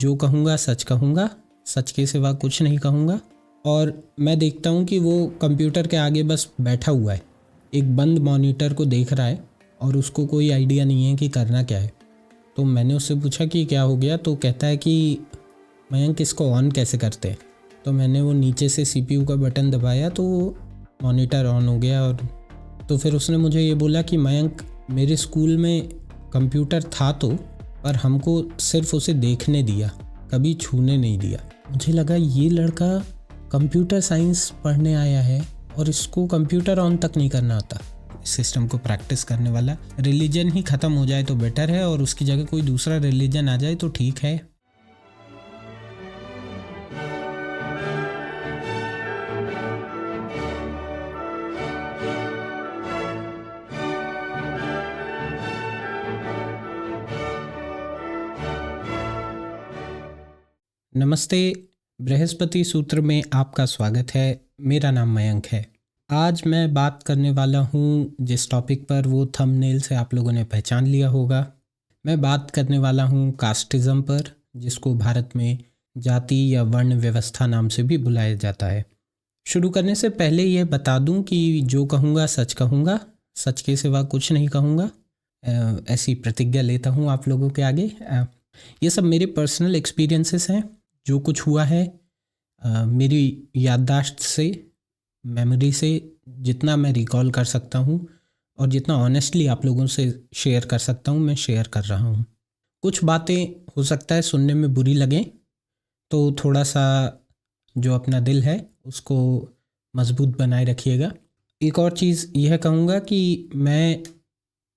जो कहूँगा सच कहूँगा, सच के सिवा कुछ नहीं कहूँगा। और मैं देखता हूँ कि वो कंप्यूटर के आगे बस बैठा हुआ है, एक बंद मॉनिटर को देख रहा है और उसको कोई आइडिया नहीं है कि करना क्या है। तो मैंने उससे पूछा कि क्या हो गया, तो कहता है कि मयंक इसको ऑन कैसे करते हैं। तो मैंने वो नीचे से CPU का बटन दबाया तो मॉनिटर ऑन हो गया। और तो फिर उसने मुझे ये बोला कि मयंक मेरे स्कूल में कंप्यूटर था तो, पर हमको सिर्फ उसे देखने दिया, कभी छूने नहीं दिया। मुझे लगा ये लड़का कंप्यूटर साइंस पढ़ने आया है और इसको कंप्यूटर ऑन तक नहीं करना आता। सिस्टम को प्रैक्टिस करने वाला रिलीजन ही ख़त्म हो जाए तो बेटर है, और उसकी जगह कोई दूसरा रिलीजन आ जाए तो ठीक है। नमस्ते, बृहस्पति सूत्र में आपका स्वागत है। मेरा नाम मयंक है। आज मैं बात करने वाला हूँ जिस टॉपिक पर, वो थंबनेल से आप लोगों ने पहचान लिया होगा। मैं बात करने वाला हूँ कास्टिज़म पर, जिसको भारत में जाति या वर्ण व्यवस्था नाम से भी बुलाया जाता है। शुरू करने से पहले ये बता दूँ कि जो कहूँगा सच कहूँगा, सच के सिवा कुछ नहीं कहूँगा। ऐसी प्रतिज्ञा लेता हूँ आप लोगों के आगे। ये सब मेरे पर्सनल एक्सपीरियंसेस हैं, जो कुछ हुआ है मेरी याददाश्त से, मेमोरी से, जितना मैं रिकॉल कर सकता हूँ और जितना ऑनेस्टली आप लोगों से शेयर कर सकता हूँ, मैं शेयर कर रहा हूँ। कुछ बातें हो सकता है सुनने में बुरी लगें, तो थोड़ा सा जो अपना दिल है उसको मजबूत बनाए रखिएगा। एक और चीज़ यह कहूँगा कि मैं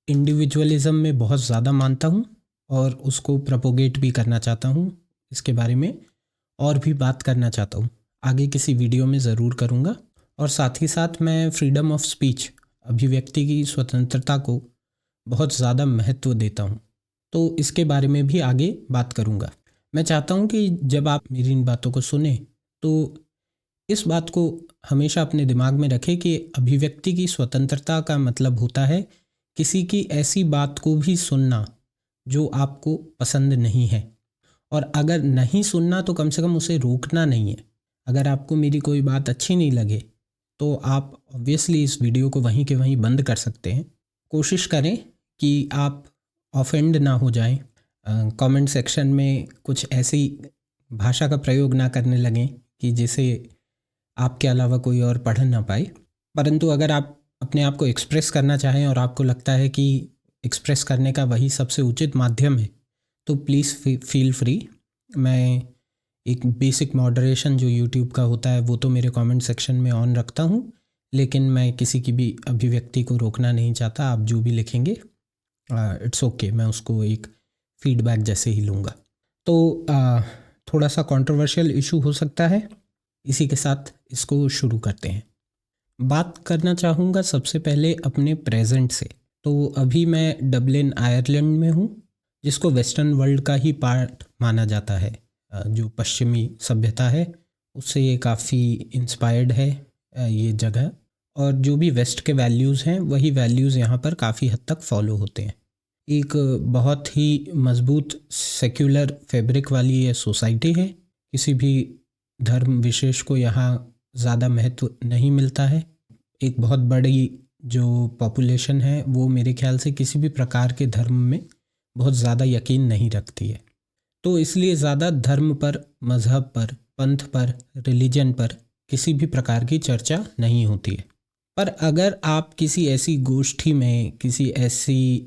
इंडिविजुअलिज़म में बहुत ज़्यादा मानता हूँ और उसको प्रोपोगेट भी करना चाहता हूँ। इसके बारे में और भी बात करना चाहता हूँ, आगे किसी वीडियो में ज़रूर करूँगा। और साथ ही साथ मैं फ्रीडम ऑफ स्पीच, अभिव्यक्ति की स्वतंत्रता को बहुत ज़्यादा महत्व देता हूँ, तो इसके बारे में भी आगे बात करूँगा। मैं चाहता हूँ कि जब आप मेरी इन बातों को सुने तो इस बात को हमेशा अपने दिमाग में रखें कि अभिव्यक्ति की स्वतंत्रता का मतलब होता है किसी की ऐसी बात को भी सुनना जो आपको पसंद नहीं है, और अगर नहीं सुनना तो कम से कम उसे रोकना नहीं है। अगर आपको मेरी कोई बात अच्छी नहीं लगे तो आप ऑब्वियसली इस वीडियो को वहीं के वहीं बंद कर सकते हैं। कोशिश करें कि आप ऑफेंड ना हो जाएं। कमेंट सेक्शन में कुछ ऐसी भाषा का प्रयोग ना करने लगें कि जिसे आपके अलावा कोई और पढ़ ना पाए। परंतु अगर आप अपने आप को एक्सप्रेस करना चाहें और आपको लगता है कि एक्सप्रेस करने का वही सबसे उचित माध्यम है, तो प्लीज़ फील फ्री। मैं एक बेसिक मॉडरेशन जो यूट्यूब का होता है वो तो मेरे कमेंट सेक्शन में ऑन रखता हूँ, लेकिन मैं किसी की भी अभिव्यक्ति को रोकना नहीं चाहता। आप जो भी लिखेंगे इट्स ओके, मैं उसको एक फीडबैक जैसे ही लूँगा। तो थोड़ा सा कंट्रोवर्शियल इशू हो सकता है, इसी के साथ इसको शुरू करते हैं। बात करना चाहूँगा सबसे पहले अपने प्रेजेंट से। तो अभी मैं डबलिन आयरलैंड में हूँ, जिसको वेस्टर्न वर्ल्ड का ही पार्ट माना जाता है। जो पश्चिमी सभ्यता है उससे ये काफ़ी इंस्पायर्ड है ये जगह, और जो भी वेस्ट के वैल्यूज़ हैं वही वैल्यूज़ यहाँ पर काफ़ी हद तक फॉलो होते हैं। एक बहुत ही मजबूत सेक्युलर फैब्रिक वाली ये सोसाइटी है। किसी भी धर्म विशेष को यहाँ ज़्यादा महत्व नहीं मिलता है। एक बहुत बड़ी जो पॉपुलेशन है वो मेरे ख्याल से किसी भी प्रकार के धर्म में बहुत ज़्यादा यकीन नहीं रखती है, तो इसलिए ज़्यादा धर्म पर, मज़हब पर, पंथ पर, रिलीजन पर किसी भी प्रकार की चर्चा नहीं होती है। पर अगर आप किसी ऐसी गोष्ठी में, किसी ऐसी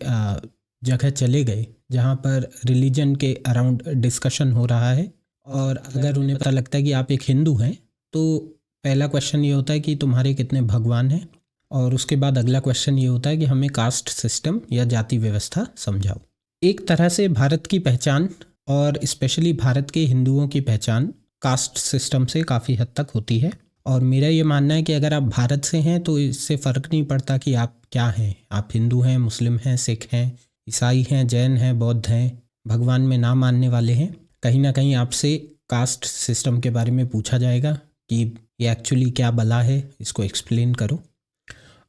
जगह चले गए जहाँ पर रिलीजन के अराउंड डिस्कशन हो रहा है, और अगर उन्हें पता लगता है कि आप एक हिंदू हैं, तो पहला क्वेश्चन ये होता है कि तुम्हारे कितने भगवान हैं, और उसके बाद अगला क्वेश्चन ये होता है कि हमें कास्ट सिस्टम या जाति व्यवस्था समझाओ। एक तरह से भारत की पहचान, और स्पेशली भारत के हिंदुओं की पहचान, कास्ट सिस्टम से काफ़ी हद तक होती है। और मेरा ये मानना है कि अगर आप भारत से हैं तो इससे फ़र्क नहीं पड़ता कि आप क्या हैं। आप हिंदू हैं, मुस्लिम हैं, सिख हैं, ईसाई हैं, जैन हैं, बौद्ध हैं, भगवान में ना मानने वाले हैं, कहीं ना कहीं आपसे कास्ट सिस्टम के बारे में पूछा जाएगा कि ये एक्चुअली क्या बला है, इसको एक्सप्लेन करो।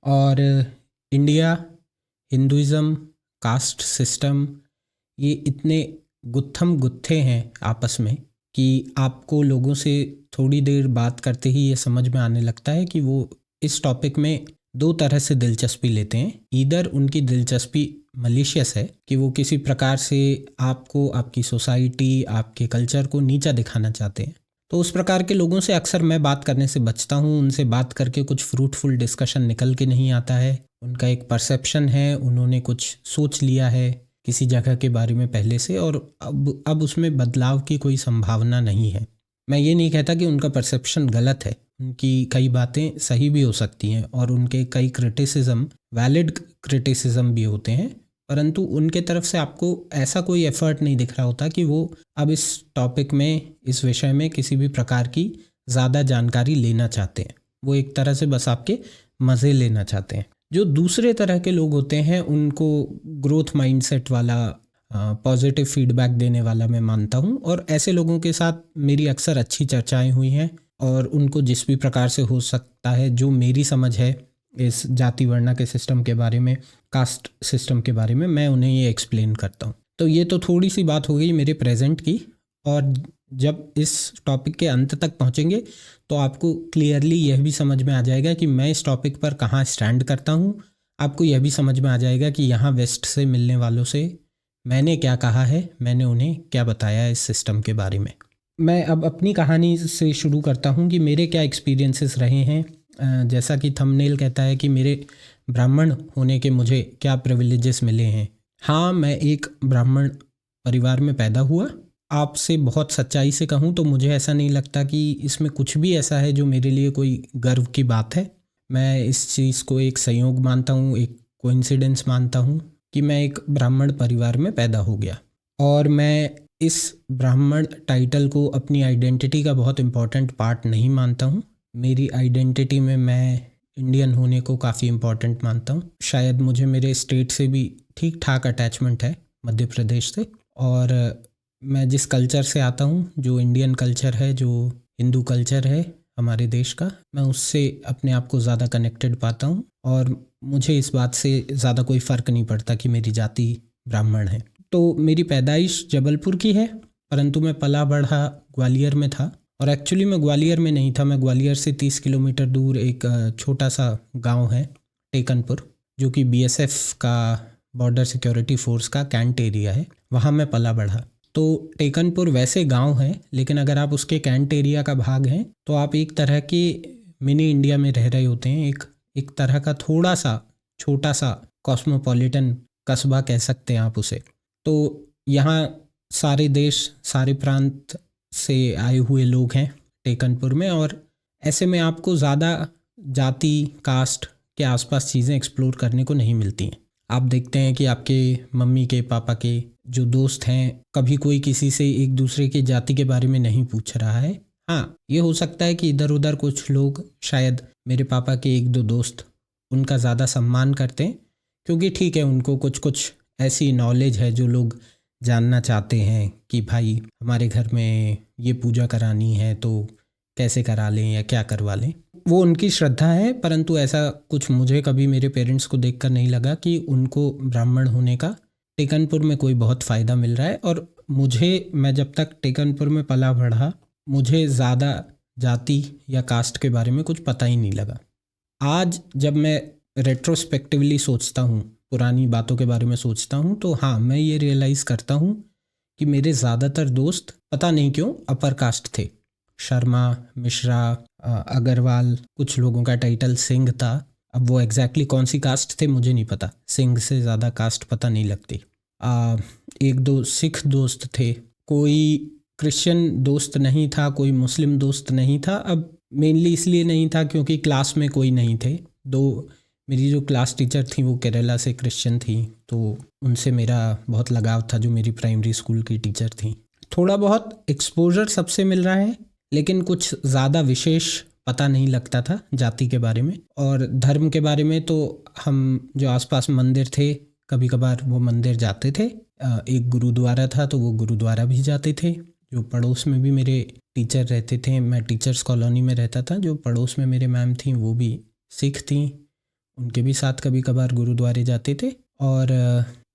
और इंडिया, हिंदुइज़्म, कास्ट सिस्टम, ये इतने गुत्थम गुत्थे हैं आपस में कि आपको लोगों से थोड़ी देर बात करते ही ये समझ में आने लगता है कि वो इस टॉपिक में दो तरह से दिलचस्पी लेते हैं। ईदर उनकी दिलचस्पी मलिशियस है कि वो किसी प्रकार से आपको, आपकी सोसाइटी, आपके कल्चर को नीचा दिखाना चाहते हैं। तो उस प्रकार के लोगों से अक्सर मैं बात करने से बचता हूँ। उनसे बात करके कुछ फ्रूटफुल डिस्कशन निकल के नहीं आता है। उनका एक परसेप्शन है, उन्होंने कुछ सोच लिया है किसी जगह के बारे में पहले से, और अब उसमें बदलाव की कोई संभावना नहीं है। मैं ये नहीं कहता कि उनका परसेप्शन गलत है, उनकी कई बातें सही भी हो सकती हैं और उनके कई क्रिटिसिज्म वैलिड क्रिटिसिज्म भी होते हैं, परंतु उनके तरफ से आपको ऐसा कोई एफर्ट नहीं दिख रहा होता कि वो अब इस टॉपिक में, इस विषय में किसी भी प्रकार की ज़्यादा जानकारी लेना चाहते हैं। वो एक तरह से बस आपके मज़े लेना चाहते हैं। जो दूसरे तरह के लोग होते हैं उनको ग्रोथ माइंडसेट वाला, पॉजिटिव फीडबैक देने वाला मैं मानता हूँ, और ऐसे लोगों के साथ मेरी अक्सर अच्छी चर्चाएं हुई हैं और उनको जिस भी प्रकार से हो सकता है, जो मेरी समझ है इस जाति वर्णा के सिस्टम के बारे में, कास्ट सिस्टम के बारे में, मैं उन्हें ये एक्सप्लेन करता हूँ। तो ये तो थोड़ी सी बात हो गई मेरे प्रेजेंट की, और जब इस टॉपिक के अंत तक पहुँचेंगे तो आपको क्लियरली यह भी समझ में आ जाएगा कि मैं इस टॉपिक पर कहाँ स्टैंड करता हूँ। आपको यह भी समझ में आ जाएगा कि यहाँ वेस्ट से मिलने वालों से मैंने क्या कहा है, मैंने उन्हें क्या बताया इस सिस्टम के बारे में। मैं अब अपनी कहानी से शुरू करता हूँ कि मेरे क्या एक्सपीरियंसेस रहे हैं। जैसा कि थंबनेल कहता है कि मेरे ब्राह्मण होने के मुझे क्या प्रिविलेजेस मिले हैं। हाँ, मैं एक ब्राह्मण परिवार में पैदा हुआ। आपसे बहुत सच्चाई से कहूँ तो मुझे ऐसा नहीं लगता कि इसमें कुछ भी ऐसा है जो मेरे लिए कोई गर्व की बात है। मैं इस चीज़ को एक संयोग मानता हूँ, एक कोइंसिडेंस मानता हूँ कि मैं एक ब्राह्मण परिवार में पैदा हो गया, और मैं इस ब्राह्मण टाइटल को अपनी आइडेंटिटी का बहुत इम्पॉर्टेंट पार्ट नहीं मानता हूँ। मेरी आइडेंटिटी में मैं इंडियन होने को काफ़ी इम्पॉर्टेंट मानता हूँ। शायद मुझे मेरे स्टेट से भी ठीक ठाक अटैचमेंट है, मध्य प्रदेश से, और मैं जिस कल्चर से आता हूँ, जो इंडियन कल्चर है, जो हिंदू कल्चर है हमारे देश का, मैं उससे अपने आप को ज़्यादा कनेक्टेड पाता हूँ, और मुझे इस बात से ज़्यादा कोई फ़र्क नहीं पड़ता कि मेरी जाति ब्राह्मण है। तो मेरी पैदाइश जबलपुर की है, परंतु मैं पला बढ़ा ग्वालियर में था, और एक्चुअली मैं ग्वालियर में नहीं था। मैं ग्वालियर से 30 किलोमीटर दूर एक छोटा सा गाँव है टेकनपुर, जो कि BSF का, बॉर्डर सिक्योरिटी फोर्स का कैंट एरिया है, वहाँ मैं पला बढ़ा। तो टेकनपुर वैसे गांव है, लेकिन अगर आप उसके कैंट एरिया का भाग हैं तो आप एक तरह के मिनी इंडिया में रह रहे होते हैं। एक तरह का थोड़ा सा छोटा सा कॉस्मोपॉलिटन कस्बा कह सकते हैं आप उसे। तो यहाँ सारे देश, सारे प्रांत से आए हुए लोग हैं टेकनपुर में, और ऐसे में आपको ज़्यादा जाति, कास्ट के आसपास चीज़ें एक्सप्लोर करने को नहीं मिलती हैं। आप देखते हैं कि आपके मम्मी के, पापा के जो दोस्त हैं, कभी कोई किसी से एक दूसरे की जाति के बारे में नहीं पूछ रहा है। हाँ, ये हो सकता है कि इधर उधर कुछ लोग, शायद मेरे पापा के एक दो दोस्त, उनका ज़्यादा सम्मान करते हैं, क्योंकि ठीक है, उनको कुछ कुछ ऐसी नॉलेज है जो लोग जानना चाहते हैं कि भाई हमारे घर में ये पूजा करानी है तो कैसे करा लें या क्या करवा लें। वो उनकी श्रद्धा है, परंतु ऐसा कुछ मुझे कभी मेरे पेरेंट्स को देखकर नहीं लगा कि उनको ब्राह्मण होने का टेकनपुर में कोई बहुत फ़ायदा मिल रहा है। और मैं जब तक टेकनपुर में पला बढ़ा, मुझे ज़्यादा जाति या कास्ट के बारे में कुछ पता ही नहीं लगा। आज जब मैं रेट्रोस्पेक्टिवली सोचता हूँ, पुरानी बातों के बारे में सोचता हूँ, तो हाँ, मैं ये रियलाइज़ करता हूँ कि मेरे ज़्यादातर दोस्त पता नहीं क्यों अपर कास्ट थे। शर्मा, मिश्रा, अग्रवाल, कुछ लोगों का टाइटल सिंह था। अब वो एग्जैक्टली कौन सी कास्ट थे मुझे नहीं पता, सिंह से ज़्यादा कास्ट पता नहीं लगती। एक दो सिख दोस्त थे, कोई क्रिश्चियन दोस्त नहीं था, कोई मुस्लिम दोस्त नहीं था। अब मेनली इसलिए नहीं था क्योंकि क्लास में कोई नहीं थे। दो मेरी जो क्लास टीचर थी वो केरला से क्रिश्चियन थी, तो उनसे मेरा बहुत लगाव था, जो मेरी प्राइमरी स्कूल की टीचर थी। थोड़ा बहुत एक्सपोजर सबसे मिल रहा है, लेकिन कुछ ज़्यादा विशेष पता नहीं लगता था जाति के बारे में। और धर्म के बारे में तो हम जो आसपास मंदिर थे, कभी कभार वो मंदिर जाते थे। एक गुरुद्वारा था तो वो गुरुद्वारा भी जाते थे। जो पड़ोस में भी मेरे टीचर रहते थे, मैं टीचर्स कॉलोनी में रहता था, जो पड़ोस में मेरे मैम थी वो भी सिख थी, उनके भी साथ कभी कभार गुरुद्वारे जाते थे। और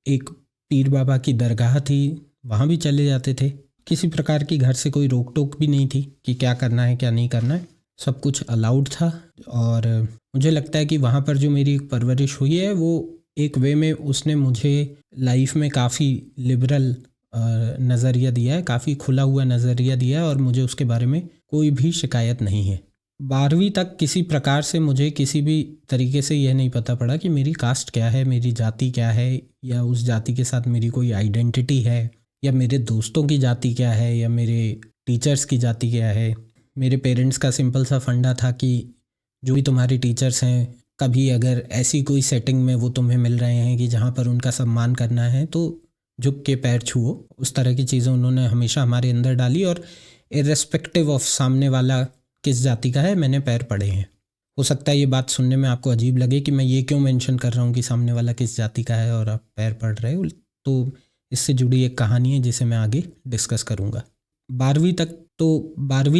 एक पीर बाबा की दरगाह थी वहाँ भी चले जाते थे। किसी प्रकार की घर से कोई रोक टोक भी नहीं थी कि क्या करना है क्या नहीं करना है, सब कुछ अलाउड था। और मुझे लगता है कि वहाँ पर जो मेरी परवरिश हुई है वो एक वे में उसने मुझे लाइफ में काफ़ी लिबरल नज़रिया दिया है, काफ़ी खुला हुआ नज़रिया दिया है, और मुझे उसके बारे में कोई भी शिकायत नहीं है। 12वीं तक किसी प्रकार से मुझे किसी भी तरीके से यह नहीं पता पड़ा कि मेरी कास्ट क्या है, मेरी जाति क्या है, या उस जाति के साथ मेरी कोई आइडेंटिटी है, या मेरे दोस्तों की जाति क्या है, या मेरे टीचर्स की जाति क्या है। मेरे पेरेंट्स का सिंपल सा फंडा था कि जो भी तुम्हारे टीचर्स हैं, कभी अगर ऐसी कोई सेटिंग में वो तुम्हें मिल रहे हैं कि जहाँ पर उनका सम्मान करना है तो झुक के पैर छुओ। उस तरह की चीज़ें उन्होंने हमेशा हमारे अंदर डाली, और इर्रेस्पेक्टिव ऑफ सामने वाला किस जाति का है, मैंने पैर पड़े हैं। हो सकता है ये बात सुनने में आपको अजीब लगे कि मैं ये क्यों मेंशन कर रहा हूँ कि सामने वाला किस जाति का है और आप पैर पड़ रहे हो, तो इससे जुड़ी एक कहानी है जिसे मैं आगे डिस्कस करूँगा। 12वीं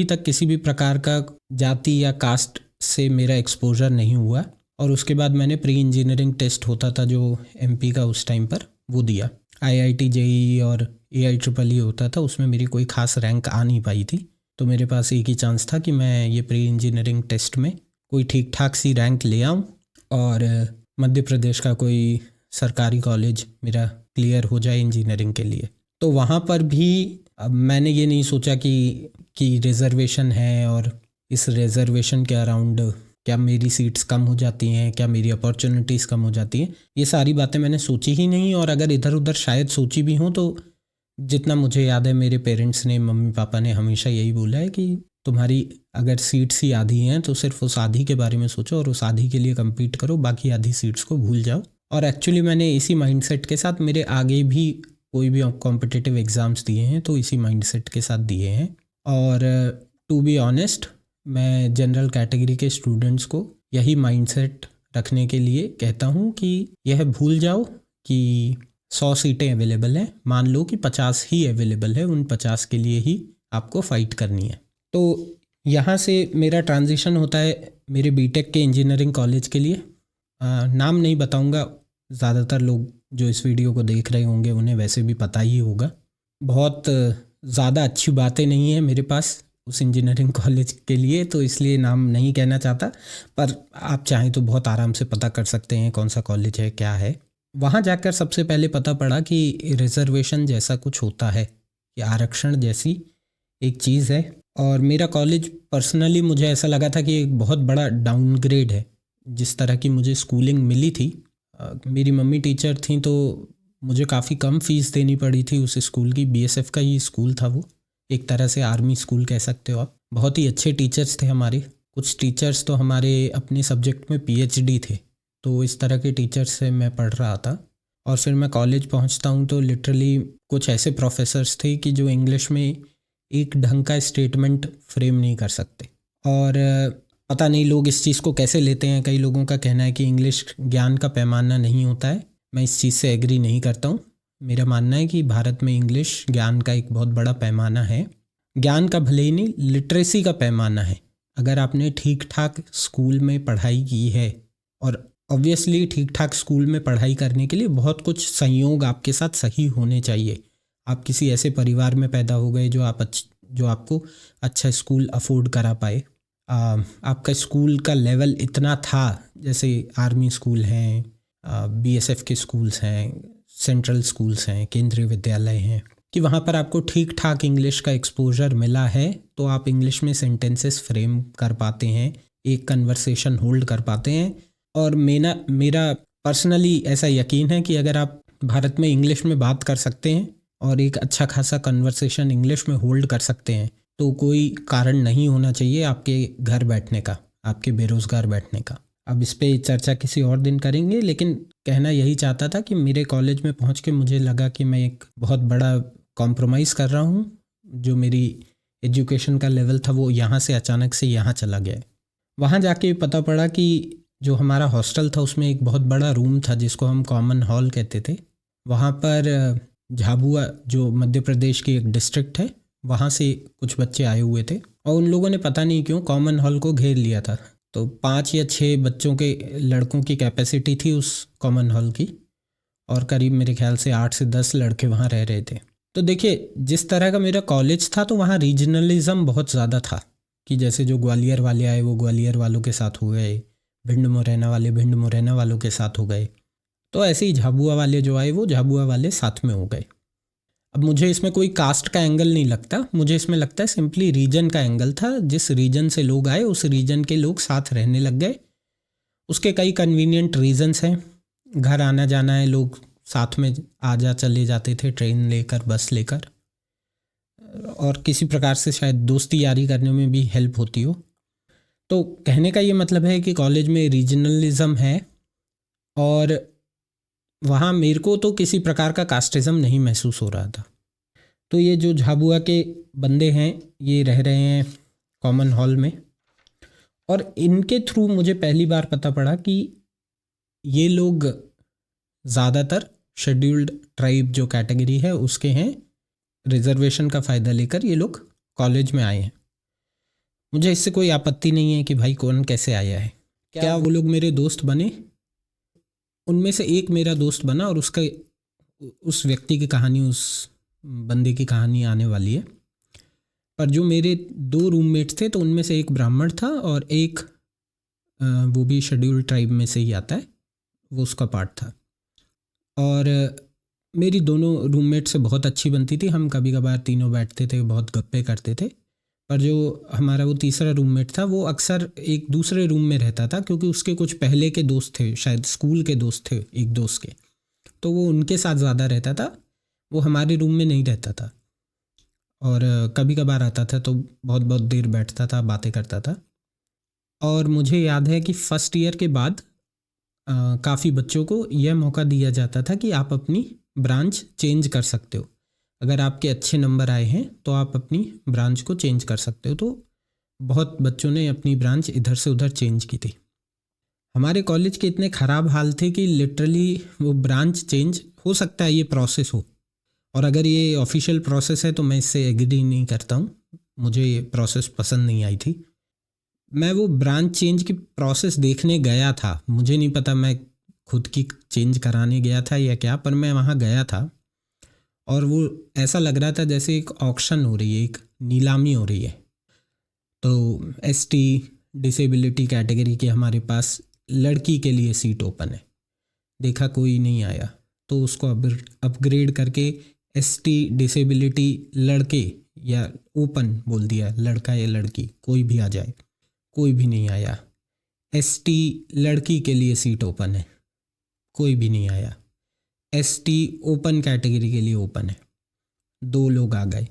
तक किसी भी प्रकार का जाति या कास्ट से मेरा एक्सपोजर नहीं हुआ, और उसके बाद मैंने प्री इंजीनियरिंग टेस्ट होता था जो एमपी का उस टाइम पर, वो दिया। आईआईटी जेईई और AIEEE होता था, उसमें मेरी कोई खास रैंक आ नहीं पाई थी, तो मेरे पास एक ही चांस था कि मैं ये प्री इंजीनियरिंग टेस्ट में कोई ठीक ठाक सी रैंक ले आऊँ और मध्य प्रदेश का कोई सरकारी कॉलेज मेरा क्लियर हो जाए इंजीनियरिंग के लिए। तो वहाँ पर भी अब मैंने ये नहीं सोचा कि रिज़र्वेशन है और इस रिज़र्वेशन के अराउंड क्या मेरी सीट्स कम हो जाती हैं, क्या मेरी अपॉर्चुनिटीज़ कम हो जाती हैं, ये सारी बातें मैंने सोची ही नहीं। और अगर इधर उधर शायद सोची भी हों तो जितना मुझे याद है मेरे पेरेंट्स ने, मम्मी पापा ने हमेशा यही बोला है कि तुम्हारी अगर सीट्स ही आधी हैं तो सिर्फ उस आधी के बारे में सोचो और उस आधी के लिए कम्पीट करो, बाकी आधी सीट्स को भूल जाओ। और एक्चुअली मैंने इसी माइंडसेट के साथ मेरे आगे भी कोई भी कॉम्पिटिटिव एग्ज़ाम्स दिए हैं तो इसी माइंडसेट के साथ दिए हैं। और टू बी ऑनेस्ट, मैं जनरल कैटेगरी के स्टूडेंट्स को यही माइंडसेट रखने के लिए कहता हूँ कि यह भूल जाओ कि 100 सीटें अवेलेबल हैं, मान लो कि 50 ही अवेलेबल है, उन 50 के लिए ही आपको फ़ाइट करनी है। तो यहाँ से मेरा ट्रांजिशन होता है मेरे बीटेक के इंजीनियरिंग कॉलेज के लिए। नाम नहीं बताऊँगा, ज़्यादातर लोग जो इस वीडियो को देख रहे होंगे उन्हें वैसे भी पता ही होगा। बहुत ज़्यादा अच्छी बातें नहीं है मेरे पास उस इंजीनियरिंग कॉलेज के लिए, तो इसलिए नाम नहीं कहना चाहता, पर आप चाहें तो बहुत आराम से पता कर सकते हैं कौन सा कॉलेज है, क्या है। वहाँ जाकर सबसे पहले पता पड़ा कि रिज़र्वेशन जैसा कुछ होता है, कि आरक्षण जैसी एक चीज़ है। और मेरा कॉलेज पर्सनली मुझे ऐसा लगा था कि एक बहुत बड़ा डाउनग्रेड है। जिस तरह की मुझे स्कूलिंग मिली थी, मेरी मम्मी टीचर थी तो मुझे काफ़ी कम फ़ीस देनी पड़ी थी उस स्कूल की। BSF का ही स्कूल था वो, एक तरह से आर्मी स्कूल कह सकते हो आप। बहुत ही अच्छे टीचर्स थे हमारे, कुछ टीचर्स तो हमारे अपने सब्जेक्ट में PhD थे। तो इस तरह के टीचर्स से मैं पढ़ रहा था। और फिर मैं कॉलेज पहुंचता हूं तो लिटरली कुछ ऐसे प्रोफेसर्स थे कि जो इंग्लिश में एक ढंग का स्टेटमेंट फ्रेम नहीं कर सकते। और पता नहीं लोग इस चीज़ को कैसे लेते हैं। कई लोगों का कहना है कि इंग्लिश ज्ञान का पैमाना नहीं होता है। मैं इस चीज़ से एग्री नहीं करता हूँ। मेरा मानना है कि भारत में इंग्लिश ज्ञान का एक बहुत बड़ा पैमाना है। ज्ञान का भले ही नहीं, लिटरेसी का पैमाना है। अगर आपने ठीक ठाक स्कूल में पढ़ाई की है, और ऑब्वियसली ठीक ठाक स्कूल में पढ़ाई करने के लिए बहुत कुछ संयोग आपके साथ सही होने चाहिए। आप किसी ऐसे परिवार में पैदा हो गए जो आपको अच्छा स्कूल अफोर्ड करा पाए। आपका स्कूल का लेवल इतना था, जैसे आर्मी स्कूल हैं, BSF के स्कूल्स हैं, सेंट्रल स्कूल्स हैं, केंद्रीय विद्यालय हैं, कि वहाँ पर आपको ठीक ठाक इंग्लिश का एक्सपोजर मिला है तो आप इंग्लिश में सेंटेंसेस फ्रेम कर पाते हैं, एक कन्वर्सेशन होल्ड कर पाते हैं। और मेरा पर्सनली ऐसा यकीन है कि अगर आप भारत में इंग्लिश में बात कर सकते हैं और एक अच्छा खासा कन्वर्सेशन इंग्लिश में होल्ड कर सकते हैं तो कोई कारण नहीं होना चाहिए आपके घर बैठने का, आपके बेरोज़गार बैठने का। अब इस पे चर्चा किसी और दिन करेंगे, लेकिन कहना यही चाहता था कि मेरे कॉलेज में पहुंच के मुझे लगा कि मैं एक बहुत बड़ा कॉम्प्रोमाइज़ कर रहा हूं। जो मेरी एजुकेशन का लेवल था वो यहाँ से अचानक से यहाँ चला गया। वहाँ जाके पता पड़ा कि जो हमारा हॉस्टल था उसमें एक बहुत बड़ा रूम था जिसको हम कॉमन हॉल कहते थे। वहाँ पर झाबुआ, जो मध्य प्रदेश की एक डिस्ट्रिक्ट है, वहाँ से कुछ बच्चे आए हुए थे और उन लोगों ने पता नहीं क्यों कॉमन हॉल को घेर लिया था। तो 5 या 6 बच्चों के, लड़कों की कैपेसिटी थी उस कॉमन हॉल की, और करीब मेरे ख्याल से 8 से 10 लड़के वहाँ रह रहे थे। तो देखिए, जिस तरह का मेरा कॉलेज था तो वहाँ रीजनलिज़्म बहुत ज़्यादा था कि जैसे जो ग्वालियर वाले आए वो ग्वालियर वालों के साथ हो गए, भिंड मुरैना वाले भिंड मुरैना वालों के साथ हो गए, तो ऐसे ही झाबुआ वाले जो आए वो झाबुआ वाले साथ में हो गए। अब मुझे इसमें कोई कास्ट का एंगल नहीं लगता, मुझे इसमें लगता है सिंपली रीजन का एंगल था। जिस रीजन से लोग आए उस रीजन के लोग साथ रहने लग गए। उसके कई कन्वीनियंट रीजंस हैं, घर आना जाना है, लोग साथ में आ जा चले जाते थे ट्रेन लेकर बस लेकर, और किसी प्रकार से शायद दोस्ती यारी करने में भी हेल्प होती हो। तो कहने का ये मतलब है कि कॉलेज में रीजनलिज्म है, और वहाँ मेरे को तो किसी प्रकार का कास्टिज़म नहीं महसूस हो रहा था। तो ये जो झाबुआ के बंदे हैं ये रह रहे हैं कॉमन हॉल में, और इनके थ्रू मुझे पहली बार पता पड़ा कि ये लोग ज़्यादातर शेड्यूल्ड ट्राइब जो कैटेगरी है उसके हैं। रिजर्वेशन का फ़ायदा लेकर ये लोग कॉलेज में आए हैं। मुझे इससे कोई आपत्ति नहीं है कि भाई कौन कैसे आया है। क्या वो लोग मेरे दोस्त बने? उनमें से एक मेरा दोस्त बना, और उसका उस व्यक्ति की कहानी, उस बंदे की कहानी आने वाली है। पर जो मेरे 2 रूममेट्स थे तो उनमें से एक ब्राह्मण था और एक वो भी शेड्यूल्ड ट्राइब में से ही आता है, वो उसका पार्ट था। और मेरी दोनों रूममेट से बहुत अच्छी बनती थी, हम कभी कभार तीनों बैठते थे, बहुत गप्पे करते थे। पर जो हमारा वो तीसरा रूममेट था वो अक्सर एक दूसरे रूम में रहता था, क्योंकि उसके कुछ पहले के दोस्त थे, शायद स्कूल के दोस्त थे एक दोस्त के, तो वो उनके साथ ज़्यादा रहता था, वो हमारे रूम में नहीं रहता था। और कभी कभार आता था तो बहुत बहुत देर बैठता था, बातें करता था। और मुझे याद है कि फ़र्स्ट ईयर के बाद काफ़ी बच्चों को यह मौका दिया जाता था कि आप अपनी ब्रांच चेंज कर सकते हो। अगर आपके अच्छे नंबर आए हैं तो आप अपनी ब्रांच को चेंज कर सकते हो। तो बहुत बच्चों ने अपनी ब्रांच इधर से उधर चेंज की थी। हमारे कॉलेज के इतने ख़राब हाल थे कि लिटरली वो ब्रांच चेंज हो सकता है ये प्रोसेस हो, और अगर ये ऑफिशियल प्रोसेस है तो मैं इससे एग्री नहीं करता हूँ, मुझे ये प्रोसेस पसंद नहीं आई थी। मैं वो ब्रांच चेंज की प्रोसेस देखने गया था, मुझे नहीं पता मैं खुद की चेंज कराने गया था या क्या, पर मैं वहाँ गया था और वो ऐसा लग रहा था जैसे एक ऑक्शन हो रही है, एक नीलामी हो रही है। तो एसटी डिसेबिलिटी कैटेगरी के हमारे पास लड़की के लिए सीट ओपन है, देखा कोई नहीं आया तो उसको अपग्रेड करके एसटी डिसेबिलिटी लड़के या ओपन बोल दिया, लड़का या लड़की कोई भी आ जाए, कोई भी नहीं आया। एसटी लड़की के लिए सीट ओपन है, कोई भी नहीं आया। एसटी ओपन कैटेगरी के लिए ओपन है, 2 लोग आ गए,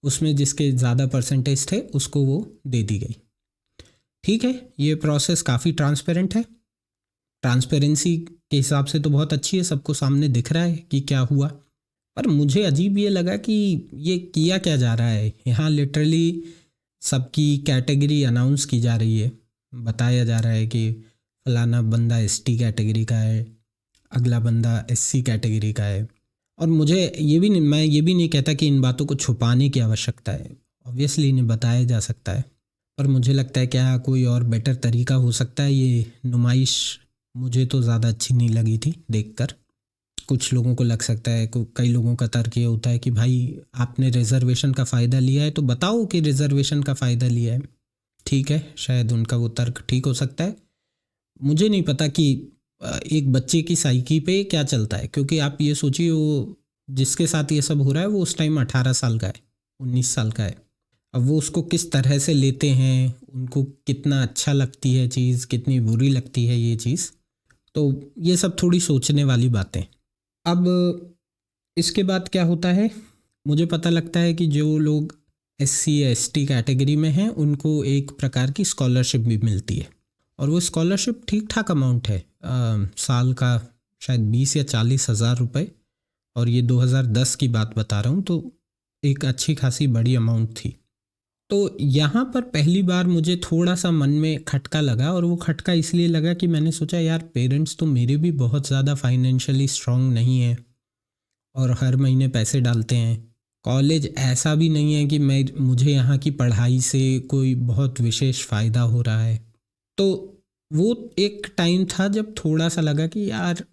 उसमें जिसके ज़्यादा परसेंटेज थे उसको वो दे दी गई। ठीक है, ये प्रोसेस काफ़ी ट्रांसपेरेंट है, ट्रांसपेरेंसी के हिसाब से तो बहुत अच्छी है, सबको सामने दिख रहा है कि क्या हुआ। पर मुझे अजीब ये लगा कि ये किया क्या जा रहा है यहाँ। लिटरली सबकी कैटेगरी अनाउंस की जा रही है, बताया जा रहा है कि फलाना बंदा एसटी कैटेगरी का है, अगला बंदा एससी कैटेगरी का है। और मुझे ये भी नहीं, मैं ये भी नहीं कहता कि इन बातों को छुपाने की आवश्यकता है, ऑब्वियसली इन्हें बताया जा सकता है, पर मुझे लगता है क्या कोई और बेटर तरीका हो सकता है। ये नुमाइश मुझे तो ज़्यादा अच्छी नहीं लगी थी देखकर। कुछ लोगों को लग सकता है, कई लोगों का तर्क ये होता है कि भाई आपने रिजर्वेशन का फ़ायदा लिया है तो बताओ कि रिजर्वेशन का फ़ायदा लिया है। ठीक है, शायद उनका वो तर्क ठीक हो सकता है। मुझे नहीं पता कि एक बच्चे की साइकी पे क्या चलता है, क्योंकि आप ये सोचिए वो जिसके साथ ये सब हो रहा है वो उस टाइम 18 साल का है, 19 साल का है। अब वो उसको किस तरह से लेते हैं, उनको कितना अच्छा लगती है चीज़, कितनी बुरी लगती है ये चीज़, तो ये सब थोड़ी सोचने वाली बातें। अब इसके बाद क्या होता है, मुझे पता लगता है कि जो लोग एससी या एसटी कैटेगरी में हैं उनको एक प्रकार की स्कॉलरशिप भी मिलती है, और वो स्कॉलरशिप ठीक ठाक अमाउंट है, साल का शायद 20 या 40 हज़ार रुपये, और ये 2010 की बात बता रहा हूँ, तो एक अच्छी खासी बड़ी अमाउंट थी। तो यहाँ पर पहली बार मुझे थोड़ा सा मन में खटका लगा, और वो खटका इसलिए लगा कि मैंने सोचा यार पेरेंट्स तो मेरे भी बहुत ज़्यादा फाइनेंशियली स्ट्रांग नहीं है और हर महीने पैसे डालते हैं। कॉलेज ऐसा भी नहीं है कि मुझे यहाँ की पढ़ाई से कोई बहुत विशेष फ़ायदा हो रहा है। तो वो एक टाइम था जब थोड़ा सा लगा कि यार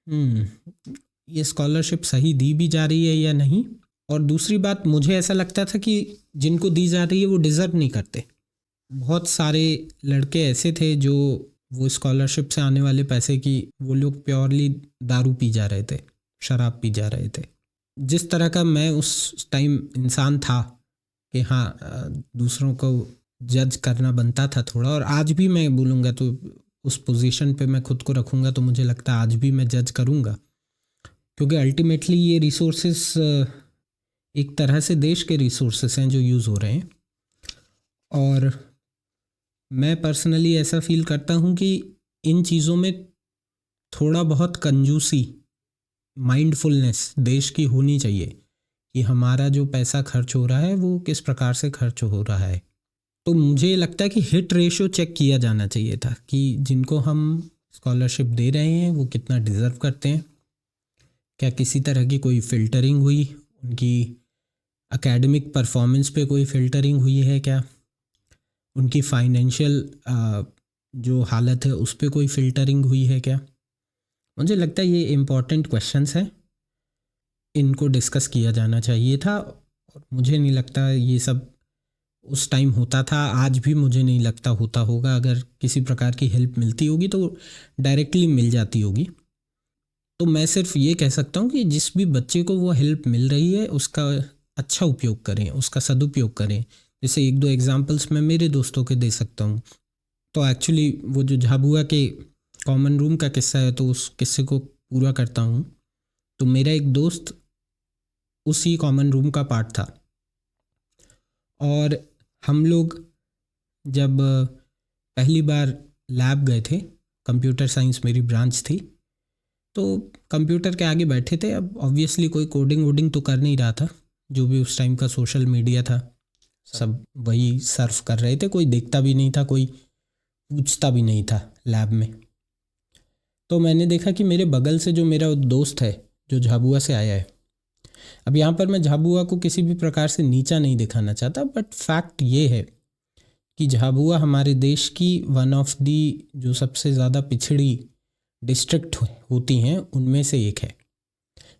ये स्कॉलरशिप सही दी भी जा रही है या नहीं। और दूसरी बात, मुझे ऐसा लगता था कि जिनको दी जा रही है वो डिज़र्व नहीं करते। बहुत सारे लड़के ऐसे थे जो वो स्कॉलरशिप से आने वाले पैसे की, वो लोग प्योरली दारू पी जा रहे थे, शराब पी जा रहे थे। जिस तरह का मैं उस टाइम इंसान था कि हाँ, दूसरों को जज करना बनता था थोड़ा, और आज भी मैं बोलूँगा तो उस पोजीशन पे मैं खुद को रखूँगा तो मुझे लगता है आज भी मैं जज करूँगा, क्योंकि अल्टीमेटली ये रिसोर्सेस एक तरह से देश के रिसोर्सेस हैं जो यूज़ हो रहे हैं। और मैं पर्सनली ऐसा फील करता हूँ कि इन चीज़ों में थोड़ा बहुत कंजूसी, माइंडफुलनेस देश की होनी चाहिए कि हमारा जो पैसा खर्च हो रहा है वो किस प्रकार से खर्च हो रहा है। तो मुझे लगता है कि हिट रेशो चेक किया जाना चाहिए था कि जिनको हम स्कॉलरशिप दे रहे हैं वो कितना डिज़र्व करते हैं, क्या किसी तरह की कोई फ़िल्टरिंग हुई, उनकी एकेडमिक परफॉर्मेंस पे कोई फ़िल्टरिंग हुई है क्या, उनकी फाइनेंशियल जो हालत है उस पर कोई फ़िल्टरिंग हुई है क्या। मुझे लगता है ये इम्पॉर्टेंट क्वेश्चंस हैं, इनको डिस्कस किया जाना चाहिए था। और मुझे नहीं लगता ये सब उस टाइम होता था, आज भी मुझे नहीं लगता होता होगा। अगर किसी प्रकार की हेल्प मिलती होगी तो डायरेक्टली मिल जाती होगी। तो मैं सिर्फ ये कह सकता हूँ कि जिस भी बच्चे को वो हेल्प मिल रही है उसका अच्छा उपयोग करें, उसका सदुपयोग करें। जैसे एक दो एग्जांपल्स मैं मेरे दोस्तों के दे सकता हूँ। तो एक्चुअली वो जो झाबुआ के कॉमन रूम का किस्सा है, तो उस किस्से को पूरा करता हूँ। तो मेरा एक दोस्त उसी कॉमन रूम का पार्ट था, और हम लोग जब पहली बार लैब गए थे, कंप्यूटर साइंस मेरी ब्रांच थी, तो कंप्यूटर के आगे बैठे थे। अब ऑब्वियसली कोई कोडिंग वोडिंग तो कर नहीं रहा था, जो भी उस टाइम का सोशल मीडिया था सब वही सर्फ कर रहे थे, कोई देखता भी नहीं था, कोई पूछता भी नहीं था लैब में। तो मैंने देखा कि मेरे बगल से जो मेरा दोस्त है जो झाबुआ से आया है, अब यहाँ पर मैं झाबुआ को किसी भी प्रकार से नीचा नहीं दिखाना चाहता, बट फैक्ट ये है कि झाबुआ हमारे देश की वन ऑफ दी जो सबसे ज़्यादा पिछड़ी डिस्ट्रिक्ट होती हैं उनमें से एक है।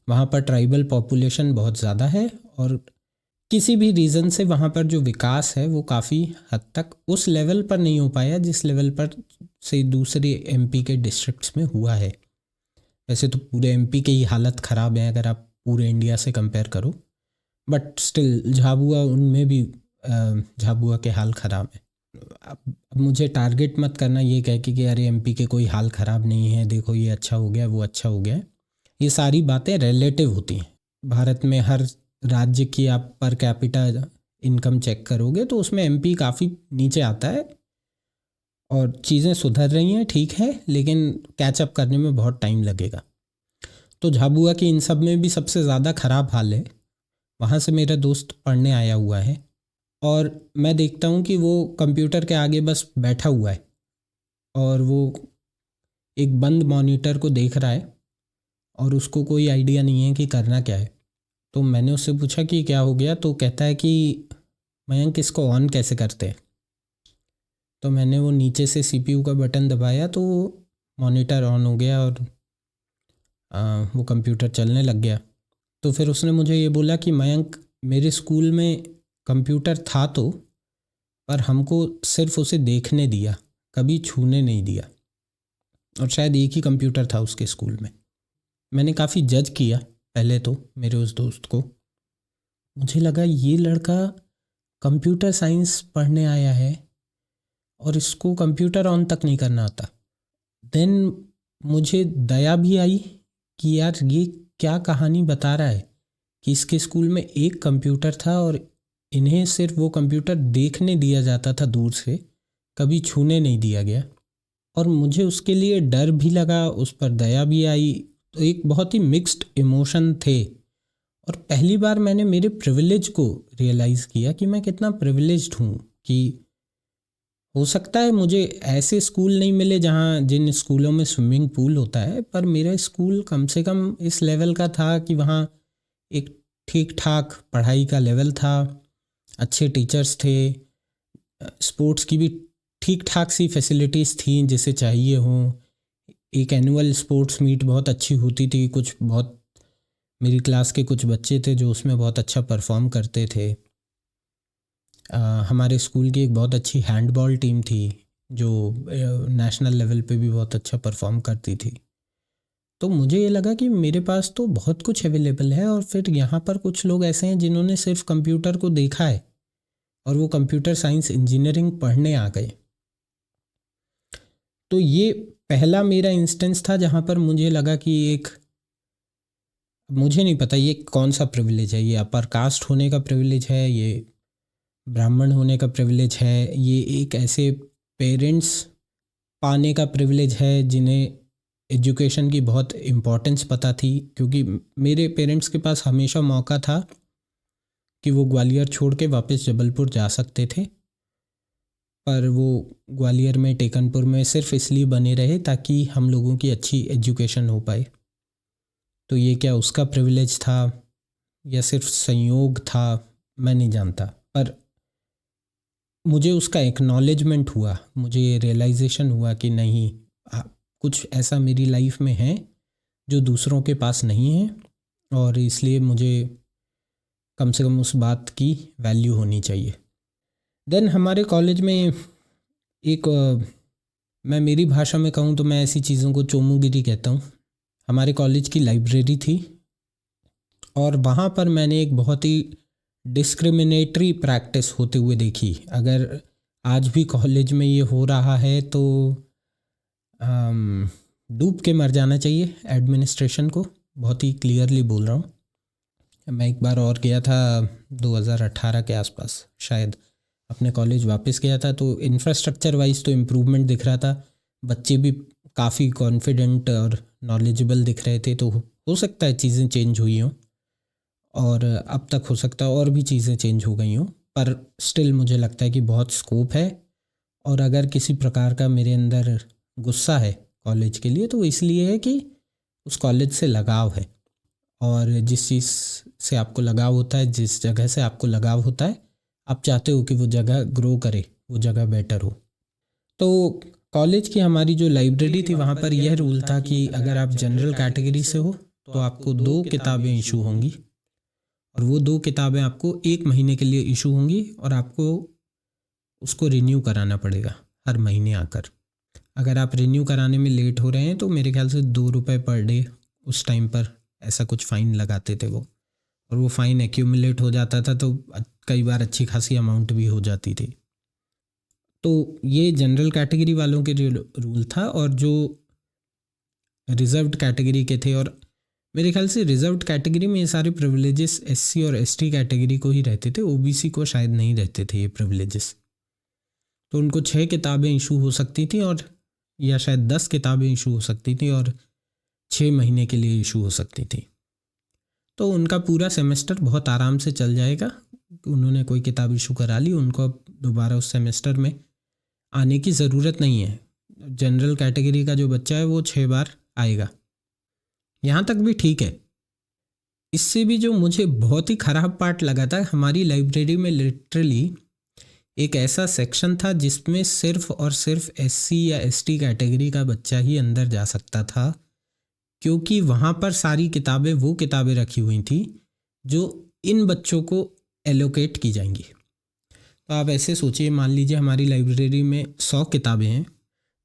वहाँ पर ट्राइबल पॉपुलेशन बहुत ज़्यादा है, और किसी भी रीज़न से वहाँ पर जो विकास है वो काफ़ी हद तक उस लेवल पर नहीं हो पाया जिस लेवल पर से दूसरे एमपी के डिस्ट्रिक्ट्स में हुआ है। वैसे तो पूरे एमपी की ही हालत ख़राब है अगर आप पूरे इंडिया से कंपेयर करो, बट स्टिल झाबुआ उनमें भी झाबुआ के हाल ख़राब है। अब मुझे टारगेट मत करना ये कह के कि अरे एमपी के कोई हाल ख़राब नहीं है, देखो ये अच्छा हो गया वो अच्छा हो गया। ये सारी बातें रिलेटिव होती हैं। भारत में हर राज्य की आप पर कैपिटा इनकम चेक करोगे तो उसमें एमपी काफ़ी नीचे आता है, और चीज़ें सुधर रही हैं ठीक है, लेकिन कैचअप करने में बहुत टाइम लगेगा। तो झाबुआ की इन सब में भी सबसे ज़्यादा ख़राब हाल है। वहाँ से मेरा दोस्त पढ़ने आया हुआ है, और मैं देखता हूँ कि वो कंप्यूटर के आगे बस बैठा हुआ है और वो एक बंद मॉनिटर को देख रहा है, और उसको कोई आइडिया नहीं है कि करना क्या है। तो मैंने उससे पूछा कि क्या हो गया, तो कहता है कि मयंक इसको ऑन कैसे करते हैं। तो मैंने वो नीचे से सीपीयू का बटन दबाया तो मॉनिटर ऑन हो गया और वो कंप्यूटर चलने लग गया। तो फिर उसने मुझे ये बोला कि मयंक, मेरे स्कूल में कंप्यूटर था तो, पर हमको सिर्फ उसे देखने दिया, कभी छूने नहीं दिया, और शायद एक ही कंप्यूटर था उसके स्कूल में। मैंने काफ़ी जज किया पहले तो मेरे उस दोस्त को। मुझे लगा ये लड़का कंप्यूटर साइंस पढ़ने आया है और इसको कंप्यूटर ऑन तक नहीं करना आता। देन मुझे दया भी आई कि यार ये क्या कहानी बता रहा है कि इसके स्कूल में एक कंप्यूटर था और इन्हें सिर्फ वो कंप्यूटर देखने दिया जाता था दूर से, कभी छूने नहीं दिया गया। और मुझे उसके लिए डर भी लगा, उस पर दया भी आई। तो एक बहुत ही मिक्स्ड इमोशन थे, और पहली बार मैंने मेरे प्रिविलेज को रियलाइज़ किया कि मैं कितना प्रिविलेज्ड हूँ। कि हो सकता है मुझे ऐसे स्कूल नहीं मिले जहाँ जिन स्कूलों में स्विमिंग पूल होता है, पर मेरा स्कूल कम से कम इस लेवल का था कि वहाँ एक ठीक ठाक पढ़ाई का लेवल था, अच्छे टीचर्स थे, स्पोर्ट्स की भी ठीक ठाक सी फैसिलिटीज़ थी जैसे चाहिए हों। एक एनुअल स्पोर्ट्स मीट बहुत अच्छी होती थी, कुछ बहुत मेरी क्लास के कुछ बच्चे थे जो उसमें बहुत अच्छा परफॉर्म करते थे। हमारे स्कूल की एक बहुत अच्छी हैंडबॉल टीम थी जो नेशनल लेवल पे भी बहुत अच्छा परफॉर्म करती थी। तो मुझे ये लगा कि मेरे पास तो बहुत कुछ अवेलेबल है, और फिर यहाँ पर कुछ लोग ऐसे हैं जिन्होंने सिर्फ कंप्यूटर को देखा है और वो कंप्यूटर साइंस इंजीनियरिंग पढ़ने आ गए। तो ये पहला मेरा इंस्टेंस था जहाँ पर मुझे लगा कि एक, मुझे नहीं पता ये कौन सा प्रिविलेज है, ये अपर कास्ट होने का प्रिविलेज है, ये ब्राह्मण होने का प्रिविलेज है, ये एक ऐसे पेरेंट्स पाने का प्रिविलेज है जिन्हें एजुकेशन की बहुत इम्पोर्टेंस पता थी। क्योंकि मेरे पेरेंट्स के पास हमेशा मौका था कि वो ग्वालियर छोड़ के वापस जबलपुर जा सकते थे, पर वो ग्वालियर में टेकनपुर में सिर्फ इसलिए बने रहे ताकि हम लोगों की अच्छी एजुकेशन हो पाए। तो ये क्या उसका प्रिविलेज था या सिर्फ संयोग था, मैं नहीं जानता, पर मुझे उसका एक्नॉलेजमेंट हुआ, मुझे रियलाइजेशन हुआ कि नहीं, कुछ ऐसा मेरी लाइफ में है जो दूसरों के पास नहीं है, और इसलिए मुझे कम से कम उस बात की वैल्यू होनी चाहिए। देन हमारे कॉलेज में एक मैं मेरी भाषा में कहूँ तो मैं ऐसी चीज़ों को चोमुगिरी कहता हूँ। हमारे कॉलेज की लाइब्रेरी थी और वहाँ पर मैंने एक बहुत ही डिस्क्रिमिनेटरी प्रैक्टिस होते हुए देखी। अगर आज भी कॉलेज में ये हो रहा है तो डूब के मर जाना चाहिए एडमिनिस्ट्रेशन को, बहुत ही क्लियरली बोल रहा हूँ। मैं एक बार और गया था 2018 के आसपास शायद, अपने कॉलेज वापस गया था, तो इंफ्रास्ट्रक्चर वाइज तो इम्प्रूवमेंट दिख रहा था, बच्चे भी काफ़ी कॉन्फिडेंट और नॉलेजेबल दिख रहे थे। तो हो सकता है चीज़ें चेंज हुई हों, और अब तक हो सकता है और भी चीज़ें चेंज हो गई हों, पर स्टिल मुझे लगता है कि बहुत स्कोप है। और अगर किसी प्रकार का मेरे अंदर गुस्सा है कॉलेज के लिए, तो इसलिए है कि उस कॉलेज से लगाव है, और जिस चीज़ से आपको लगाव होता है, जिस जगह से आपको लगाव होता है, आप चाहते हो कि वो जगह ग्रो करे, वो जगह बेटर हो। तो कॉलेज की हमारी जो लाइब्रेरी थी वहाँ पर यह रूल था कि अगर आप जनरल कैटेगरी से हो तो आपको 2 किताबें इशू होंगी, और वो 2 किताबें आपको 1 महीने के लिए इशू होंगी, और आपको उसको रिन्यू कराना पड़ेगा हर महीने आकर। अगर आप रिन्यू कराने में लेट हो रहे हैं तो मेरे ख्याल से 2 रुपये पर डे उस टाइम पर ऐसा कुछ फ़ाइन लगाते थे वो, और वो फ़ाइन एक्यूमुलेट हो जाता था तो कई बार अच्छी खासी अमाउंट भी हो जाती थी। तो ये जनरल कैटेगरी वालों के रूल था, और जो रिजर्व्ड कैटेगरी के थे, और मेरे ख्याल से रिजर्व्ड कैटेगरी में ये सारे प्रिविलेजेस एससी और एसटी कैटेगरी को ही रहते थे, ओबीसी को शायद नहीं रहते थे ये प्रिविलेजेस। तो उनको 6 किताबें इशू हो सकती थी, और या शायद 10 किताबें इशू हो सकती थी, और 6 महीने के लिए इशू हो सकती थी। तो उनका पूरा सेमेस्टर बहुत आराम से चल जाएगा। उन्होंने कोई किताब इशू करा ली, उनको अब दोबारा उस सेमेस्टर में आने की ज़रूरत नहीं है। जनरल कैटेगरी का जो बच्चा है वो 6 बार आएगा, यहाँ तक भी ठीक है। इससे भी जो मुझे बहुत ही ख़राब पार्ट लगा था, हमारी लाइब्रेरी में लिटरली एक ऐसा सेक्शन था जिसमें सिर्फ और सिर्फ एससी या एसटी कैटेगरी का बच्चा ही अंदर जा सकता था, क्योंकि वहाँ पर सारी किताबें वो किताबें रखी हुई थी जो इन बच्चों को एलोकेट की जाएंगी। तो आप ऐसे सोचिए, मान लीजिए हमारी लाइब्रेरी में 100 किताबें हैं,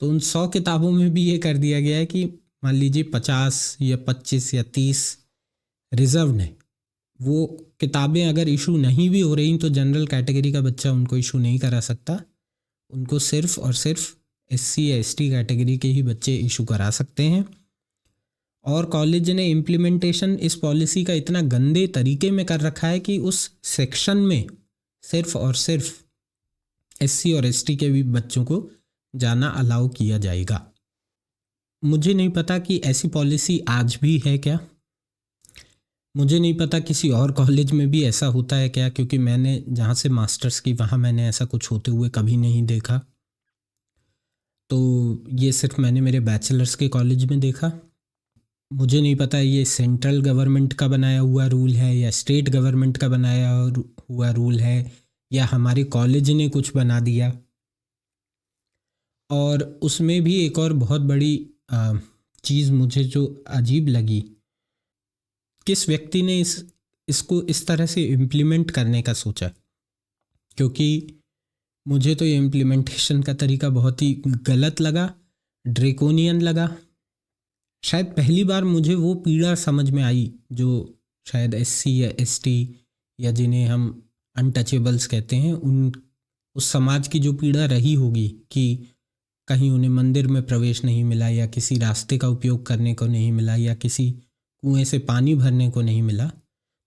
तो उन 100 किताबों में भी ये कर दिया गया है कि मान लीजिए 50 या 25 या 30 रिजर्व्ड हैं। वो किताबें अगर इशू नहीं भी हो रही तो जनरल कैटेगरी का बच्चा उनको इशू नहीं करा सकता, उनको सिर्फ और सिर्फ एससी या एसटी कैटेगरी के ही बच्चे इशू करा सकते हैं। और कॉलेज ने इम्प्लीमेंटेशन इस पॉलिसी का इतना गंदे तरीके में कर रखा है कि उस सेक्शन में सिर्फ और सिर्फ एससी और एसटी के भी बच्चों को जाना अलाउ किया जाएगा। मुझे नहीं पता कि ऐसी पॉलिसी आज भी है क्या, मुझे नहीं पता किसी और कॉलेज में भी ऐसा होता है क्या, क्योंकि मैंने जहाँ से मास्टर्स की वहाँ मैंने ऐसा कुछ होते हुए कभी नहीं देखा। तो ये सिर्फ मैंने मेरे बैचलर्स के कॉलेज में देखा। मुझे नहीं पता ये सेंट्रल गवर्नमेंट का बनाया हुआ रूल है या स्टेट गवर्नमेंट का बनाया हुआ रूल है या हमारे कॉलेज ने कुछ बना दिया। और उसमें भी एक और बहुत बड़ी चीज़ मुझे जो अजीब लगी किस व्यक्ति ने इसको इस तरह से इम्प्लीमेंट करने का सोचा, क्योंकि मुझे तो ये इम्प्लीमेंटेशन का तरीका बहुत ही गलत लगा, ड्रेकोनियन लगा। शायद पहली बार मुझे वो पीड़ा समझ में आई जो शायद एससी या एसटी या जिन्हें हम अनटचेबल्स कहते हैं, उस समाज की जो पीड़ा रही होगी कि कहीं उन्हें मंदिर में प्रवेश नहीं मिला, या किसी रास्ते का उपयोग करने को नहीं मिला, या किसी कुएं से पानी भरने को नहीं मिला।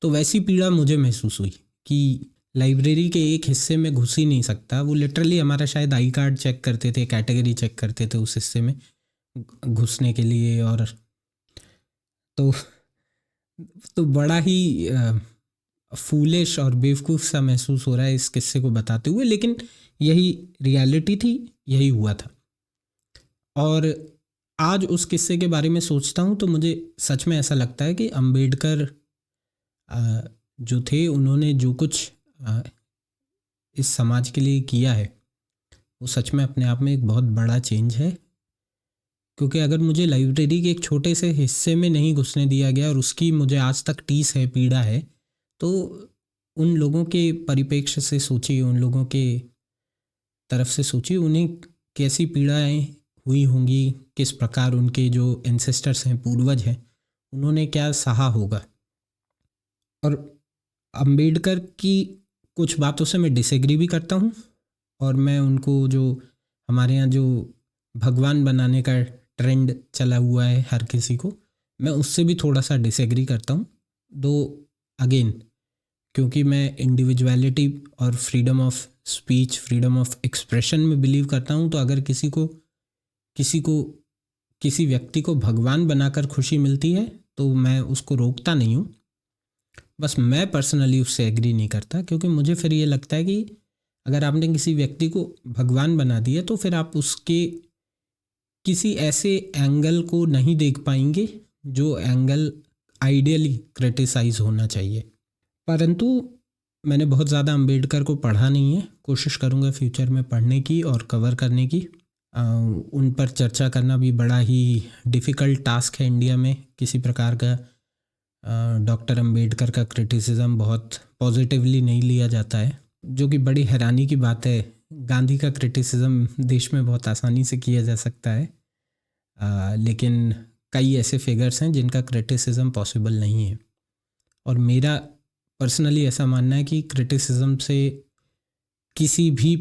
तो वैसी पीड़ा मुझे महसूस हुई कि लाइब्रेरी के एक हिस्से में घुस ही नहीं सकता। वो लिटरली हमारा शायद आई कार्ड चेक करते थे, कैटेगरी चेक करते थे उस हिस्से में घुसने के लिए। और तो बड़ा ही फूलिश और बेवकूफ़ सा महसूस हो रहा है इस किस्से को बताते हुए, लेकिन यही रियलिटी थी, यही हुआ था। और आज उस किस्से के बारे में सोचता हूँ तो मुझे सच में ऐसा लगता है कि अंबेडकर जो थे, उन्होंने जो कुछ इस समाज के लिए किया है वो सच में अपने आप में एक बहुत बड़ा चेंज है। क्योंकि अगर मुझे लाइब्रेरी के एक छोटे से हिस्से में नहीं घुसने दिया गया और उसकी मुझे आज तक टीस है, पीड़ा है, तो उन लोगों के परिप्रेक्ष्य से सोचिए, उन लोगों के तरफ से सोचिए, उन्हें कैसी पीड़ाएं हुई होंगी, किस प्रकार उनके जो एंसेस्टर्स हैं, पूर्वज हैं, उन्होंने क्या सहा होगा। और अंबेडकर की कुछ बातों से मैं डिसएग्री भी करता हूँ, और मैं उनको, जो हमारे यहाँ जो भगवान बनाने का ट्रेंड चला हुआ है हर किसी को, मैं उससे भी थोड़ा सा डिसएग्री करता हूँ। दो अगेन, क्योंकि मैं इंडिविजुअलिटी और freedom of speech, freedom of expression में बिलीव करता हूँ। तो अगर किसी व्यक्ति को भगवान बनाकर खुशी मिलती है तो मैं उसको रोकता नहीं हूँ। बस मैं पर्सनली उससे एग्री नहीं करता, क्योंकि मुझे फिर ये लगता है कि अगर आपने किसी व्यक्ति को भगवान बना दिया तो फिर आप उसके किसी ऐसे एंगल को नहीं देख पाएंगे जो एंगल आइडियली क्रिटिसाइज होना चाहिए। परंतु मैंने बहुत ज़्यादा अंबेडकर को पढ़ा नहीं है, कोशिश करूँगा फ्यूचर में पढ़ने की और कवर करने की। उन पर चर्चा करना भी बड़ा ही डिफ़िकल्ट टास्क है इंडिया में किसी प्रकार का। डॉक्टर अंबेडकर का क्रिटिसिज्म बहुत पॉजिटिवली नहीं लिया जाता है, जो कि बड़ी हैरानी की बात है। गांधी का क्रिटिसिज्म देश में बहुत आसानी से किया जा सकता है, लेकिन कई ऐसे फिगर्स हैं जिनका क्रिटिसिज्म पॉसिबल नहीं है। और मेरा पर्सनली ऐसा मानना है कि क्रिटिसिज्म से किसी भी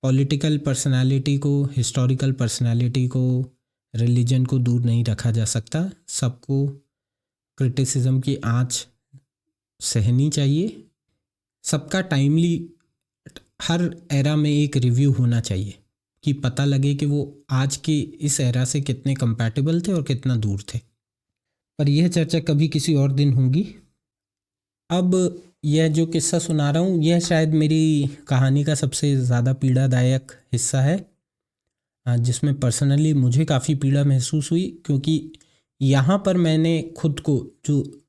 पॉलिटिकल पर्सनालिटी को, हिस्टोरिकल पर्सनालिटी को, रिलीजन को दूर नहीं रखा जा सकता। सबको क्रिटिसिज्म की आँच सहनी चाहिए। सबका टाइमली हर एरा में एक रिव्यू होना चाहिए कि पता लगे कि वो आज के इस एरा से कितने कंपैटिबल थे और कितना दूर थे। पर यह चर्चा कभी किसी और दिन होगी। अब यह जो किस्सा सुना रहा हूँ, यह शायद मेरी कहानी का सबसे ज़्यादा पीड़ादायक हिस्सा है, जिसमें पर्सनली मुझे काफ़ी पीड़ा महसूस हुई। क्योंकि यहाँ पर मैंने खुद को, जो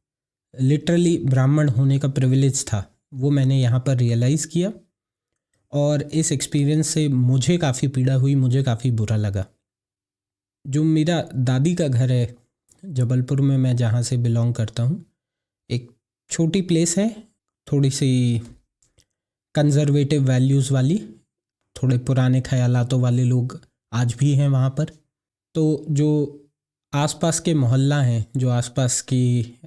लिटरली ब्राह्मण होने का प्रिविलेज था, वो मैंने यहाँ पर रियलाइज़ किया। और इस एक्सपीरियंस से मुझे काफ़ी पीड़ा हुई, मुझे काफ़ी बुरा लगा। जो मेरा दादी का घर है जबलपुर में, मैं जहाँ से बिलोंग करता हूँ, एक छोटी प्लेस है, थोड़ी सी कंजर्वेटिव वैल्यूज़ वाली, थोड़े पुराने ख्यालातों वाले लोग आज भी हैं वहाँ पर। तो जो आसपास के मोहल्ला हैं, जो आसपास की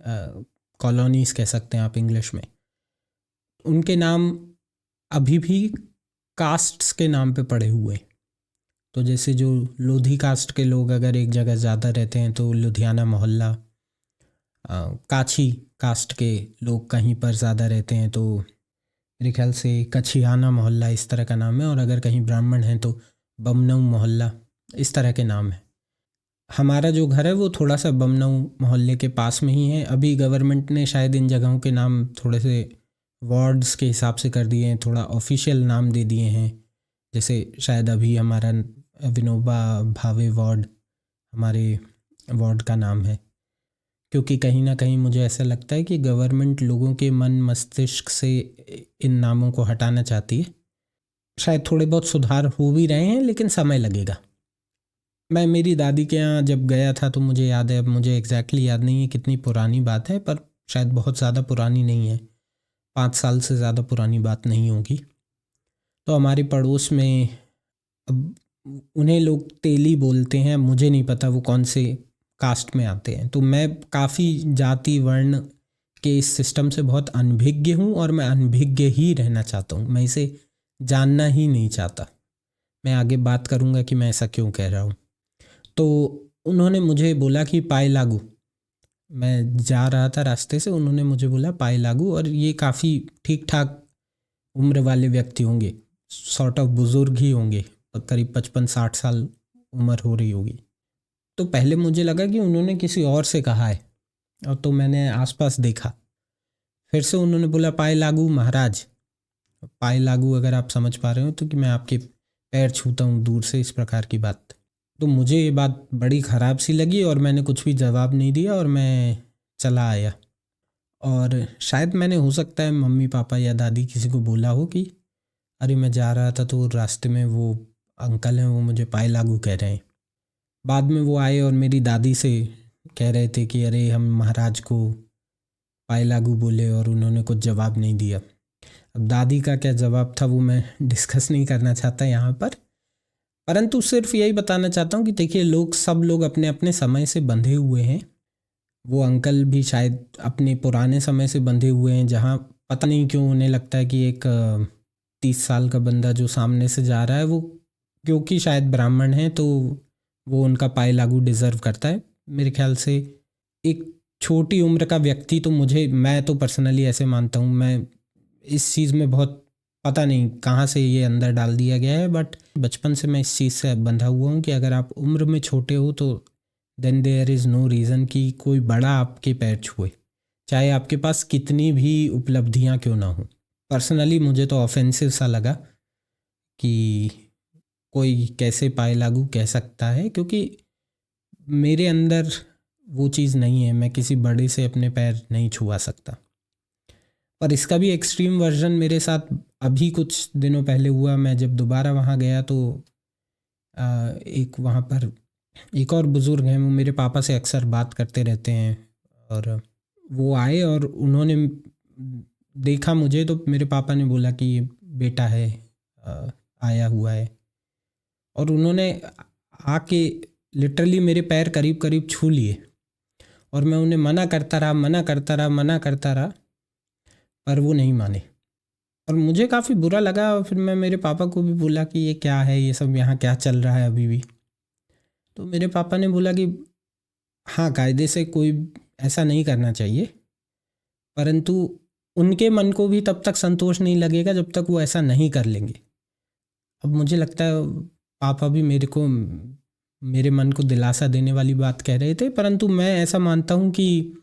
कॉलोनीज़ कह सकते हैं आप इंग्लिश में, उनके नाम अभी भी कास्ट्स के नाम पे पड़े हुए हैं। तो जैसे जो लोधी कास्ट के लोग अगर एक जगह ज़्यादा रहते हैं तो लुधियाना मोहल्ला, काछी कास्ट के लोग कहीं पर ज़्यादा रहते हैं तो मेरे ख्याल से कछियाना मोहल्ला, इस तरह का नाम है। और अगर कहीं ब्राह्मण हैं तो बमनऊ मोहल्ला, इस तरह के नाम है। हमारा जो घर है वो थोड़ा सा बमनऊ मोहल्ले के पास में ही है। अभी गवर्नमेंट ने शायद इन जगहों के नाम थोड़े से वार्ड्स के हिसाब से कर दिए हैं, थोड़ा ऑफिशियल नाम दे दिए हैं। जैसे शायद अभी हमारा विनोबा भावे वार्ड हमारे वार्ड का नाम है, क्योंकि कहीं ना कहीं मुझे ऐसा लगता है कि गवर्नमेंट लोगों के मन मस्तिष्क से इन नामों को हटाना चाहती है। शायद थोड़े बहुत सुधार हो भी रहे हैं, लेकिन समय लगेगा। मैं मेरी दादी के यहाँ जब गया था तो मुझे याद है, अब मुझे एग्जैक्टली याद नहीं है कितनी पुरानी बात है, पर शायद बहुत ज़्यादा पुरानी नहीं है, 5 साल से ज़्यादा पुरानी बात नहीं होगी। तो हमारे पड़ोस में, अब उन्हें लोग तेली बोलते हैं, मुझे नहीं पता वो कौन से कास्ट में आते हैं। तो मैं काफ़ी जाति वर्ण के इस सिस्टम से बहुत अनभिज्ञ हूँ और मैं अनभिज्ञ ही रहना चाहता हूँ, मैं इसे जानना ही नहीं चाहता। मैं आगे बात करूँगा कि मैं ऐसा क्यों कह रहा हूँ। तो उन्होंने मुझे बोला कि पाए लागू, मैं जा रहा था रास्ते से, उन्होंने मुझे बोला पाए लागू, और ये काफ़ी ठीक ठाक उम्र वाले व्यक्ति होंगे, सॉर्ट ऑफ बुज़ुर्ग ही होंगे, करीब 55-60 साल उम्र हो रही होगी। तो पहले मुझे लगा कि उन्होंने किसी और से कहा है, और तो मैंने आसपास देखा, फिर से उन्होंने बोला पाए लागू महाराज। पाए लागू अगर आप समझ पा रहे हो तो कि मैं आपके पैर छूता हूँ दूर से, इस प्रकार की बात। तो मुझे ये बात बड़ी ख़राब सी लगी और मैंने कुछ भी जवाब नहीं दिया और मैं चला आया। और शायद मैंने, हो सकता है मम्मी पापा या दादी किसी को बोला हो कि अरे मैं जा रहा था तो रास्ते में वो अंकल हैं, वो मुझे पाए लागू कह रहे हैं। बाद में वो आए और मेरी दादी से कह रहे थे कि अरे हम महाराज को पाए लागू बोले, और उन्होंने कुछ जवाब नहीं दिया। अब दादी का क्या जवाब था वो मैं डिस्कस नहीं करना चाहता यहाँ पर, परंतु सिर्फ यही बताना चाहता हूँ कि देखिए, सब लोग अपने अपने समय से बंधे हुए हैं। वो अंकल भी शायद अपने पुराने समय से बंधे हुए हैं, जहाँ पता नहीं क्यों उन्हें लगता है कि एक 30 साल का बंदा जो सामने से जा रहा है, वो क्योंकि शायद ब्राह्मण है तो वो उनका पाए लागू डिज़र्व करता है। मेरे ख्याल से एक छोटी उम्र का व्यक्ति, तो मैं तो पर्सनली ऐसे मानता हूँ, मैं इस चीज़ में बहुत, पता नहीं कहाँ से ये अंदर डाल दिया गया है, बट बचपन से मैं इस चीज़ से बंधा हुआ हूँ कि अगर आप उम्र में छोटे हो तो then there is no reason कि कोई बड़ा आपके पैर छुए, चाहे आपके पास कितनी भी उपलब्धियाँ क्यों ना हो। पर्सनली मुझे तो ऑफेंसिव सा लगा कि कोई कैसे पाए लागू कह सकता है, क्योंकि मेरे अंदर वो चीज़ नहीं है, मैं किसी बड़े से अपने पैर नहीं छुआ सकता। पर इसका भी एक्सट्रीम वर्जन मेरे साथ अभी कुछ दिनों पहले हुआ। मैं जब दोबारा वहाँ गया तो एक वहाँ पर एक और बुज़ुर्ग हैं, वो मेरे पापा से अक्सर बात करते रहते हैं, और वो आए और उन्होंने देखा मुझे, तो मेरे पापा ने बोला कि ये बेटा है, आया हुआ है, और उन्होंने आके लिटरली मेरे पैर करीब करीब छू लिए, और मैं उन्हें मना करता रहा, पर वो नहीं माने, और मुझे काफ़ी बुरा लगा। और फिर मैं मेरे पापा को भी बोला कि ये क्या है, ये सब यहाँ क्या चल रहा है अभी भी। तो मेरे पापा ने बोला कि हाँ, कायदे से कोई ऐसा नहीं करना चाहिए, परंतु उनके मन को भी तब तक संतोष नहीं लगेगा जब तक वो ऐसा नहीं कर लेंगे। अब मुझे लगता है पापा भी मेरे मन को दिलासा देने वाली बात कह रहे थे, परंतु मैं ऐसा मानता हूँ कि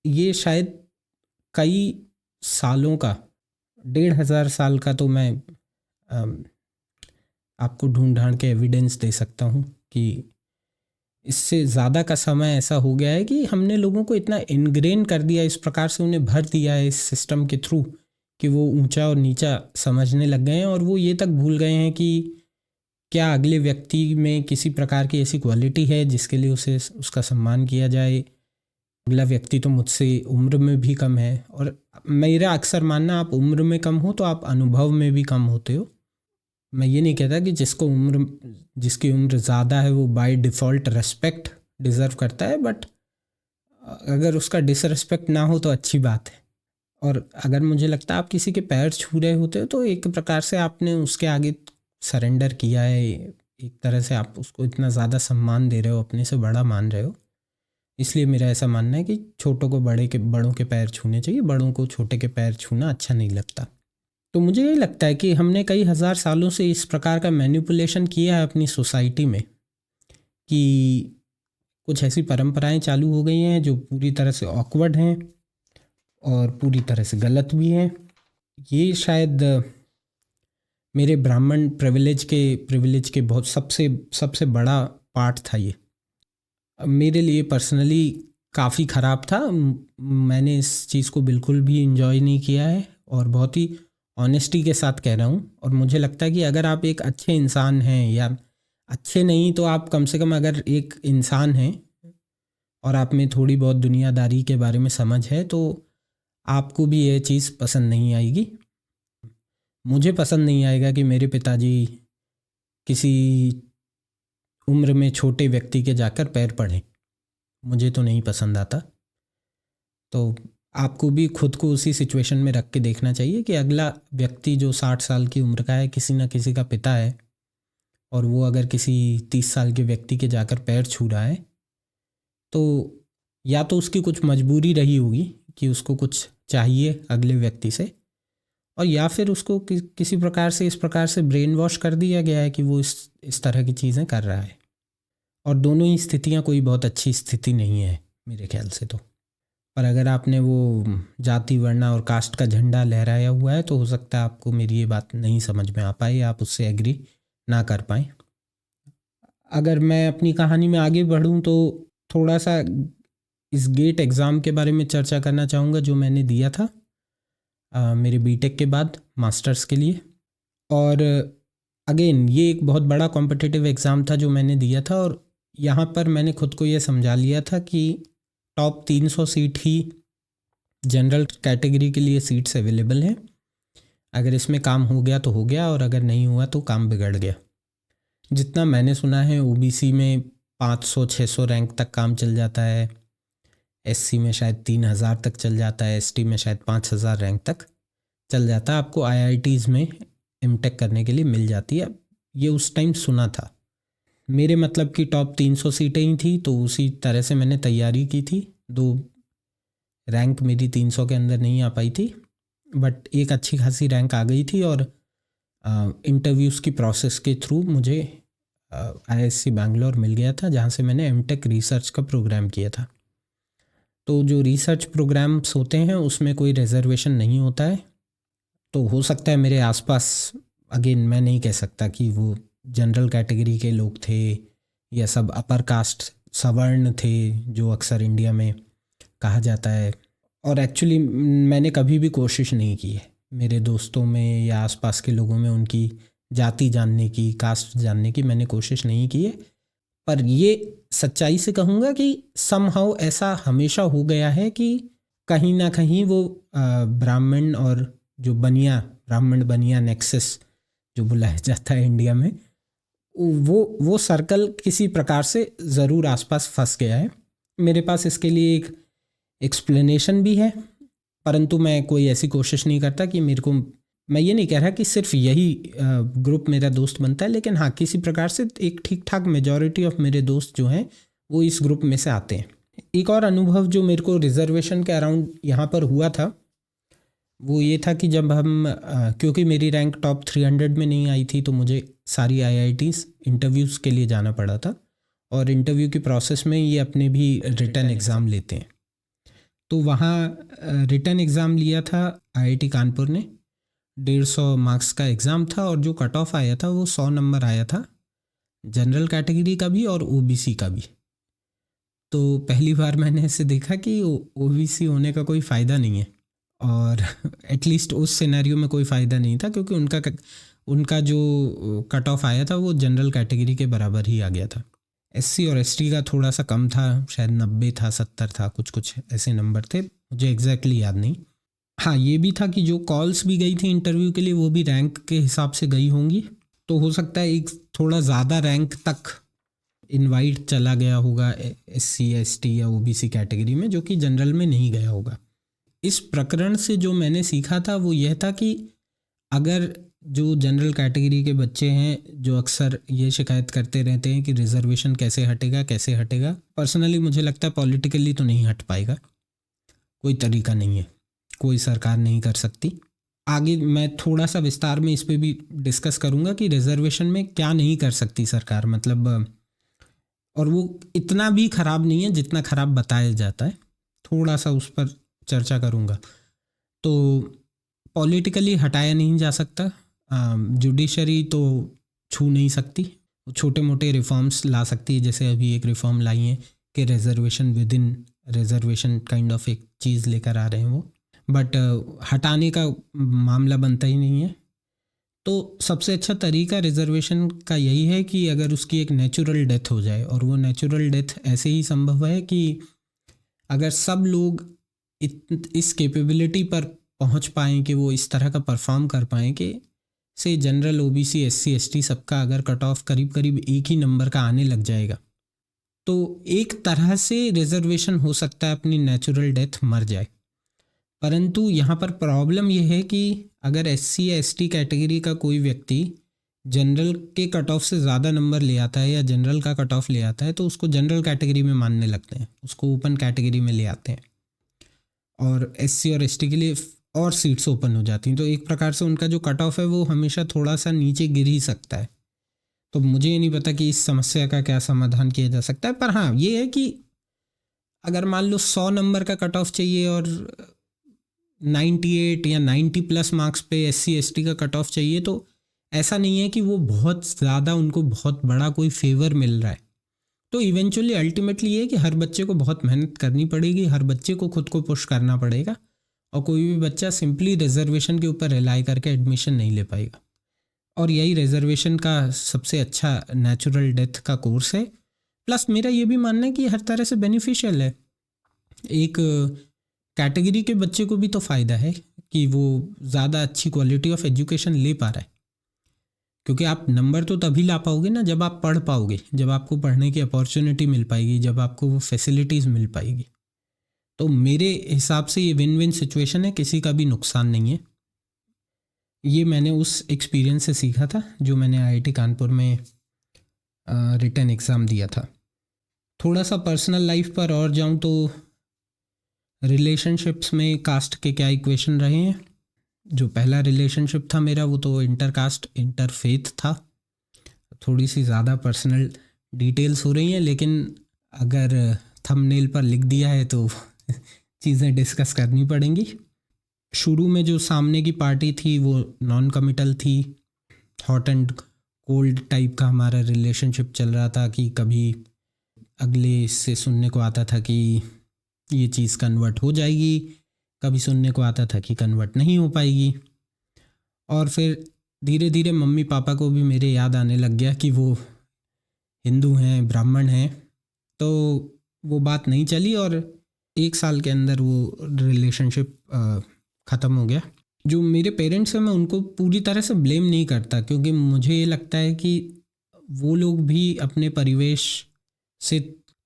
ये शायद कई सालों का, 1500 साल का, तो मैं आपको ढूंढ ढांड के एविडेंस दे सकता हूँ कि इससे ज़्यादा का समय ऐसा हो गया है कि हमने लोगों को इतना इनग्रेन कर दिया, इस प्रकार से उन्हें भर दिया है इस सिस्टम के थ्रू, कि वो ऊंचा और नीचा समझने लग गए हैं, और वो ये तक भूल गए हैं कि क्या अगले व्यक्ति में किसी प्रकार की ऐसी क्वालिटी है जिसके लिए उसका सम्मान किया जाए। अगला व्यक्ति तो मुझसे उम्र में भी कम है, और मेरा अक्सर मानना, आप उम्र में कम हो तो आप अनुभव में भी कम होते हो। मैं ये नहीं कहता कि जिसकी उम्र ज़्यादा है वो बाय डिफ़ॉल्ट रेस्पेक्ट डिज़र्व करता है, बट अगर उसका डिसरेस्पेक्ट ना हो तो अच्छी बात है। और अगर मुझे लगता है आप किसी के पैर छू रहे होते हो तो एक प्रकार से आपने उसके आगे सरेंडर किया है, एक तरह से आप उसको इतना ज़्यादा सम्मान दे रहे हो, अपने से बड़ा मान रहे हो। इसलिए मेरा ऐसा मानना है कि छोटों को बड़ों के पैर छूने चाहिए, बड़ों को छोटे के पैर छूना अच्छा नहीं लगता। तो मुझे यही लगता है कि हमने कई हज़ार सालों से इस प्रकार का मैनिपुलेशन किया है अपनी सोसाइटी में, कि कुछ ऐसी परंपराएं चालू हो गई हैं जो पूरी तरह से ऑकवर्ड हैं और पूरी तरह से गलत भी हैं। ये शायद मेरे ब्राह्मण प्रिविलेज के बहुत सबसे बड़ा पार्ट था। ये मेरे लिए पर्सनली काफ़ी ख़राब था। मैंने इस चीज़ को बिल्कुल भी इंजॉय नहीं किया है, और बहुत ही ऑनेस्टी के साथ कह रहा हूँ। और मुझे लगता है कि अगर आप एक अच्छे इंसान हैं, या अच्छे नहीं तो आप कम से कम अगर एक इंसान हैं और आप में थोड़ी बहुत दुनियादारी के बारे में समझ है तो आपको भी ये चीज़ पसंद नहीं आएगी। मुझे पसंद नहीं आएगा कि मेरे पिताजी किसी उम्र में छोटे व्यक्ति के जाकर पैर पड़ें, मुझे तो नहीं पसंद आता। तो आपको भी खुद को उसी सिचुएशन में रख के देखना चाहिए कि अगला व्यक्ति जो 60 साल की उम्र का है, किसी न किसी का पिता है, और वो अगर किसी 30 साल के व्यक्ति के जाकर पैर छू रहा है तो या तो उसकी कुछ मजबूरी रही होगी कि उसको कुछ चाहिए अगले व्यक्ति से, और या फिर उसको किसी प्रकार से इस प्रकार से ब्रेन वॉश कर दिया गया है कि वो इस तरह की चीज़ें कर रहा है। और दोनों ही स्थितियां कोई बहुत अच्छी स्थिति नहीं है मेरे ख्याल से तो। पर अगर आपने वो जाति वर्णा और कास्ट का झंडा लहराया हुआ है तो हो सकता है आपको मेरी ये बात नहीं समझ में आ पाए, आप उससे एग्री ना कर पाएँ। अगर मैं अपनी कहानी में आगे बढ़ूं तो थोड़ा सा इस गेट एग्ज़ाम के बारे में चर्चा करना चाहूँगा जो मैंने दिया था मेरे बीटेक के बाद मास्टर्स के लिए। और अगेन ये एक बहुत बड़ा कॉम्पिटिटिव एग्ज़ाम था जो मैंने दिया था, और यहाँ पर मैंने खुद को ये समझा लिया था कि टॉप 300 सीट ही जनरल कैटेगरी के लिए सीट्स अवेलेबल हैं। अगर इसमें काम हो गया तो हो गया, और अगर नहीं हुआ तो काम बिगड़ गया। जितना मैंने सुना है ओबीसी में 500-600 रैंक तक काम चल जाता है, एससी में शायद 3000 तक चल जाता है, एसटी में शायद 5000 रैंक तक चल जाता है। आपको आईआईटीज़ में एमटेक करने के लिए मिल जाती है, ये उस टाइम सुना था। मेरे मतलब कि टॉप 300 सीटें ही थी तो उसी तरह से मैंने तैयारी की थी। 2 रैंक मेरी 300 के अंदर नहीं आ पाई थी, बट एक अच्छी खासी रैंक आ गई थी। और इंटरव्यूज़ की प्रोसेस के थ्रू मुझे आईआईएससी बैंगलोर मिल गया था, जहाँ से मैंने एमटेक रिसर्च का प्रोग्राम किया था। तो जो रिसर्च प्रोग्राम्स होते हैं उसमें कोई रिजर्वेशन नहीं होता है। तो हो सकता है मेरे आसपास, अगेन मैं नहीं कह सकता कि वो जनरल कैटेगरी के लोग थे या सब अपर कास्ट सवर्ण थे जो अक्सर इंडिया में कहा जाता है। और एक्चुअली मैंने कभी भी कोशिश नहीं की है मेरे दोस्तों में या आसपास के लोगों में उनकी जाति जानने की, कास्ट जानने की मैंने कोशिश नहीं की है। पर ये सच्चाई से कहूँगा कि समहाउ ऐसा हमेशा हो गया है कि कहीं ना कहीं वो ब्राह्मण और जो ब्राह्मण बनिया नेक्सस जो बुलाया जाता है इंडिया में, वो सर्कल किसी प्रकार से ज़रूर आसपास फंस गया है। मेरे पास इसके लिए एक एक्सप्लेनेशन भी है, परंतु मैं कोई ऐसी कोशिश नहीं करता कि मैं ये नहीं कह रहा कि सिर्फ यही ग्रुप मेरा दोस्त बनता है, लेकिन हाँ किसी प्रकार से एक ठीक ठाक मेजॉरिटी ऑफ मेरे दोस्त जो हैं वो इस ग्रुप में से आते हैं। एक और अनुभव जो मेरे को रिजर्वेशन के अराउंड यहाँ पर हुआ था वो ये था कि जब हम क्योंकि मेरी रैंक टॉप 300 में नहीं आई थी तो मुझे सारी आईआईटीज़ इंटरव्यूज़ के लिए जाना पड़ा था, और इंटरव्यू की प्रोसेस में ये अपने भी रिटन एग्ज़ाम लेते हैं। तो वहाँ रिटन एग्ज़ाम लिया था आईआईटी कानपुर ने, 150 मार्क्स का एग्ज़ाम था, और जो कट ऑफ आया था वो 100 नंबर आया था, जनरल कैटेगरी का भी और ओबीसी का भी। तो पहली बार मैंने ऐसे देखा कि ओबीसी होने का कोई फ़ायदा नहीं है, और एटलीस्ट उस सिनेरियो में कोई फ़ायदा नहीं था क्योंकि उनका जो कट ऑफ आया था वो जनरल कैटेगरी के बराबर ही आ गया था। एससी और एसटी का थोड़ा सा कम था, शायद 90 था, 70 था, कुछ ऐसे नंबर थे, मुझे एग्जैक्टली याद नहीं। हाँ ये भी था कि जो कॉल्स भी गई थी इंटरव्यू के लिए वो भी रैंक के हिसाब से गई होंगी, तो हो सकता है एक थोड़ा ज़्यादा रैंक तक इनवाइट चला गया होगा एससी एसटी या ओबीसी कैटेगरी में, जो कि जनरल में नहीं गया होगा। इस प्रकरण से जो मैंने सीखा था वो यह था कि अगर जो जनरल कैटेगरी के बच्चे हैं जो अक्सर ये शिकायत करते रहते हैं कि रिजर्वेशन कैसे हटेगा, पर्सनली मुझे लगता है पॉलिटिकली तो नहीं हट पाएगा, कोई तरीका नहीं है, कोई सरकार नहीं कर सकती। आगे मैं थोड़ा सा विस्तार में इस पे भी डिस्कस करूँगा कि रिजर्वेशन में क्या नहीं कर सकती सरकार, मतलब, और वो इतना भी ख़राब नहीं है जितना ख़राब बताया जाता है, थोड़ा सा उस पर चर्चा करूँगा। तो पॉलिटिकली हटाया नहीं जा सकता, जुडिशरी तो छू नहीं सकती, छोटे मोटे रिफॉर्म्स ला सकती है, जैसे अभी एक रिफॉर्म लाई है कि reservation with in reservation kind of एक चीज़ लेकर आ रहे हैं वो, बट हटाने का मामला बनता ही नहीं है। तो सबसे अच्छा तरीका रिजर्वेशन का यही है कि अगर उसकी एक नेचुरल डेथ हो जाए, और वो नेचुरल डेथ ऐसे ही संभव है कि अगर सब लोग इस कैपेबिलिटी पर पहुंच पाएँ कि वो इस तरह का परफॉर्म कर पाएँ कि से जनरल, ओबीसी, एससी, एसटी सबका अगर कट ऑफ करीब करीब एक ही नंबर का आने लग जाएगा, तो एक तरह से रिजर्वेशन हो सकता है अपनी नेचुरल डेथ मर जाए। परंतु यहाँ पर प्रॉब्लम यह है कि अगर एससी या एसटी कैटेगरी का कोई व्यक्ति जनरल के कट ऑफ से ज़्यादा नंबर ले आता है या जनरल का कट ऑफ ले आता है, तो उसको जनरल कैटेगरी में मानने लगते हैं, उसको ओपन कैटेगरी में ले आते हैं और एससी और एसटी के लिए और सीट्स ओपन हो जाती हैं। तो एक प्रकार से उनका जो कट ऑफ है वो हमेशा थोड़ा सा नीचे गिर ही सकता है। तो मुझे ये नहीं पता कि इस समस्या का क्या समाधान किया जा सकता है, पर हाँ ये है कि अगर मान लो 100 नंबर का कट ऑफ चाहिए और 98 या 90 प्लस मार्क्स पे एससी एसटी का कट ऑफ चाहिए, तो ऐसा नहीं है कि वो बहुत ज़्यादा उनको बहुत बड़ा कोई फेवर मिल रहा है। तो इवेंचुअली अल्टीमेटली ये है कि हर बच्चे को बहुत मेहनत करनी पड़ेगी, हर बच्चे को खुद को पुश करना पड़ेगा और कोई भी बच्चा सिंपली रिजर्वेशन के ऊपर रिलाई करके एडमिशन नहीं ले पाएगा। और यही रिजर्वेशन का सबसे अच्छा नेचुरल डेथ का कोर्स है। प्लस मेरा ये भी मानना है कि हर तरह से बेनिफिशियल है। एक कैटेगरी के बच्चे को भी तो फ़ायदा है कि वो ज़्यादा अच्छी क्वालिटी ऑफ एजुकेशन ले पा रहा है, क्योंकि आप नंबर तो तभी ला पाओगे ना जब आप पढ़ पाओगे, जब आपको पढ़ने की अपॉर्चुनिटी मिल पाएगी, जब आपको वो फैसिलिटीज़ मिल पाएगी। तो मेरे हिसाब से ये विन विन सिचुएशन है, किसी का भी नुकसान नहीं है। ये मैंने उस एक्सपीरियंस से सीखा था जो मैंने आईआईटी कानपुर में रिटन एग्ज़ाम दिया था। थोड़ा सा पर्सनल लाइफ पर और जाऊं तो रिलेशनशिप्स में कास्ट के क्या इक्वेशन रहे हैं। जो पहला रिलेशनशिप था मेरा वो तो इंटर कास्ट इंटर फेथ था। थोड़ी सी ज़्यादा पर्सनल डिटेल्स हो रही हैं, लेकिन अगर थंबनेल पर लिख दिया है तो चीज़ें डिस्कस करनी पड़ेंगी। शुरू में जो सामने की पार्टी थी वो नॉन कमिटल थी, हॉट एंड कोल्ड टाइप का हमारा रिलेशनशिप चल रहा था कि कभी अगले से सुनने को आता था कि ये चीज़ कन्वर्ट हो जाएगी, कभी सुनने को आता था कि कन्वर्ट नहीं हो पाएगी। और फिर धीरे धीरे मम्मी पापा को भी मेरे याद आने लग गया कि वो हिंदू हैं, ब्राह्मण हैं, तो वो बात नहीं चली और 1 साल के अंदर वो रिलेशनशिप ख़त्म हो गया। जो मेरे पेरेंट्स हैं मैं उनको पूरी तरह से ब्लेम नहीं करता, क्योंकि मुझे ये लगता है कि वो लोग भी अपने परिवेश से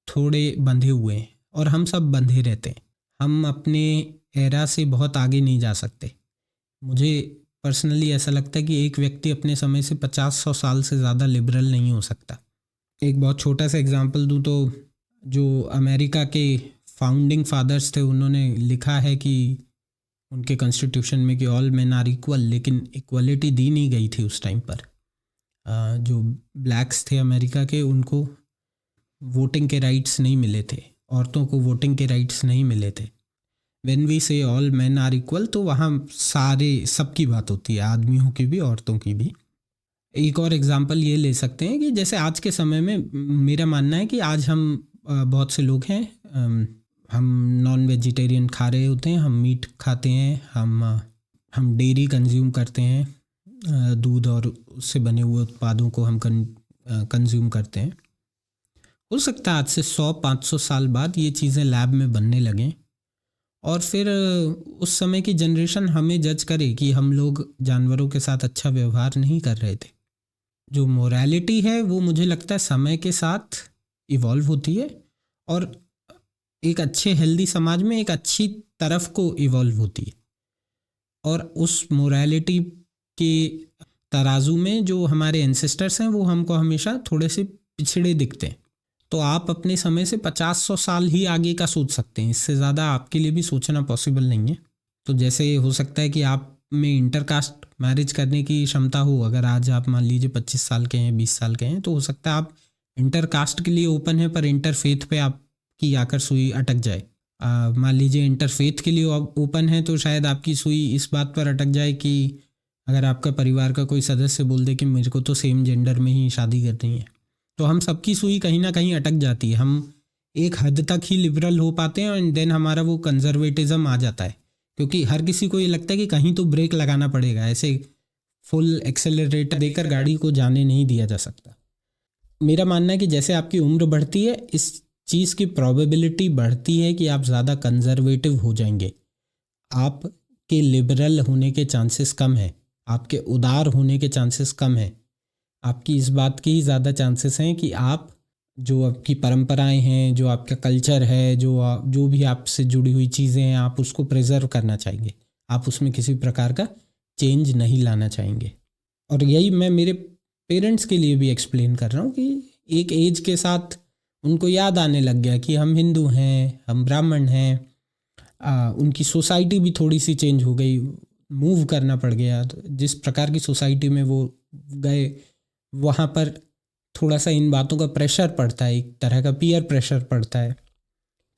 थोड़े बंधे हुए हैं और हम सब बंधे रहते हैं। हम अपने एरा से बहुत आगे नहीं जा सकते। मुझे पर्सनली ऐसा लगता है कि एक व्यक्ति अपने समय से 50-100 साल से ज़्यादा लिबरल नहीं हो सकता। एक बहुत छोटा सा एग्जांपल दूँ तो जो अमेरिका के फाउंडिंग फादर्स थे उन्होंने लिखा है कि उनके कॉन्स्टिट्यूशन में कि ऑल मेन आर इक्वल, लेकिन इक्वलिटी दी नहीं गई थी उस टाइम पर। जो ब्लैक्स थे अमेरिका के उनको वोटिंग के राइट्स नहीं मिले थे, औरतों को वोटिंग के राइट्स नहीं मिले थे। व्हेन वी से ऑल मेन आर इक्वल तो वहाँ सारे सबकी बात होती है, आदमियों की भी औरतों की भी। एक और एग्जांपल ये ले सकते हैं कि जैसे आज के समय में मेरा मानना है कि आज हम बहुत से लोग हैं, हम नॉन वेजिटेरियन खा रहे होते हैं, हम मीट खाते हैं, हम डेयरी कंज्यूम करते हैं, दूध और उससे बने हुए उत्पादों को हम कंज्यूम करते हैं। हो सकता है आज से 100-500 साल बाद ये चीज़ें लैब में बनने लगें और फिर उस समय की जनरेशन हमें जज करे कि हम लोग जानवरों के साथ अच्छा व्यवहार नहीं कर रहे थे। जो मोरालिटी है वो मुझे लगता है समय के साथ इवॉल्व होती है और एक अच्छे हेल्दी समाज में एक अच्छी तरफ को इवॉल्व होती है। और उस मोरालिटी के तराजू में जो हमारे एंसेस्टर्स हैं वो हमको हमेशा थोड़े से पिछड़े दिखते हैं। तो आप अपने समय से 50-100 साल ही आगे का सोच सकते हैं, इससे ज़्यादा आपके लिए भी सोचना पॉसिबल नहीं है। तो जैसे हो सकता है कि आप में इंटरकास्ट मैरिज करने की क्षमता हो, अगर आज आप मान लीजिए 25 साल के हैं, 20 साल के हैं, तो हो सकता है आप इंटरकास्ट के लिए ओपन है पर इंटरफेथ पे आपकी आकर सुई अटक जाए। मान लीजिए इंटरफेथ के लिए ओपन है तो शायद आपकी सुई इस बात पर अटक जाए कि अगर आपका परिवार का कोई सदस्य बोल दे कि मेरे को तो सेम जेंडर में ही शादी करनी है, तो हम सबकी सुई कहीं ना कहीं अटक जाती है। हम एक हद तक ही लिबरल हो पाते हैं एंड देन हमारा वो कंजर्वेटिज्म आ जाता है, क्योंकि हर किसी को ये लगता है कि कहीं तो ब्रेक लगाना पड़ेगा, ऐसे फुल एक्सेलरेटर देकर गाड़ी को जाने नहीं दिया जा सकता। मेरा मानना है कि जैसे आपकी उम्र बढ़ती है इस चीज़ की प्रोबेबिलिटी बढ़ती है कि आप ज़्यादा कंजर्वेटिव हो जाएंगे, आपके लिबरल होने के चांसेस कम हैं, आपके उदार होने के चांसेस कम हैं। आपकी इस बात की ही ज़्यादा चांसेस हैं कि आप जो आपकी परंपराएं हैं, जो आपका कल्चर है, जो भी आपसे जुड़ी हुई चीज़ें हैं, आप उसको प्रिजर्व करना चाहेंगे, आप उसमें किसी प्रकार का चेंज नहीं लाना चाहेंगे। और यही मैं मेरे पेरेंट्स के लिए भी एक्सप्लेन कर रहा हूँ कि एक एज के साथ उनको याद आने लग गया कि हम हिंदू हैं, हम ब्राह्मण हैं। उनकी सोसाइटी भी थोड़ी सी चेंज हो गई, मूव करना पड़ गया। तो जिस प्रकार की सोसाइटी में वो गए, वहाँ पर थोड़ा सा इन बातों का प्रेशर पड़ता है, एक तरह का पीयर प्रेशर पड़ता है।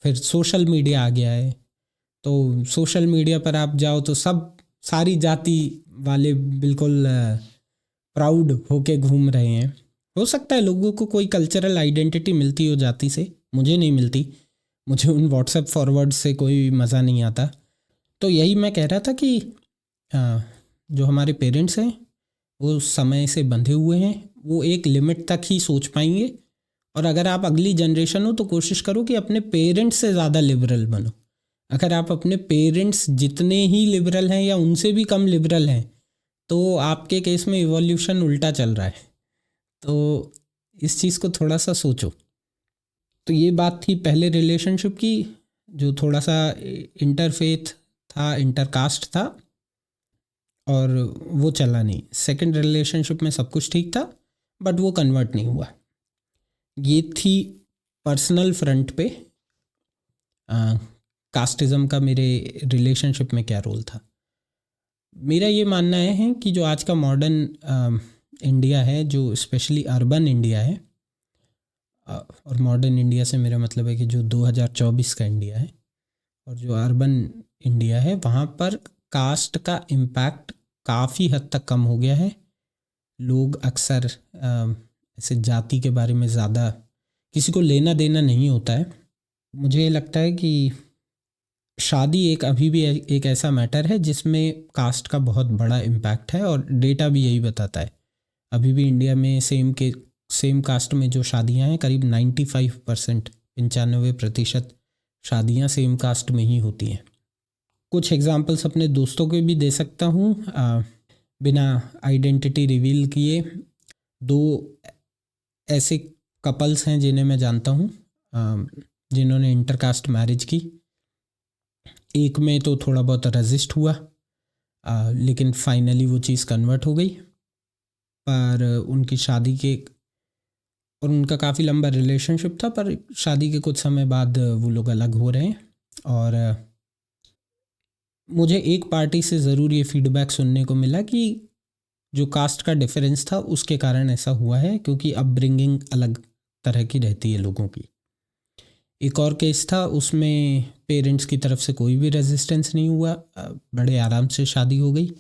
फिर सोशल मीडिया आ गया है, तो सोशल मीडिया पर आप जाओ तो सब सारी जाति वाले बिल्कुल प्राउड होके घूम रहे हैं। हो सकता है लोगों को कोई कल्चरल आइडेंटिटी मिलती हो जाति से, मुझे नहीं मिलती, मुझे उन व्हाट्सएप फॉरवर्ड से कोई मज़ा नहीं आता। तो यही मैं कह रहा था कि जो हमारे पेरेंट्स हैं वो समय से बंधे हुए हैं, वो एक लिमिट तक ही सोच पाएंगे। और अगर आप अगली जनरेशन हो तो कोशिश करो कि अपने पेरेंट्स से ज़्यादा लिबरल बनो। अगर आप अपने पेरेंट्स जितने ही लिबरल हैं या उनसे भी कम लिबरल हैं, तो आपके केस में इवोल्यूशन उल्टा चल रहा है। तो इस चीज़ को थोड़ा सा सोचो। तो ये बात थी पहले रिलेशनशिप की, जो थोड़ा सा इंटरफेथ था, इंटरकास्ट था, और वो चला नहीं। सेकंड रिलेशनशिप में सब कुछ ठीक था, बट वो कन्वर्ट नहीं हुआ। ये थी पर्सनल फ्रंट पे कास्टिज़म का मेरे रिलेशनशिप में क्या रोल था। मेरा ये मानना है कि जो आज का मॉडर्न इंडिया है, जो स्पेशली अर्बन इंडिया है, और मॉडर्न इंडिया से मेरा मतलब है कि जो 2024 का इंडिया है और जो अर्बन इंडिया है, वहाँ पर कास्ट का इम्पैक्ट काफ़ी हद तक कम हो गया है। लोग अक्सर ऐसे जाति के बारे में ज़्यादा किसी को लेना देना नहीं होता है। मुझे लगता है कि शादी अभी भी एक ऐसा मैटर है जिसमें कास्ट का बहुत बड़ा इम्पैक्ट है, और डेटा भी यही बताता है। अभी भी इंडिया में सेम कास्ट में जो शादियां हैं, करीब 95%, 95% शादियां सेम कास्ट में ही होती हैं। कुछ एग्जांपल्स अपने दोस्तों के भी दे सकता हूँ बिना आइडेंटिटी रिवील किए। 2 ऐसे कपल्स हैं जिन्हें मैं जानता हूँ जिन्होंने इंटरकास्ट मैरिज की। एक में तो थोड़ा बहुत रजिस्ट हुआ, लेकिन फाइनली वो चीज़ कन्वर्ट हो गई। पर उनकी शादी के और उनका काफ़ी लंबा रिलेशनशिप था, पर शादी के कुछ समय बाद वो लोग अलग हो रहे हैं। और मुझे एक पार्टी से ज़रूर ये फीडबैक सुनने को मिला कि जो कास्ट का डिफरेंस था उसके कारण ऐसा हुआ है, क्योंकि अपब्रिंगिंग अलग तरह की रहती है लोगों की। एक और केस था, उसमें पेरेंट्स की तरफ से कोई भी रेजिस्टेंस नहीं हुआ, बड़े आराम से शादी हो गई,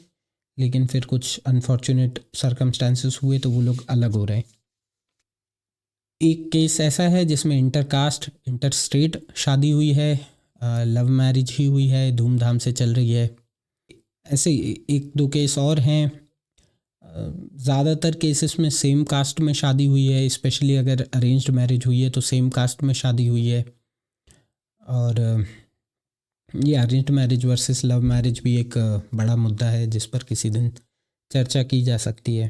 लेकिन फिर कुछ अनफॉर्चुनेट सर्कमस्टांसेस हुए तो वो लोग अलग हो रहे हैं। एक केस ऐसा है जिसमें इंटरकास्ट इंटरस्टेट शादी हुई है, लव मैरिज ही हुई है, धूमधाम से चल रही है। ऐसे 1-2 केस और हैं। ज़्यादातर केसेस में सेम कास्ट में शादी हुई है, स्पेशली अगर अरेंज्ड मैरिज हुई है तो सेम कास्ट में शादी हुई है। और ये arranged marriage versus love marriage भी एक बड़ा मुद्दा है जिस पर किसी दिन चर्चा की जा सकती है।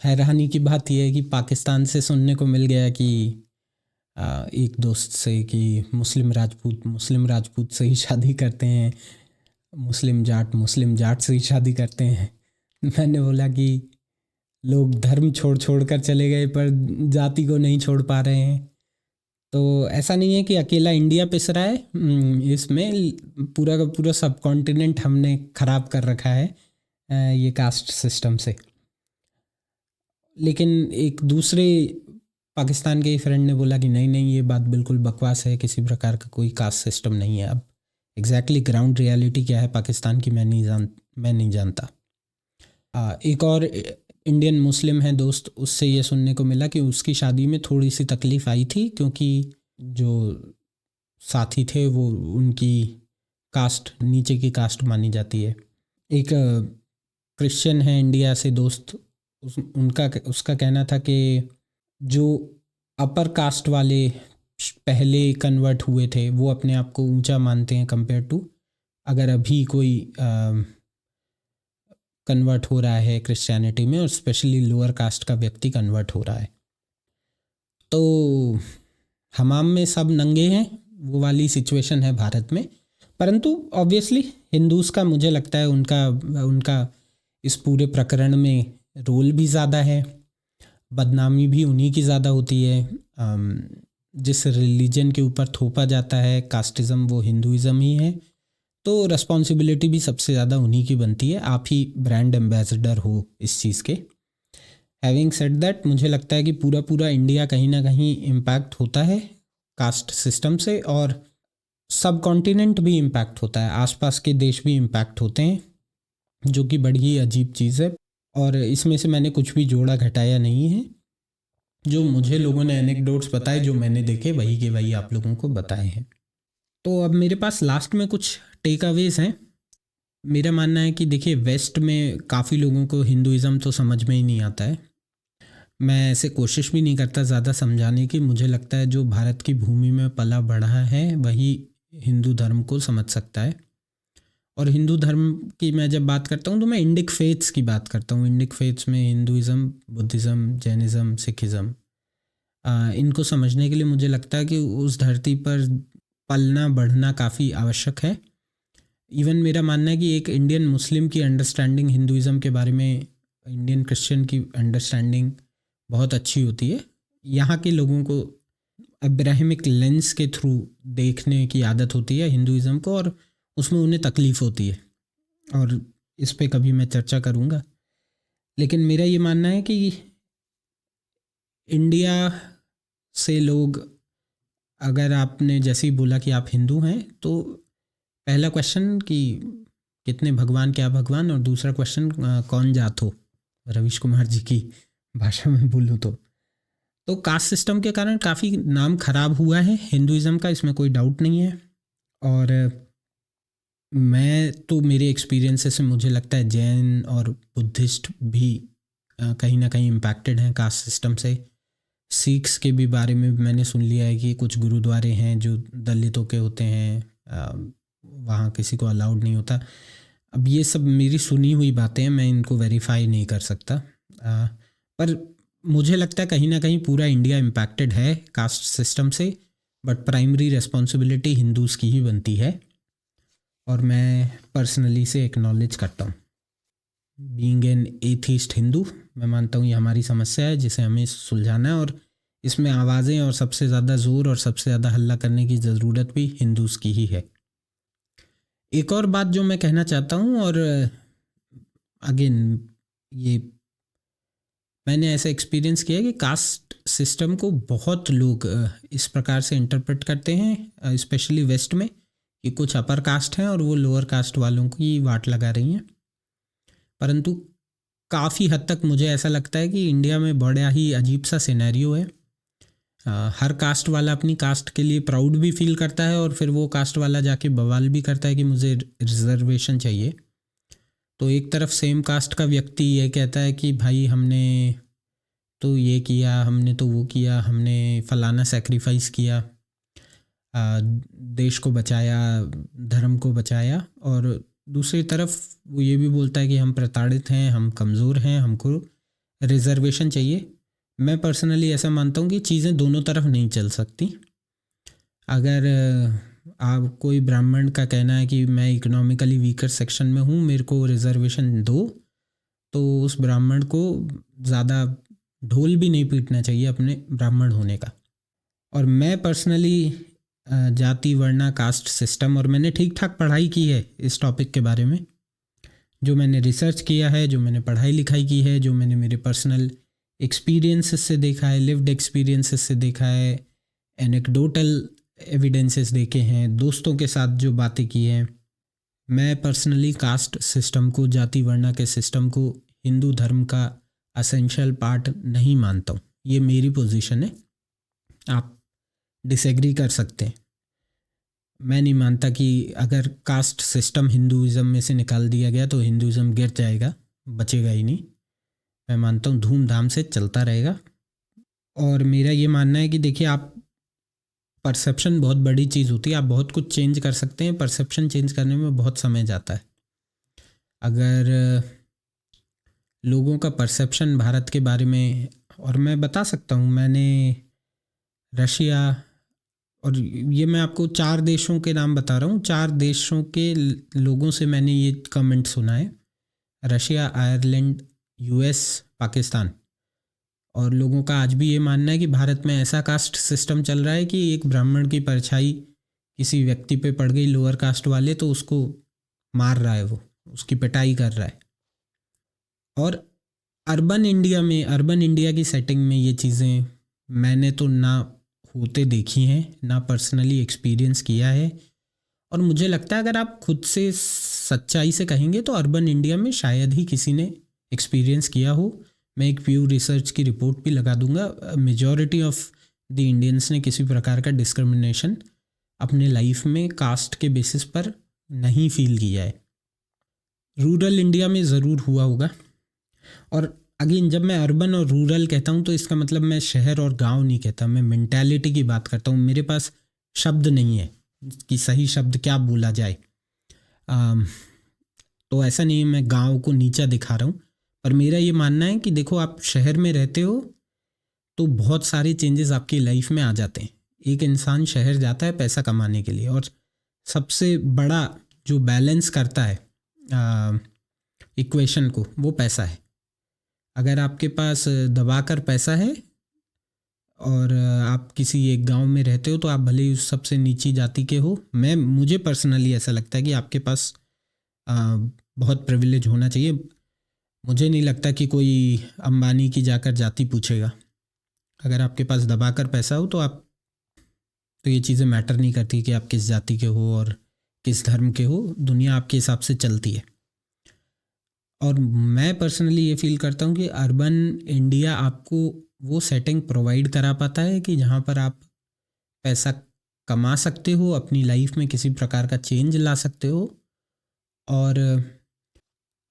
हैरानी की बात यह है कि पाकिस्तान से सुनने को मिल गया कि एक दोस्त से कि मुस्लिम राजपूत से ही शादी करते हैं, मुस्लिम जाट से ही शादी करते हैं। मैंने बोला कि लोग धर्म छोड़ कर चले गए पर जाति को नहीं छोड़ पा रहे हैं। तो ऐसा नहीं है कि अकेला इंडिया पिस रहा है, इसमें पूरा का पूरा सब कॉन्टिनेंट हमने ख़राब कर रखा है ये कास्ट सिस्टम से। लेकिन एक दूसरे पाकिस्तान के ही फ्रेंड ने बोला कि नहीं ये बात बिल्कुल बकवास है, किसी प्रकार का कोई कास्ट सिस्टम नहीं है। अब एग्जैक्टली ग्राउंड रियलिटी क्या है पाकिस्तान की मैं नहीं जानता। एक और इंडियन मुस्लिम है दोस्त, उससे ये सुनने को मिला कि उसकी शादी में थोड़ी सी तकलीफ़ आई थी, क्योंकि जो साथी थे वो उनकी कास्ट नीचे की कास्ट मानी जाती है। एक क्रिश्चियन है इंडिया से दोस्त, उसका कहना था कि जो अपर कास्ट वाले पहले कन्वर्ट हुए थे वो अपने आप को ऊंचा मानते हैं कंपेयर टू अगर अभी कोई कन्वर्ट हो रहा है क्रिश्चियनिटी में, और स्पेशली लोअर कास्ट का व्यक्ति कन्वर्ट हो रहा है। तो हमाम में सब नंगे हैं, वो वाली सिचुएशन है भारत में। परंतु ऑब्वियसली हिंदूज़ का मुझे लगता है उनका उनका इस पूरे प्रकरण में रोल भी ज़्यादा है, बदनामी भी उन्हीं की ज़्यादा होती है। जिस रिलीजन के ऊपर थोपा जाता है कास्टिज़म वो हिंदुइज़म ही है, तो रिस्पॉन्सिबिलिटी भी सबसे ज़्यादा उन्हीं की बनती है। आप ही ब्रांड एम्बेसडर हो इस चीज़ के। हैविंग सेड दैट, मुझे लगता है कि पूरा पूरा इंडिया कहीं ना कहीं इम्पैक्ट होता है कास्ट सिस्टम से, और सब कॉन्टिनेंट भी इम्पैक्ट होता है, आसपास के देश भी इम्पैक्ट होते हैं, जो कि बड़ी ही अजीब चीज़ है। और इसमें से मैंने कुछ भी जोड़ा घटाया नहीं है, जो मुझे लोगों ने एनेक्डोट्स बताए, जो मैंने देखे वही के वही आप लोगों को बताए हैं। तो अब मेरे पास लास्ट में कुछ टेक अवेज हैं। मेरा मानना है कि देखिए, वेस्ट में काफ़ी लोगों को हिंदुइज़्म तो समझ में ही नहीं आता है। मैं ऐसे कोशिश भी नहीं करता ज़्यादा समझाने की। मुझे लगता है जो भारत की भूमि में पला बढ़ा है वही हिंदू धर्म को समझ सकता है। और हिंदू धर्म की मैं जब बात करता हूँ तो मैं इंडिक फेथ्स की बात करता हूँ। इंडिक फेथ्स में हिंदुइज़्म, बुद्धिज़्म, जैनिज़्म, सिखिज़्म, इनको समझने के लिए मुझे लगता है कि उस धरती पर पलना बढ़ना काफ़ी आवश्यक है। इवन मेरा मानना है कि एक इंडियन मुस्लिम की अंडरस्टैंडिंग हिंदुइज़्म के बारे में, इंडियन क्रिश्चियन की अंडरस्टैंडिंग बहुत अच्छी होती है। यहाँ के लोगों को अब्राहमिक लेंस के थ्रू देखने की आदत होती है हिंदुइज़्म को, और उसमें उन्हें तकलीफ़ होती है, और इस पे कभी मैं चर्चा करूँगा। लेकिन मेरा ये मानना है कि इंडिया से लोग, अगर आपने जैसे ही बोला कि आप हिंदू हैं, तो पहला क्वेश्चन कि कितने भगवान, क्या भगवान, और दूसरा क्वेश्चन कौन जात हो, रवीश कुमार जी की भाषा में बोलूँ तो कास्ट सिस्टम के कारण काफ़ी नाम खराब हुआ है हिंदुइज़्म का, इसमें कोई डाउट नहीं है। और मैं तो मेरे एक्सपीरियंसेस से मुझे लगता है जैन और बुद्धिस्ट भी कहीं ना कहीं इम्पैक्टेड हैं कास्ट सिस्टम से। सिख्स के भी बारे में मैंने सुन लिया है कि कुछ गुरुद्वारे हैं जो दलितों के होते हैं, वहाँ किसी को अलाउड नहीं होता। अब ये सब मेरी सुनी हुई बातें हैं, मैं इनको वेरीफाई नहीं कर सकता, पर मुझे लगता है कहीं ना कहीं पूरा इंडिया इम्पैक्टेड है कास्ट सिस्टम से, बट प्राइमरी रिस्पॉन्सिबिलिटी हिंदूज़ की ही बनती है, और मैं पर्सनली से एक्नॉलेज करता हूँ। बीइंग एन एथीस्ट हिंदू, मैं मानता हूँ ये हमारी समस्या है जिसे हमें सुलझाना है, और इसमें आवाज़ें और सबसे ज़्यादा ज़ोर और सबसे ज़्यादा हल्ला करने की ज़रूरत भी हिंदूज़ की ही है। एक और बात जो मैं कहना चाहता हूँ, और अगेन ये मैंने ऐसा एक्सपीरियंस किया है कि कास्ट सिस्टम को बहुत लोग इस प्रकार से इंटरप्रेट करते हैं, स्पेशली वेस्ट में, कि कुछ अपर कास्ट हैं और वो लोअर कास्ट वालों की वाट लगा रही हैं। परंतु काफ़ी हद तक मुझे ऐसा लगता है कि इंडिया में बड़ा ही अजीब सा सिनेरियो है। हर कास्ट वाला अपनी कास्ट के लिए प्राउड भी फील करता है, और फिर वो कास्ट वाला जाके बवाल भी करता है कि मुझे रिजर्वेशन चाहिए। तो एक तरफ सेम कास्ट का व्यक्ति ये कहता है कि भाई हमने तो ये किया, हमने तो वो किया, हमने फलाना सेक्रीफाइस किया, देश को बचाया, धर्म को बचाया, और दूसरी तरफ वो ये भी बोलता है कि हम प्रताड़ित हैं, हम कमज़ोर हैं, हमको रिजर्वेशन चाहिए। मैं पर्सनली ऐसा मानता हूँ कि चीज़ें दोनों तरफ नहीं चल सकती। अगर आप कोई ब्राह्मण का कहना है कि मैं इकोनॉमिकली वीकर सेक्शन में हूँ, मेरे को रिजर्वेशन दो, तो उस ब्राह्मण को ज़्यादा ढोल भी नहीं पीटना चाहिए अपने ब्राह्मण होने का। और मैं पर्सनली जाति, वर्णा, कास्ट सिस्टम, और मैंने ठीक ठाक पढ़ाई की है इस टॉपिक के बारे में, जो मैंने रिसर्च किया है, जो मैंने पढ़ाई लिखाई की है, जो मैंने मेरे पर्सनल एक्सपीरियंसेस से देखा है, लिव्ड एक्सपीरियंसेस से देखा है, एनेक्डोटल एविडेंसेस देखे हैं, दोस्तों के साथ जो बातें की हैं, मैं पर्सनली कास्ट सिस्टम को, जाति वर्णा के सिस्टम को हिंदू धर्म का असेंशियल पार्ट नहीं मानता हूँ। ये मेरी पोजीशन है, आप डिसएग्री कर सकते हैं। मैं नहीं मानता कि अगर कास्ट सिस्टम हिंदुइज़्म में से निकाल दिया गया तो हिंदुइज़्म गिर जाएगा, बचेगा ही नहीं। मैं मानता हूँ धूमधाम से चलता रहेगा। और मेरा ये मानना है कि देखिए, आप परसेप्शन बहुत बड़ी चीज़ होती है। आप बहुत कुछ चेंज कर सकते हैं, परसेप्शन चेंज करने में बहुत समय जाता है। अगर लोगों का परसेप्शन भारत के बारे में, और मैं बता सकता हूँ, मैंने रशिया, और ये मैं आपको 4 देशों के नाम बता रहा हूँ, 4 देशों के लोगों से मैंने ये कमेंट सुना है। Russia, Ireland, US, Pakistan. और लोगों का आज भी ये मानना है कि भारत में ऐसा कास्ट सिस्टम चल रहा है कि एक ब्राह्मण की परछाई किसी व्यक्ति पे पड़ गई, लोअर कास्ट वाले, तो उसको मार रहा है, वो उसकी पिटाई कर रहा है। और अर्बन इंडिया की सेटिंग में ये चीज़ें मैंने तो ना होते देखी हैं, ना पर्सनली एक्सपीरियंस किया है। और मुझे लगता है अगर आप खुद से सच्चाई से कहेंगे तो अर्बन इंडिया में शायद ही किसी ने एक्सपीरियंस किया हो। मैं एक प्यू रिसर्च की रिपोर्ट भी लगा दूंगा। मेजॉरिटी ऑफ द इंडियंस ने किसी प्रकार का डिस्क्रिमिनेशन अपने लाइफ में कास्ट के बेसिस पर नहीं फील किया है। रूरल इंडिया में ज़रूर हुआ होगा। और अगेन, जब मैं अर्बन और रूरल कहता हूँ तो इसका मतलब मैं शहर और गांव नहीं कहता, मैं मेंटालिटी की बात करता हूँ। मेरे पास शब्द नहीं है कि सही शब्द क्या बोला जाए। तो ऐसा नहीं है मैं गांव को नीचा दिखा रहा हूँ, पर मेरा ये मानना है कि देखो, आप शहर में रहते हो तो बहुत सारे चेंजेस आपकी लाइफ में आ जाते हैं। एक इंसान शहर जाता है पैसा कमाने के लिए, और सबसे बड़ा जो बैलेंस करता है इक्वेशन को, वो पैसा है। अगर आपके पास दबाकर पैसा है और आप किसी एक गांव में रहते हो, तो आप भले ही उस सबसे नीची जाति के हो, मुझे पर्सनली ऐसा लगता है कि आपके पास बहुत प्रिविलेज होना चाहिए। मुझे नहीं लगता कि कोई अंबानी की जाकर जाति पूछेगा। अगर आपके पास दबाकर पैसा हो तो ये चीज़ें मैटर नहीं करती कि आप किस जाति के हो और किस धर्म के हो। दुनिया आपके हिसाब से चलती है। और मैं पर्सनली ये फील करता हूँ कि अर्बन इंडिया आपको वो सेटिंग प्रोवाइड करा पाता है कि जहाँ पर आप पैसा कमा सकते हो, अपनी लाइफ में किसी प्रकार का चेंज ला सकते हो, और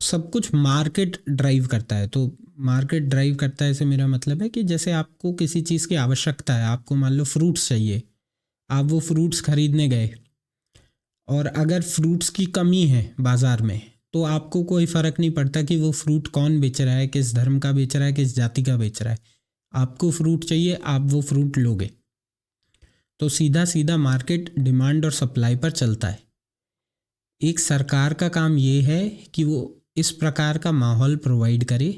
सब कुछ मार्केट ड्राइव करता है। तो मार्केट ड्राइव करता है से मेरा मतलब है कि जैसे आपको किसी चीज़ की आवश्यकता है, आपको मान लो फ्रूट्स चाहिए, आप वो फ्रूट्स खरीदने गए, और अगर फ्रूट्स की कमी है बाज़ार में, तो आपको कोई फ़र्क नहीं पड़ता कि वो फ्रूट कौन बेच रहा है, किस धर्म का बेच रहा है, किस जाति का बेच रहा है। आपको फ्रूट चाहिए, आप वो फ्रूट लोगे। तो सीधा सीधा मार्केट डिमांड और सप्लाई पर चलता है। एक सरकार का काम ये है कि वो इस प्रकार का माहौल प्रोवाइड करे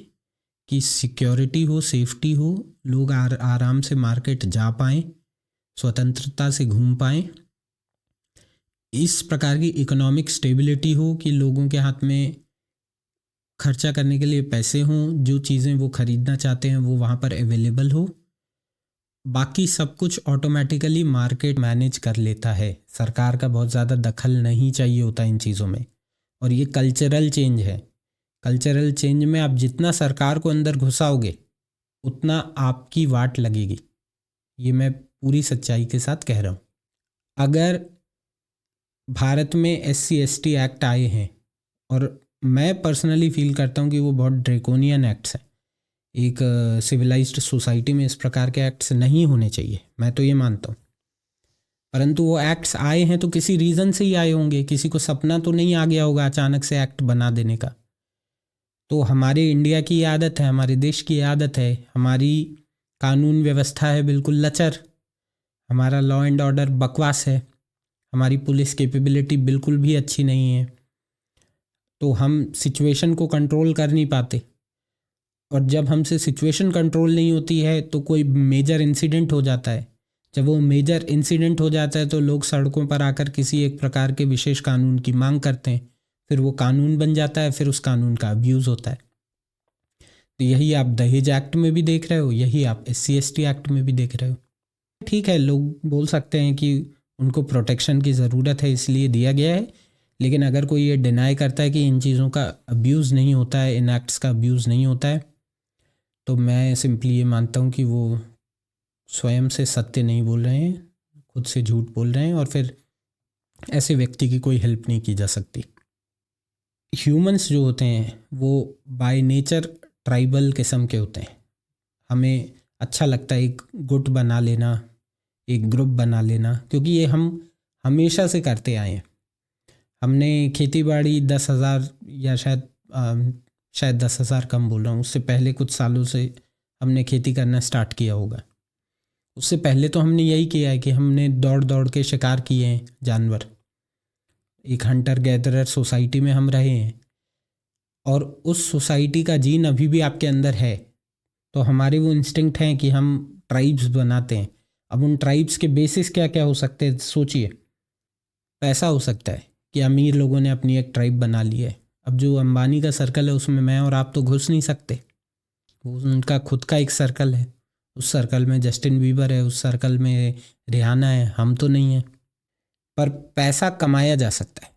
कि सिक्योरिटी हो, सेफ्टी हो, लोग आराम से मार्केट जा पाएँ, स्वतंत्रता से घूम पाएँ, इस प्रकार की इकोनॉमिक स्टेबिलिटी हो कि लोगों के हाथ में खर्चा करने के लिए पैसे हों, जो चीज़ें वो ख़रीदना चाहते हैं वो वहाँ पर अवेलेबल हो। बाकी सब कुछ ऑटोमेटिकली मार्केट मैनेज कर लेता है। सरकार का बहुत ज़्यादा दखल नहीं चाहिए होता इन चीज़ों में। और ये कल्चरल चेंज है। कल्चरल चेंज में आप जितना सरकार को अंदर घुसाओगे, उतना आपकी वाट लगेगी। ये मैं पूरी सच्चाई के साथ कह रहा हूँ। अगर भारत में SC/ST एक्ट आए हैं, और मैं पर्सनली फील करता हूँ कि वो बहुत ड्रैकोनियन एक्ट्स हैं। एक सिविलाइज्ड सोसाइटी में इस प्रकार के एक्ट्स नहीं होने चाहिए, मैं तो ये मानता हूँ। परंतु वो एक्ट्स आए हैं तो किसी रीज़न से ही आए होंगे। किसी को सपना तो नहीं आ गया होगा अचानक से एक्ट बना देने का। तो हमारे इंडिया की आदत है, हमारे देश की आदत है, हमारी कानून व्यवस्था है बिल्कुल लचर, हमारा लॉ एंड ऑर्डर बकवास है, हमारी पुलिस कैपेबिलिटी बिल्कुल भी अच्छी नहीं है। तो हम सिचुएशन को कंट्रोल कर नहीं पाते, और जब हमसे सिचुएशन कंट्रोल नहीं होती है तो कोई मेजर इंसिडेंट हो जाता है। जब वो मेजर इंसिडेंट हो जाता है तो लोग सड़कों पर आकर किसी एक प्रकार के विशेष कानून की मांग करते हैं, फिर वो कानून बन जाता है, फिर उस कानून का अब्यूज़ होता है। तो यही आप दहेज एक्ट में भी देख रहे हो, यही आप SC/ST एक्ट में भी देख रहे हो। ठीक है, लोग बोल सकते हैं कि उनको प्रोटेक्शन की ज़रूरत है इसलिए दिया गया है, लेकिन अगर कोई ये डिनाई करता है कि इन चीज़ों का अब्यूज़ नहीं होता है, इन एक्ट्स का अब्यूज़ नहीं होता है, तो मैं सिंपली ये मानता हूँ कि वो स्वयं से सत्य नहीं बोल रहे हैं, खुद से झूठ बोल रहे हैं, और फिर ऐसे व्यक्ति की कोई हेल्प नहीं की जा सकती। ह्यूमंस जो होते हैं वो बाय नेचर ट्राइबल किस्म के होते हैं। हमें अच्छा लगता है एक गुट बना लेना, एक ग्रुप बना लेना, क्योंकि ये हम हमेशा से करते आए हैं। हमने खेती बाड़ी 10,000 या शायद 10,000 कम बोल रहा हूँ, उससे पहले कुछ सालों से हमने खेती करना स्टार्ट किया होगा। उससे पहले तो हमने यही किया है कि हमने दौड़ दौड़ के शिकार किए हैं जानवर। एक हंटर गैदरर सोसाइटी में हम रहे हैं, और उस सोसाइटी का जीन अभी भी आपके अंदर है। तो हमारे वो इंस्टिंक्ट हैं कि हम ट्राइब्स बनाते हैं। अब उन ट्राइब्स के बेसिस क्या क्या हो सकते हैं, सोचिए। पैसा हो सकता है कि अमीर लोगों ने अपनी एक ट्राइब बना ली है। अब जो अंबानी का सर्कल है उसमें मैं और आप तो घुस नहीं सकते, वो उनका खुद का एक सर्कल है। उस सर्कल में जस्टिन बीबर है, उस सर्कल में रिहाना है, हम तो नहीं हैं। पर पैसा कमाया जा सकता है,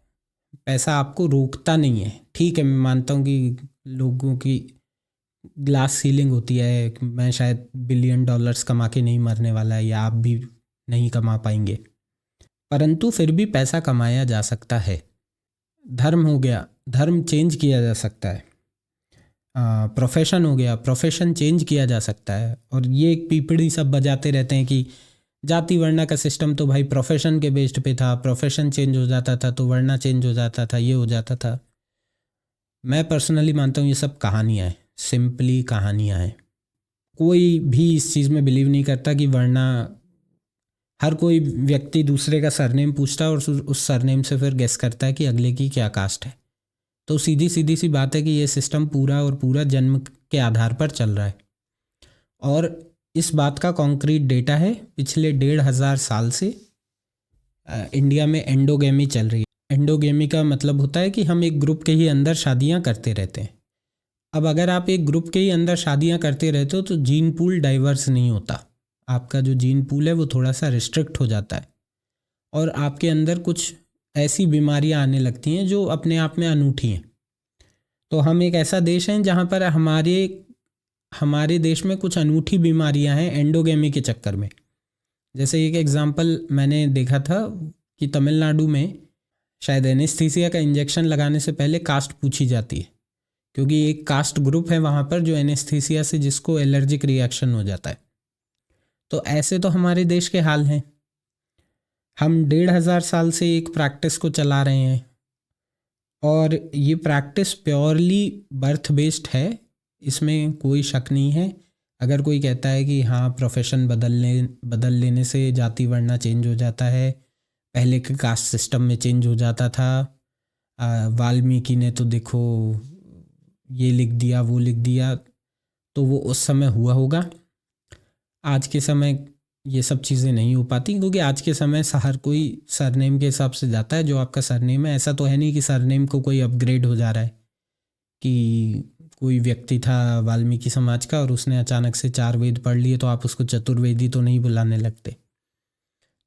पैसा आपको रोकता नहीं है। ठीक है, मैं मानता हूँ कि लोगों की ग्लास सीलिंग होती है, मैं शायद बिलियन डॉलर्स कमा के नहीं मरने वाला है, या आप भी नहीं कमा पाएंगे, परंतु फिर भी पैसा कमाया जा सकता है। धर्म हो गया, धर्म चेंज किया जा सकता है। प्रोफेशन हो गया, प्रोफेशन चेंज किया जा सकता है। और ये एक पीपड़ी सब बजाते रहते हैं कि जाति वर्णा का सिस्टम तो भाई प्रोफेशन के बेस्ड पे था, प्रोफेशन चेंज हो जाता था तो वर्णा चेंज हो जाता था, ये हो जाता था। मैं पर्सनली मानता हूँ ये सब कहानियाँ हैं, सिंपली कहानियाँ हैं। कोई भी इस चीज़ में बिलीव नहीं करता कि वर्णा, हर कोई व्यक्ति दूसरे का सरनेम पूछता है और उस सरनेम से फिर गेस करता है कि अगले की क्या कास्ट है। तो सीधी सीधी सी बात है कि ये सिस्टम पूरा और पूरा जन्म के आधार पर चल रहा है। और इस बात का कॉन्क्रीट डेटा है, पिछले 1,500 साल से इंडिया में एंडोगेमी चल रही है। एंडोगेमी का मतलब होता है कि हम एक ग्रुप के ही अंदर शादियां करते रहते हैं। अब अगर आप एक ग्रुप के ही अंदर शादियां करते रहते हो तो जीन पूल डाइवर्स नहीं होता, आपका जो जीन पूल है वो थोड़ा सा रिस्ट्रिक्ट हो जाता है, और आपके अंदर कुछ ऐसी बीमारियां आने लगती हैं जो अपने आप में अनूठी हैं। तो हम एक ऐसा देश हैं जहाँ पर हमारे देश में कुछ अनूठी बीमारियां हैं एंडोगेमी के चक्कर में। जैसे एक एग्जांपल मैंने देखा था कि तमिलनाडु में शायद एनेस्थीसिया का इंजेक्शन लगाने से पहले कास्ट पूछी जाती है, क्योंकि एक कास्ट ग्रुप है वहाँ पर जो एनेस्थीसिया से जिसको एलर्जिक रिएक्शन हो जाता है। तो ऐसे तो हमारे देश के हाल हैं। हम 1,500 साल से एक प्रैक्टिस को चला रहे हैं, और ये प्रैक्टिस प्योरली बर्थ बेस्ड है, इसमें कोई शक नहीं है। अगर कोई कहता है कि हाँ प्रोफेशन बदल लेने से जाति वर्णा चेंज हो जाता है, पहले के कास्ट सिस्टम में चेंज हो जाता था, वाल्मीकि ने तो देखो ये लिख दिया वो लिख दिया, तो वो उस समय हुआ होगा। आज के समय ये सब चीज़ें नहीं हो पाती, क्योंकि आज के समय हर कोई सरनेम के हिसाब से जाता है। जो आपका सरनेम है, ऐसा तो है नहीं कि सरनेम को कोई अपग्रेड हो जा रहा है, कि कोई व्यक्ति था वाल्मीकि समाज का और उसने अचानक से 4 वेद पढ़ लिए तो आप उसको चतुर्वेदी तो नहीं बुलाने लगते।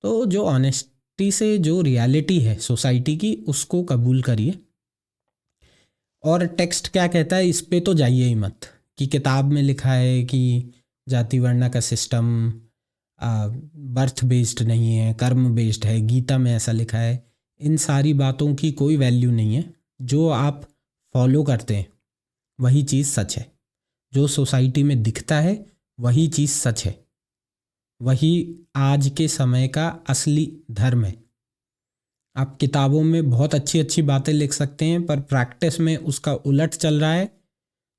तो जो ऑनेस्टी से जो रियलिटी है सोसाइटी की, उसको कबूल करिए। और टेक्स्ट क्या कहता है इस पे तो जाइए ही मत, कि किताब में लिखा है कि जाति वर्णा का सिस्टम बर्थ बेस्ड नहीं है, कर्म बेस्ड है, गीता में ऐसा लिखा है। इन सारी बातों की कोई वैल्यू नहीं है। जो आप फॉलो करते हैं वही चीज़ सच है, जो सोसाइटी में दिखता है वही चीज़ सच है, वही आज के समय का असली धर्म है। आप किताबों में बहुत अच्छी अच्छी बातें लिख सकते हैं, पर प्रैक्टिस में उसका उलट चल रहा है,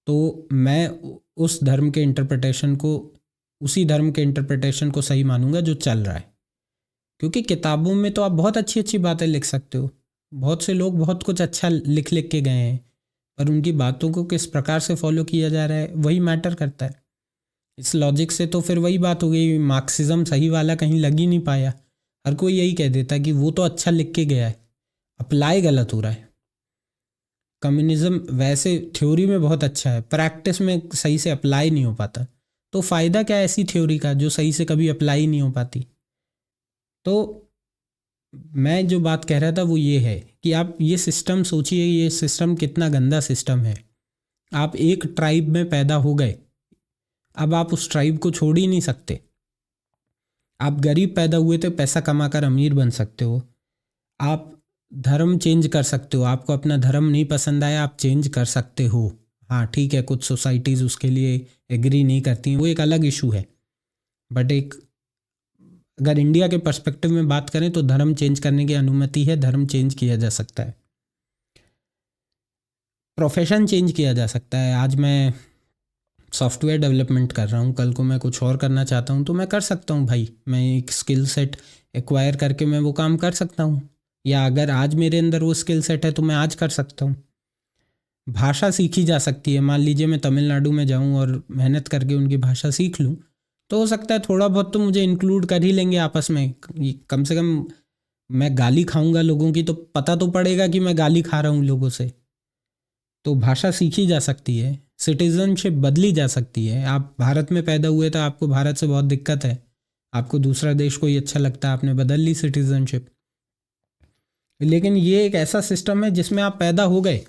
तो मैं उसी धर्म के इंटरप्रिटेशन को सही मानूंगा जो चल रहा है। क्योंकि किताबों में तो आप बहुत अच्छी अच्छी बातें लिख सकते हो, बहुत से लोग बहुत कुछ अच्छा लिख लिख के गए हैं, पर उनकी बातों को किस प्रकार से फॉलो किया जा रहा है वही मैटर करता है। इस लॉजिक से तो फिर वही बात हो गई, मार्क्सिज्म सही वाला कहीं लग ही नहीं पाया। हर कोई यही कह देता कि वो तो अच्छा लिख के गया है, अप्लाई गलत हो रहा है। कम्युनिज्म वैसे थ्योरी में बहुत अच्छा है, प्रैक्टिस में सही से अप्लाई नहीं हो पाता। तो फ़ायदा क्या है ऐसी थ्योरी का जो सही से कभी अप्लाई नहीं हो पाती। तो मैं जो बात कह रहा था वो ये है कि आप ये सिस्टम सोचिए, ये सिस्टम कितना गंदा सिस्टम है। आप एक ट्राइब में पैदा हो गए, अब आप उस ट्राइब को छोड़ ही नहीं सकते। आप गरीब पैदा हुए थे, पैसा कमाकर अमीर बन सकते हो। आप धर्म चेंज कर सकते हो, आपको अपना धर्म नहीं पसंद आया आप चेंज कर सकते हो। हाँ ठीक है, कुछ सोसाइटीज़ उसके लिए एग्री नहीं करती, वो एक अलग इशू है। बट एक अगर इंडिया के पर्सपेक्टिव में बात करें तो धर्म चेंज करने की अनुमति है, धर्म चेंज किया जा सकता है, प्रोफेशन चेंज किया जा सकता है। आज मैं सॉफ्टवेयर डेवलपमेंट कर रहा हूँ, कल को मैं कुछ और करना चाहता हूँ तो मैं कर सकता हूँ भाई, मैं एक स्किल सेट एक्वायर करके मैं वो काम कर सकता हूँ। या अगर आज मेरे अंदर वो स्किल सेट है तो मैं आज कर सकता हूँ। भाषा सीखी जा सकती है। मान लीजिए मैं तमिलनाडु में जाऊँ और मेहनत करके उनकी भाषा सीख लूँ तो हो सकता है थोड़ा बहुत तो मुझे इंक्लूड कर ही लेंगे आपस में। कम से कम मैं गाली खाऊंगा लोगों की तो पता तो पड़ेगा कि मैं गाली खा रहा हूँ लोगों से। तो भाषा सीखी जा सकती है, सिटीजनशिप बदली जा सकती है। आप भारत में पैदा हुए तो आपको भारत से बहुत दिक्कत है, आपको दूसरा देश कोई अच्छा लगता है, आपने बदल ली सिटीजनशिप। लेकिन ये एक ऐसा सिस्टम है जिसमें आप पैदा हो गए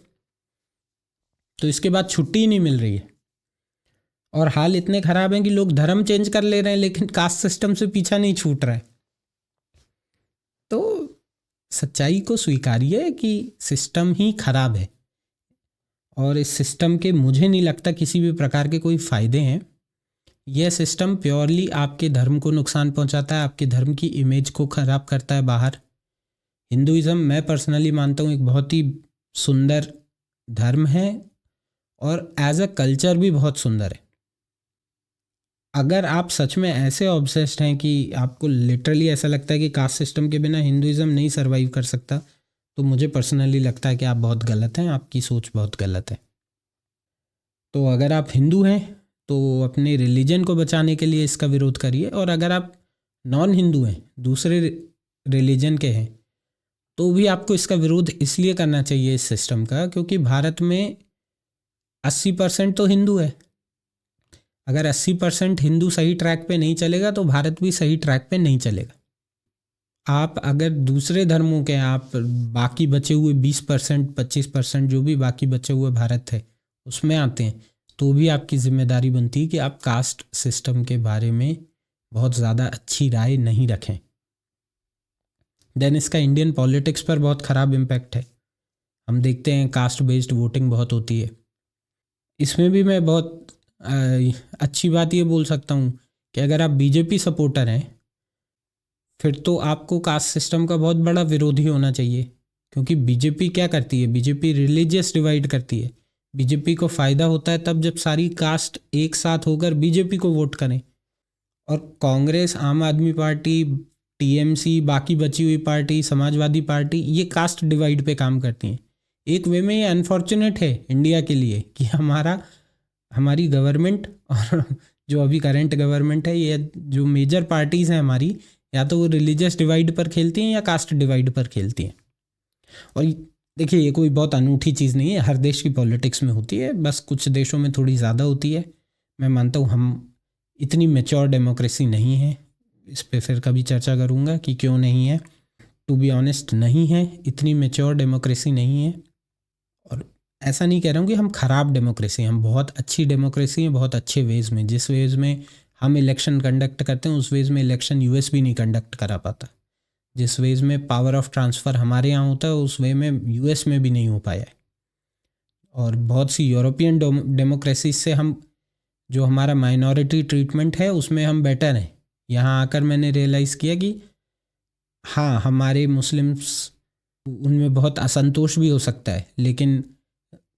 तो इसके बाद छुट्टी ही नहीं मिल रही है। और हाल इतने ख़राब हैं कि लोग धर्म चेंज कर ले रहे हैं लेकिन कास्ट सिस्टम से पीछा नहीं छूट रहा है। तो सच्चाई को स्वीकारिए कि सिस्टम ही खराब है और इस सिस्टम के मुझे नहीं लगता किसी भी प्रकार के कोई फ़ायदे हैं। यह सिस्टम प्योरली आपके धर्म को नुकसान पहुंचाता है, आपके धर्म की इमेज को ख़राब करता है बाहर। हिंदुइज़्म मैं पर्सनली मानता हूँ एक बहुत ही सुंदर धर्म है और एज अ कल्चर भी बहुत सुंदर है। अगर आप सच में ऐसे ऑब्सेस्ड हैं कि आपको लिटरली ऐसा लगता है कि कास्ट सिस्टम के बिना हिंदुइज़्म नहीं सर्वाइव कर सकता, तो मुझे पर्सनली लगता है कि आप बहुत गलत हैं, आपकी सोच बहुत गलत है। तो अगर आप हिंदू हैं तो अपने रिलीजन को बचाने के लिए इसका विरोध करिए, और अगर आप नॉन हिंदू हैं, दूसरे रिलीजन के हैं, तो भी आपको इसका विरोध इसलिए करना चाहिए इस सिस्टम का क्योंकि भारत में 80% तो हिंदू है। अगर 80% हिंदू सही ट्रैक पे नहीं चलेगा तो भारत भी सही ट्रैक पे नहीं चलेगा। आप अगर दूसरे धर्मों के आप बाकी बचे हुए 20% 25% जो भी बाकी बचे हुए भारत है उसमें आते हैं तो भी आपकी जिम्मेदारी बनती है कि आप कास्ट सिस्टम के बारे में बहुत ज़्यादा अच्छी राय नहीं रखें। देन इसका इंडियन पॉलिटिक्स पर बहुत ख़राब इम्पैक्ट है। हम देखते हैं कास्ट बेस्ड वोटिंग बहुत होती है। इसमें भी मैं बहुत अच्छी बात ये बोल सकता हूँ कि अगर आप बीजेपी सपोर्टर हैं फिर तो आपको कास्ट सिस्टम का बहुत बड़ा विरोधी होना चाहिए, क्योंकि बीजेपी क्या करती है, बीजेपी रिलीजियस डिवाइड करती है। बीजेपी को फ़ायदा होता है तब जब सारी कास्ट एक साथ होकर बीजेपी को वोट करें। और कांग्रेस, आम आदमी पार्टी, टीएमसी, बाकी बची हुई पार्टी, समाजवादी पार्टी, ये कास्ट डिवाइड पे काम करती हैं। एक वे में ये अनफॉर्चुनेट है इंडिया के लिए कि हमारी गवर्नमेंट और जो अभी करंट गवर्नमेंट है, ये जो मेजर पार्टीज़ हैं हमारी, या तो वो रिलीजियस डिवाइड पर खेलती हैं या कास्ट डिवाइड पर खेलती हैं। और देखिए ये कोई बहुत अनूठी चीज़ नहीं है, हर देश की पॉलिटिक्स में होती है, बस कुछ देशों में थोड़ी ज़्यादा होती है। मैं मानता हूँ हम इतनी मैच्योर डेमोक्रेसी नहीं है, इस पे फिर कभी चर्चा करूँगा कि क्यों नहीं है। टू बी ऑनेस्ट नहीं है, इतनी मैच्योर डेमोक्रेसी नहीं है। और ऐसा नहीं कह रहा हूँ कि हम ख़राब डेमोक्रेसी हैं, हम बहुत अच्छी डेमोक्रेसी हैं, बहुत अच्छे वेज़ में। जिस वेज़ में हम इलेक्शन कंडक्ट करते हैं उस वेज़ में इलेक्शन यूएस भी नहीं कंडक्ट करा पाता। जिस वेज़ में पावर ऑफ ट्रांसफ़र हमारे यहाँ होता है उस वे में यूएस में भी नहीं हो पाया है। और बहुत सी यूरोपियन डेमोक्रेसी से हम जो हमारा माइनॉरिटी ट्रीटमेंट है उसमें हम बेटर हैं। यहाँ आकर मैंने रियलाइज़ किया कि हाँ, हमारे मुस्लिम्स उनमें बहुत असंतोष भी हो सकता है, लेकिन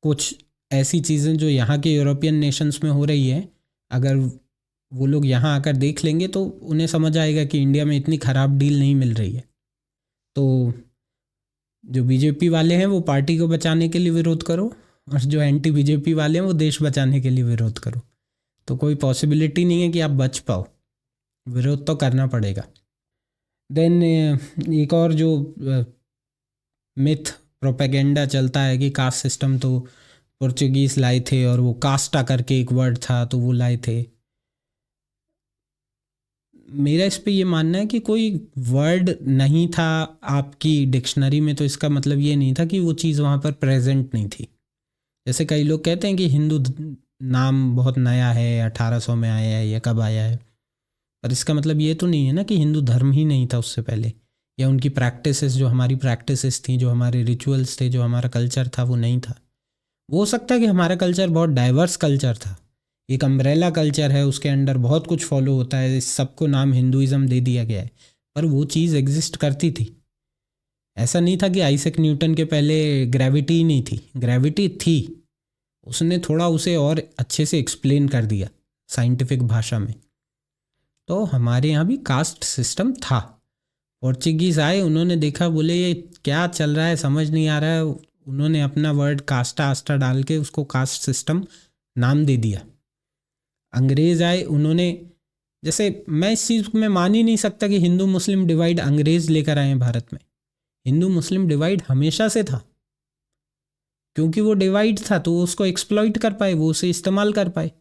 कुछ ऐसी चीज़ें जो यहाँ के यूरोपियन नेशंस में हो रही है, अगर वो लोग यहाँ आकर देख लेंगे तो उन्हें समझ आएगा कि इंडिया में इतनी ख़राब डील नहीं मिल रही है। तो जो बीजेपी वाले हैं वो पार्टी को बचाने के लिए विरोध करो, और जो एंटी बीजेपी वाले हैं वो देश बचाने के लिए विरोध करो। तो कोई पॉसिबिलिटी नहीं है कि आप बच पाओ, विरोध तो करना पड़ेगा। देन एक और जो मिथ प्रोपेगेंडा चलता है कि कास्ट सिस्टम तो पोर्चुगीज़ लाए थे और वो कास्टा करके एक वर्ड था तो वो लाए थे। मेरा इस पे ये मानना है कि कोई वर्ड नहीं था आपकी डिक्शनरी में तो इसका मतलब ये नहीं था कि वो चीज़ वहाँ पर प्रेजेंट नहीं थी। जैसे कई लोग कहते हैं कि हिंदू नाम बहुत नया है, 1800 में आया है या कब आया है, पर इसका मतलब ये तो नहीं है ना कि हिंदू धर्म ही नहीं था उससे पहले, या उनकी प्रैक्टिसेस जो हमारी प्रैक्टिसेस थी, जो हमारे रिचुअल्स थे, जो हमारा कल्चर था वो नहीं था। वो हो सकता है कि हमारा कल्चर बहुत डाइवर्स कल्चर था, एक अम्ब्रेला कल्चर है, उसके अंडर बहुत कुछ फॉलो होता है, इस सबको नाम हिंदुइज़्म दे दिया गया है, पर वो चीज़ एग्जिस्ट करती थी। ऐसा नहीं था कि आइजैक न्यूटन के पहले ग्रेविटी ही नहीं थी, ग्रेविटी थी, उसने थोड़ा उसे और अच्छे से एक्सप्लेन कर दिया साइंटिफिक भाषा में। तो हमारे यहाँ भी कास्ट सिस्टम था। पोर्चुगीज़ आए, उन्होंने देखा, बोले ये क्या चल रहा है, समझ नहीं आ रहा है, उन्होंने अपना वर्ड कास्टा आस्टा डाल के उसको कास्ट सिस्टम नाम दे दिया। अंग्रेज़ आए, उन्होंने, जैसे मैं इस चीज़ में मान ही नहीं सकता कि हिंदू मुस्लिम डिवाइड अंग्रेज़ लेकर आए हैं भारत में। हिंदू मुस्लिम डिवाइड हमेशा से था, क्योंकि वो डिवाइड था तो वो उसको एक्सप्लॉइट कर पाए, वो उसे इस्तेमाल कर पाए।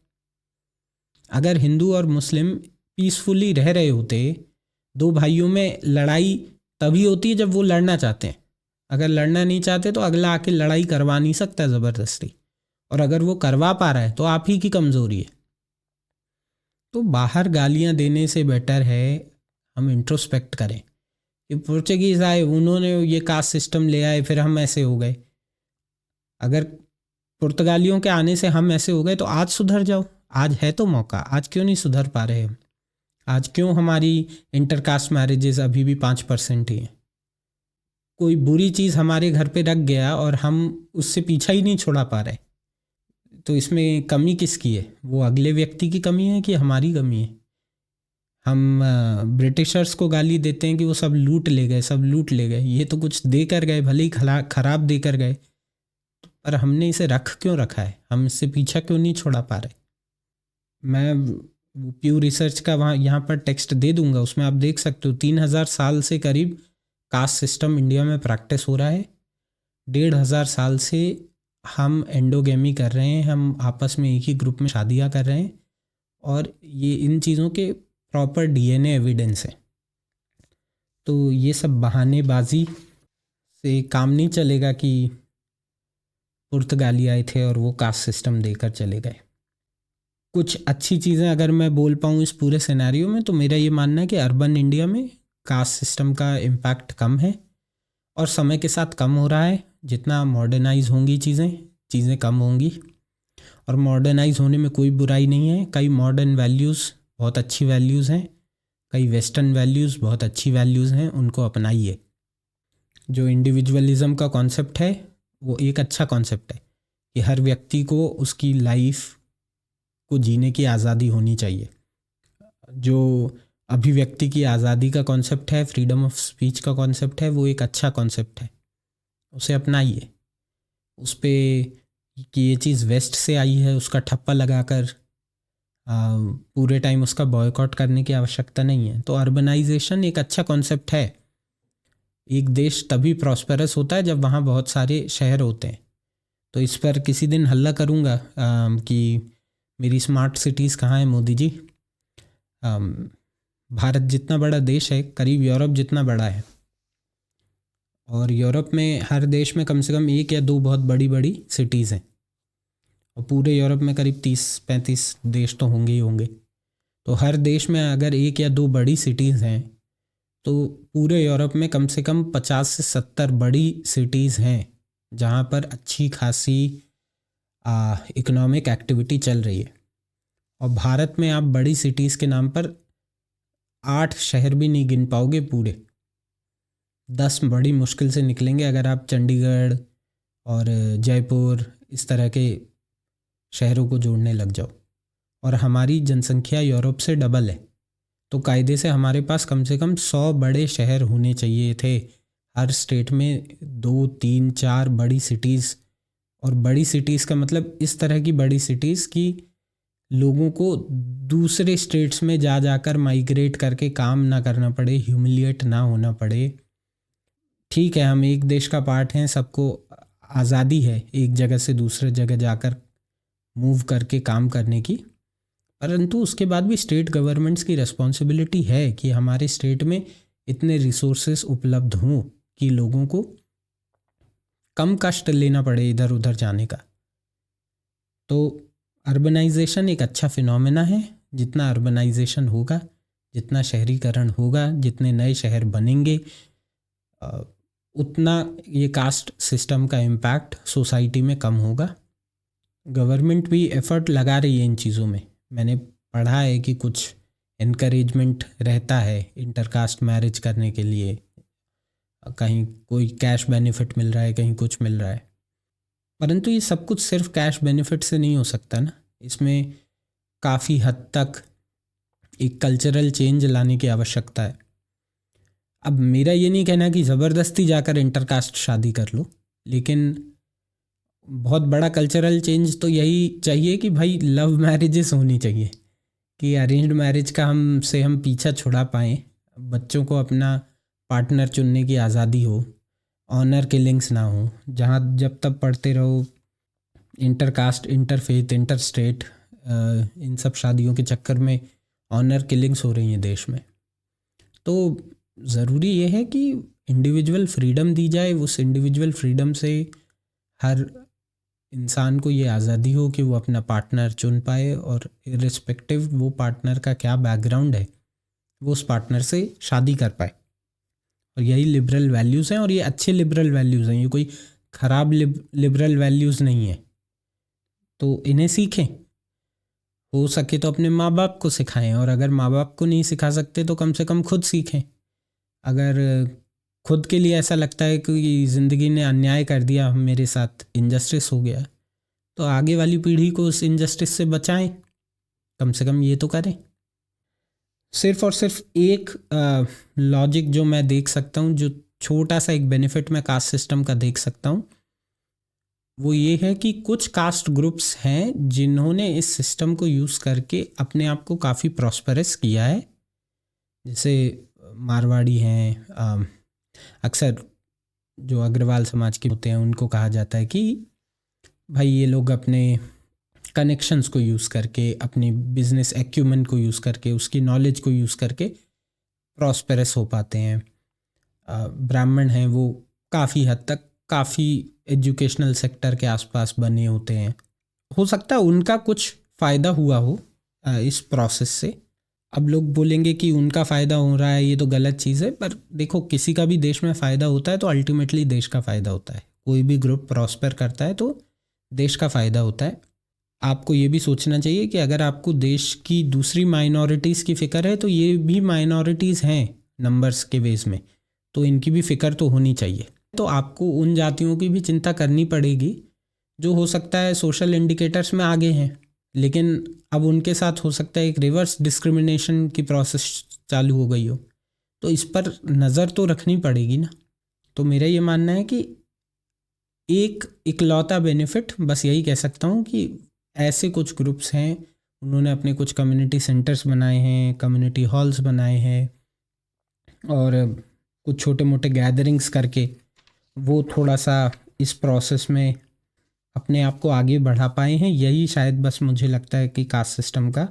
अगर हिंदू और मुस्लिम पीसफुली रह रहे होते, दो भाइयों में लड़ाई तभी होती है जब वो लड़ना चाहते हैं। अगर लड़ना नहीं चाहते तो अगला आके लड़ाई करवा नहीं सकता ज़बरदस्ती, और अगर वो करवा पा रहा है तो आप ही की कमज़ोरी है। तो बाहर गालियां देने से बेटर है हम इंट्रोस्पेक्ट करें कि पोर्चुगीज़ आए, उन्होंने ये कास्ट सिस्टम ले आए, फिर हम ऐसे हो गए। अगर पुर्तगालियों के आने से हम ऐसे हो गए तो आज सुधर जाओ, आज है तो मौका, आज क्यों नहीं सुधर पा रहे हम? आज क्यों हमारी इंटरकास्ट मैरिजेस अभी भी 5% ही हैं? कोई बुरी चीज़ हमारे घर पे रख गया और हम उससे पीछा ही नहीं छोड़ा पा रहे, तो इसमें कमी किसकी है? वो अगले व्यक्ति की कमी है कि हमारी कमी है? हम ब्रिटिशर्स को गाली देते हैं कि वो सब लूट ले गए, सब लूट ले गए। ये तो कुछ दे कर गए, भले ही खराब दे कर गए, पर हमने इसे रख क्यों रखा है? हम इससे पीछा क्यों नहीं छोड़ा पा रहे? मैं प्यू रिसर्च का वहाँ यहाँ पर टेक्स्ट दे दूंगा, उसमें आप देख सकते हो 3000 साल से करीब कास्ट सिस्टम इंडिया में प्रैक्टिस हो रहा है। 1500 साल से हम एंडोगेमी कर रहे हैं, हम आपस में एक ही ग्रुप में शादियाँ कर रहे हैं, और ये इन चीज़ों के प्रॉपर डीएनए एविडेंस है। तो ये सब बहानेबाजी से काम नहीं चलेगा कि पुर्तगाली आए थे और वो कास्ट सिस्टम देकर चले गए। कुछ अच्छी चीज़ें अगर मैं बोल पाऊँ इस पूरे सिनेरियो में, तो मेरा ये मानना है कि अर्बन इंडिया में कास्ट सिस्टम का इम्पैक्ट कम है और समय के साथ कम हो रहा है। जितना मॉडर्नाइज होंगी चीज़ें कम होंगी, और मॉडर्नाइज होने में कोई बुराई नहीं है। कई मॉडर्न वैल्यूज़ बहुत अच्छी वैल्यूज़ हैं, कई वेस्टर्न वैल्यूज़ बहुत अच्छी वैल्यूज़ हैं, उनको अपनाइए। जो इंडिविजुअलिज़म का कॉन्सेप्ट है वो एक अच्छा कॉन्सेप्ट है कि हर व्यक्ति को उसकी लाइफ को जीने की आज़ादी होनी चाहिए। जो अभिव्यक्ति की आज़ादी का कॉन्सेप्ट है, फ्रीडम ऑफ स्पीच का कॉन्सेप्ट है, वो एक अच्छा कॉन्सेप्ट है, उसे अपनाइए। उस पर कि ये चीज़ वेस्ट से आई है उसका ठप्पा लगाकर पूरे टाइम उसका बॉयकॉट करने की आवश्यकता नहीं है। तो अर्बनाइजेशन एक अच्छा कॉन्सेप्ट है। एक देश तभी प्रॉस्पेरस होता है जब वहाँ बहुत सारे शहर होते हैं। तो इस पर किसी दिन हल्ला करूँगा कि मेरी स्मार्ट सिटीज़ कहाँ हैं मोदी जी। भारत जितना बड़ा देश है, करीब यूरोप जितना बड़ा है, और यूरोप में हर देश में कम से कम एक या दो बहुत बड़ी बड़ी सिटीज़ हैं, और पूरे यूरोप में करीब 30-35 देश तो होंगे ही होंगे। तो हर देश में अगर एक या दो बड़ी सिटीज़ हैं, तो पूरे यूरोप में कम से कम 50 से 70 बड़ी सिटीज़ हैं जहाँ पर अच्छी खासी इकोनॉमिक एक्टिविटी चल रही है। और भारत में आप बड़ी सिटीज़ के नाम पर 8 शहर भी नहीं गिन पाओगे, पूरे 10 बड़ी मुश्किल से निकलेंगे अगर आप चंडीगढ़ और जयपुर इस तरह के शहरों को जोड़ने लग जाओ। और हमारी जनसंख्या यूरोप से डबल है, तो कायदे से हमारे पास कम से कम 100 बड़े शहर होने चाहिए थे। हर स्टेट में 2, 3, 4 बड़ी सिटीज़। और बड़ी सिटीज़ का मतलब इस तरह की बड़ी सिटीज़ की लोगों को दूसरे स्टेट्स में जाकर माइग्रेट करके काम ना करना पड़े, ह्यूमिलिएट ना होना पड़े। ठीक है, हम एक देश का पार्ट हैं, सबको आज़ादी है एक जगह से दूसरे जगह जाकर मूव करके काम करने की, परंतु उसके बाद भी स्टेट गवर्नमेंट्स की रिस्पॉन्सिबिलिटी है कि हमारे स्टेट में इतने रिसोर्सेस उपलब्ध हों कि लोगों को कम कष्ट लेना पड़े इधर उधर जाने का। तो अर्बनाइजेशन एक अच्छा फिनोमेना है। जितना अर्बनाइजेशन होगा, जितना शहरीकरण होगा, जितने नए शहर बनेंगे, उतना ये कास्ट सिस्टम का इम्पैक्ट सोसाइटी में कम होगा। गवर्नमेंट भी एफ़र्ट लगा रही है इन चीज़ों में। मैंने पढ़ा है कि कुछ इनकरेजमेंट रहता है इंटरकास्ट मैरिज करने के लिए, कहीं कोई कैश बेनिफिट मिल रहा है, कहीं कुछ मिल रहा है। परंतु ये सब कुछ सिर्फ कैश बेनिफिट से नहीं हो सकता ना, इसमें काफ़ी हद तक एक कल्चरल चेंज लाने की आवश्यकता है। अब मेरा ये नहीं कहना कि ज़बरदस्ती जाकर इंटरकास्ट शादी कर लो, लेकिन बहुत बड़ा कल्चरल चेंज तो यही चाहिए कि भाई लव मैरिजेस होनी चाहिए, कि अरेंज्ड मैरिज का हम पीछा छुड़ा पाएँ, बच्चों को अपना पार्टनर चुनने की आज़ादी हो, ऑनर किलिंग्स ना हो। जहाँ जब तक पढ़ते रहो इंटरकास्ट, इंटरफेथ, इंटरस्टेट, इन सब शादियों के चक्कर में ऑनर किलिंग्स हो रही हैं देश में। तो ज़रूरी ये है कि इंडिविजुअल फ्रीडम दी जाए, उस इंडिविजुअल फ्रीडम से हर इंसान को ये आज़ादी हो कि वो अपना पार्टनर चुन पाए, और इर्रिस्पेक्टिव वो पार्टनर का क्या बैकग्राउंड है, वो उस पार्टनर से शादी कर पाए। और यही लिबरल वैल्यूज़ हैं, और ये अच्छे लिबरल वैल्यूज़ हैं, ये कोई ख़राब लिबरल वैल्यूज़ नहीं है। तो इन्हें सीखें, हो सके तो अपने माँ बाप को सिखाएं, और अगर माँ बाप को नहीं सिखा सकते तो कम से कम खुद सीखें। अगर खुद के लिए ऐसा लगता है कि ज़िंदगी ने अन्याय कर दिया, मेरे साथ इनजस्टिस हो गया, तो आगे वाली पीढ़ी को उस इनजस्टिस से बचाएं, कम से कम ये तो करें। सिर्फ और सिर्फ एक लॉजिक जो मैं देख सकता हूँ, जो छोटा सा एक बेनिफिट मैं कास्ट सिस्टम का देख सकता हूँ, वो ये है कि कुछ कास्ट ग्रुप्स हैं जिन्होंने इस सिस्टम को यूज़ करके अपने आप को काफ़ी प्रॉस्परस किया है। जैसे मारवाड़ी हैं, अक्सर जो अग्रवाल समाज के होते हैं उनको कहा जाता है कि भाई ये लोग अपने कनेक्शंस को यूज़ करके, अपनी बिजनेस एक्यूमेंट को यूज़ करके, उसकी नॉलेज को यूज़ करके प्रॉस्पेरस हो पाते हैं। ब्राह्मण हैं, वो काफ़ी हद तक काफ़ी एजुकेशनल सेक्टर के आसपास बने होते हैं। हो सकता है उनका कुछ फ़ायदा हुआ हो इस प्रोसेस से। अब लोग बोलेंगे कि उनका फ़ायदा हो रहा है, ये तो गलत चीज़ है, पर देखो किसी का भी देश में फ़ायदा होता है तो अल्टीमेटली देश का फ़ायदा होता है। कोई भी ग्रुप प्रॉस्पर करता है तो देश का फ़ायदा होता है। आपको ये भी सोचना चाहिए कि अगर आपको देश की दूसरी माइनॉरिटीज़ की फ़िक्र है, तो ये भी माइनॉरिटीज़ हैं नंबर्स के बेस में, तो इनकी भी फ़िक्र तो होनी चाहिए। तो आपको उन जातियों की भी चिंता करनी पड़ेगी जो हो सकता है सोशल इंडिकेटर्स में आगे हैं, लेकिन अब उनके साथ हो सकता है एक रिवर्स डिस्क्रिमिनेशन की प्रोसेस चालू हो गई हो, तो इस पर नज़र तो रखनी पड़ेगी ना। तो मेरा ये मानना है कि एक इकलौता बेनिफिट बस यही कह सकता हूँ कि ऐसे कुछ ग्रुप्स हैं, उन्होंने अपने कुछ कम्युनिटी सेंटर्स बनाए हैं, कम्युनिटी हॉल्स बनाए हैं, और कुछ छोटे मोटे गैदरिंग्स करके वो थोड़ा सा इस प्रोसेस में अपने आप को आगे बढ़ा पाए हैं। यही शायद बस मुझे लगता है कि कास्ट सिस्टम का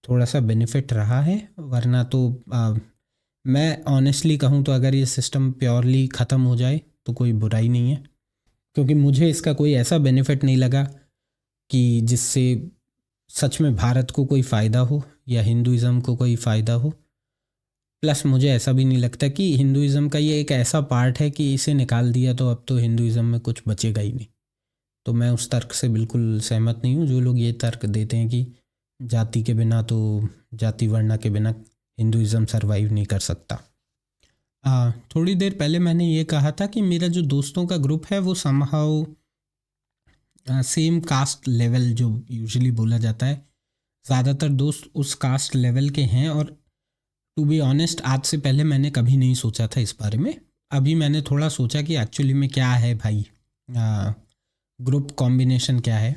थोड़ा सा बेनिफिट रहा है। वरना तो मैं ऑनेस्टली कहूँ तो अगर ये सिस्टम प्योरली ख़त्म हो जाए तो कोई बुराई नहीं है, क्योंकि मुझे इसका कोई ऐसा बेनिफिट नहीं लगा कि जिससे सच में भारत को कोई फ़ायदा हो या हिंदुज़म को कोई फ़ायदा हो। प्लस मुझे ऐसा भी नहीं लगता कि हिंदुज़म का ये एक ऐसा पार्ट है कि इसे निकाल दिया तो अब तो हिंदुज़म में कुछ बचेगा ही नहीं। तो मैं उस तर्क से बिल्कुल सहमत नहीं हूँ। जो लोग ये तर्क देते हैं कि जाति के बिना, तो जाति वर्णा के बिना हिंदुज़म सर्वाइव नहीं कर सकता। थोड़ी देर पहले मैंने ये कहा था कि मेरा जो दोस्तों का ग्रुप है वो समहाउ सेम कास्ट लेवल, जो यूजुअली बोला जाता है, ज़्यादातर दोस्त उस कास्ट लेवल के हैं। और टू बी ऑनेस्ट, आज से पहले मैंने कभी नहीं सोचा था इस बारे में। अभी मैंने थोड़ा सोचा कि एक्चुअली में क्या है भाई, ग्रुप कॉम्बिनेशन क्या है,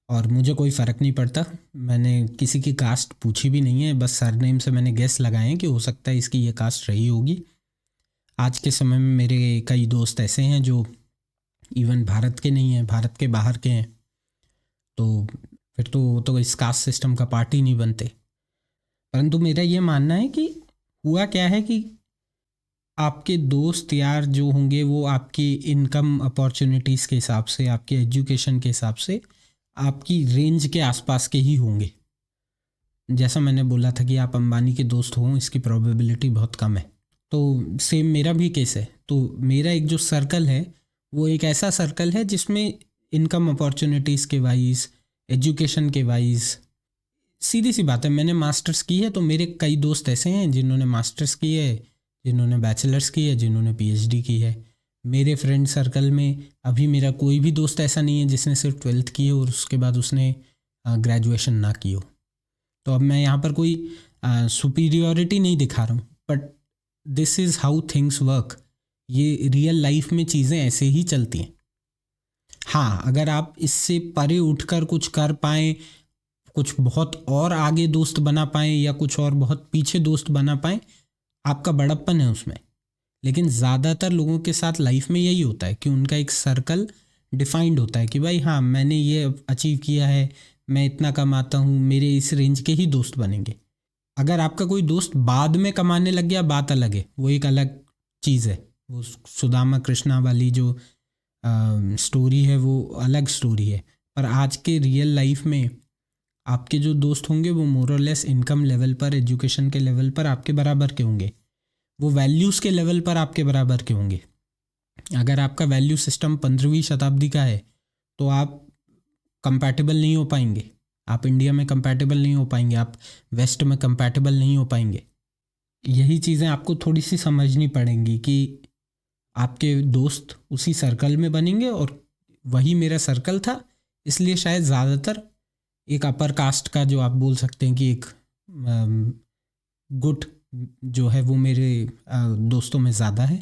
और मुझे कोई फ़र्क नहीं पड़ता। मैंने किसी की कास्ट पूछी भी नहीं है, बस सरनेम से मैंने गेस लगाए हैं कि हो सकता है इसकी ये कास्ट रही होगी। आज के समय में मेरे कई दोस्त ऐसे हैं जो इवन भारत के नहीं हैं, भारत के बाहर के हैं, तो फिर तो इस कास्ट सिस्टम का पार्ट ही नहीं बनते। परंतु मेरा ये मानना है कि हुआ क्या है कि आपके दोस्त यार जो होंगे वो आपकी इनकम अपॉर्चुनिटीज़ के हिसाब से, आपके एजुकेशन के हिसाब से आपकी रेंज के आसपास के ही होंगे। जैसा मैंने बोला था कि आप अंबानी के दोस्त हों, इसकी प्रोबेबिलिटी बहुत कम है। तो सेम मेरा भी केस है। तो मेरा एक जो सर्कल है वो एक ऐसा सर्कल है जिसमें इनकम अपॉर्चुनिटीज़ के वाइज, एजुकेशन के वाइज। सीधी सी बात है, मैंने मास्टर्स की है तो मेरे कई दोस्त ऐसे हैं जिन्होंने मास्टर्स की है, जिन्होंने बैचलर्स की है, जिन्होंने पीएचडी की है। मेरे फ्रेंड सर्कल में अभी मेरा कोई भी दोस्त ऐसा नहीं है जिसने सिर्फ 12th की है और उसके बाद उसने ग्रेजुएशन ना की हो। तो अब मैं यहाँ पर कोई सुपीरियॉरिटी नहीं दिखा रहा हूँ, but this is how things work. ये रियल लाइफ में चीज़ें ऐसे ही चलती हैं। हाँ, अगर आप इससे परे उठकर कुछ कर पाएँ, कुछ बहुत और आगे दोस्त बना पाएँ या कुछ और बहुत पीछे दोस्त बना पाएँ, आपका बड़प्पन है उसमें। लेकिन ज़्यादातर लोगों के साथ लाइफ में यही होता है कि उनका एक सर्कल डिफाइंड होता है कि भाई हाँ, मैंने ये अचीव किया है, मैं इतना कमाता हूँ, मेरे इस रेंज के ही दोस्त बनेंगे। अगर आपका कोई दोस्त बाद में कमाने लग गया, बात अलग है, वो एक अलग चीज़ है। वो सुदामा कृष्णा वाली जो स्टोरी है वो अलग स्टोरी है। पर आज के रियल लाइफ में आपके जो दोस्त होंगे वो मोर और लेस इनकम लेवल पर, एजुकेशन के लेवल पर आपके बराबर के होंगे, वो वैल्यूज़ के लेवल पर आपके बराबर के होंगे। अगर आपका वैल्यू सिस्टम 15वीं शताब्दी का है तो आप कंपैटिबल नहीं हो पाएंगे, आप इंडिया में कंपैटिबल नहीं हो पाएंगे, आप वेस्ट में कंपैटिबल नहीं हो पाएंगे। यही चीज़ें आपको थोड़ी सी समझनी पड़ेंगी कि आपके दोस्त उसी सर्कल में बनेंगे, और वही मेरा सर्कल था। इसलिए शायद ज़्यादातर एक अपर कास्ट का, जो आप बोल सकते हैं कि एक गुट जो है वो मेरे दोस्तों में ज़्यादा है।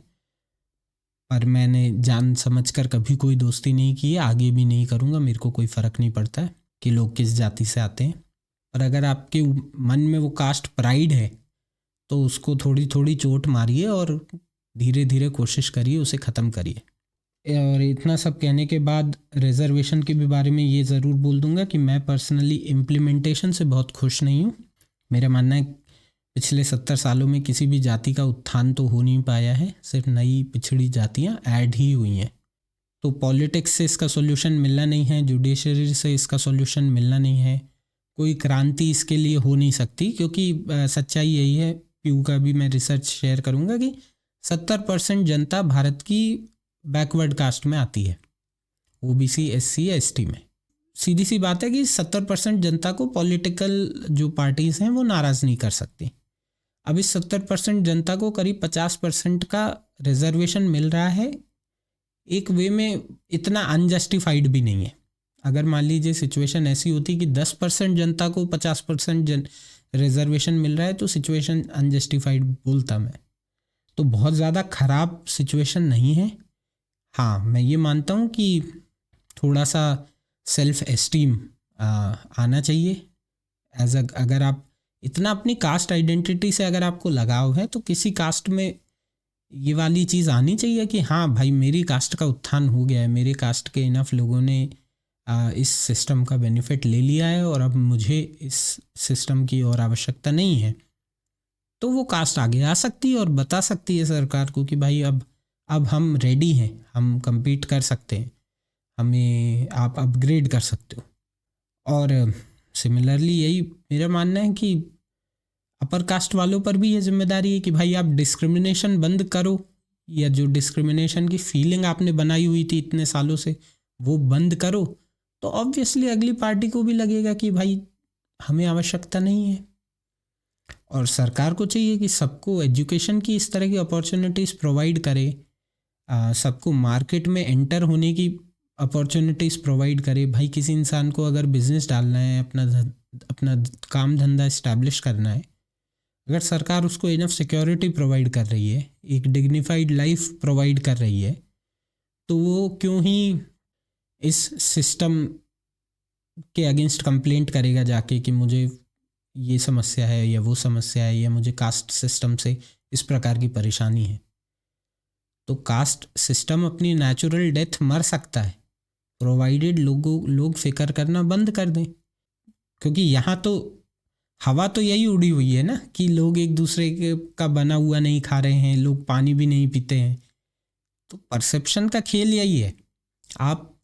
पर मैंने जान समझकर कभी कोई दोस्ती नहीं की है, आगे भी नहीं करूँगा। मेरे को कोई फ़र्क नहीं पड़ता है कि लोग किस जाति से आते हैं। पर अगर आपके मन में वो कास्ट प्राइड है तो उसको थोड़ी थोड़ी चोट मारिए और धीरे धीरे कोशिश करिए उसे ख़त्म करिए। और इतना सब कहने के बाद रिजर्वेशन के भी बारे में ये ज़रूर बोल दूंगा कि मैं पर्सनली इम्प्लीमेंटेशन से बहुत खुश नहीं हूँ। मेरा मानना है पिछले 70 सालों में किसी भी जाति का उत्थान तो हो नहीं पाया है, सिर्फ नई पिछड़ी जातियाँ ऐड ही हुई हैं। तो पॉलिटिक्स से इसका सॉल्यूशन मिलना नहीं है, जुडिशरी से इसका सॉल्यूशन मिलना नहीं है, कोई क्रांति इसके लिए हो नहीं सकती। क्योंकि सच्चाई यही है, प्यू का भी मैं रिसर्च शेयर करूँगा कि 70% जनता भारत की बैकवर्ड कास्ट में आती है, ओबीसी, एससी या एसटी में। सीधी सी बात है कि 70% जनता को पॉलिटिकल जो पार्टीज़ हैं वो नाराज़ नहीं कर सकती। अब इस 70% जनता को करीब 50% का रिजर्वेशन मिल रहा है, एक वे में इतना अनजस्टिफाइड भी नहीं है। अगर मान लीजिए सिचुएशन ऐसी होती कि 10% जनता को 50% रिजर्वेशन मिल रहा है तो सिचुएशन अनजस्टिफाइड बोलता मैं। तो बहुत ज़्यादा ख़राब सिचुएशन नहीं है। हाँ, मैं ये मानता हूँ कि थोड़ा सा सेल्फ एस्टीम आना चाहिए। अगर आप इतना अपनी कास्ट आइडेंटिटी से अगर आपको लगाव है तो किसी कास्ट में ये वाली चीज़ आनी चाहिए कि हाँ भाई, मेरी कास्ट का उत्थान हो गया है, मेरे कास्ट के इनफ लोगों ने इस सिस्टम का बेनिफिट ले लिया है और अब मुझे इस सिस्टम की और आवश्यकता नहीं है। तो वो कास्ट आगे आ सकती है और बता सकती है सरकार को कि भाई अब हम रेडी हैं, हम compete कर सकते हैं, हमें आप अपग्रेड कर सकते हो। और सिमिलरली यही मेरा मानना है कि अपर कास्ट वालों पर भी ये जिम्मेदारी है कि भाई आप डिस्क्रिमिनेशन बंद करो, या जो डिस्क्रिमिनेशन की फीलिंग आपने बनाई हुई थी इतने सालों से वो बंद करो। तो ऑब्वियसली अगली पार्टी को भी लगेगा कि भाई हमें आवश्यकता नहीं है। और सरकार को चाहिए कि सबको एजुकेशन की इस तरह की अपॉर्चुनिटीज़ प्रोवाइड करे, सबको मार्केट में एंटर होने की अपॉर्चुनिटीज़ प्रोवाइड करे। भाई किसी इंसान को अगर बिज़नेस डालना है, अपना काम धंधा इस्टेब्लिश करना है, अगर सरकार उसको इनफ सिक्योरिटी प्रोवाइड कर रही है, एक डिग्निफाइड लाइफ प्रोवाइड कर रही है, तो वो क्यों ही इस सिस्टम के अगेंस्ट कंप्लेंट करेगा जाके कि मुझे ये समस्या है या वो समस्या है, या मुझे कास्ट सिस्टम से इस प्रकार की परेशानी है। तो कास्ट सिस्टम अपनी नेचुरल डेथ मर सकता है, प्रोवाइडेड लोग फिक्र करना बंद कर दें। क्योंकि यहाँ तो हवा तो यही उड़ी हुई है ना कि लोग एक दूसरे का बना हुआ नहीं खा रहे हैं, लोग पानी भी नहीं पीते हैं। तो परसेप्शन का खेल यही है। आप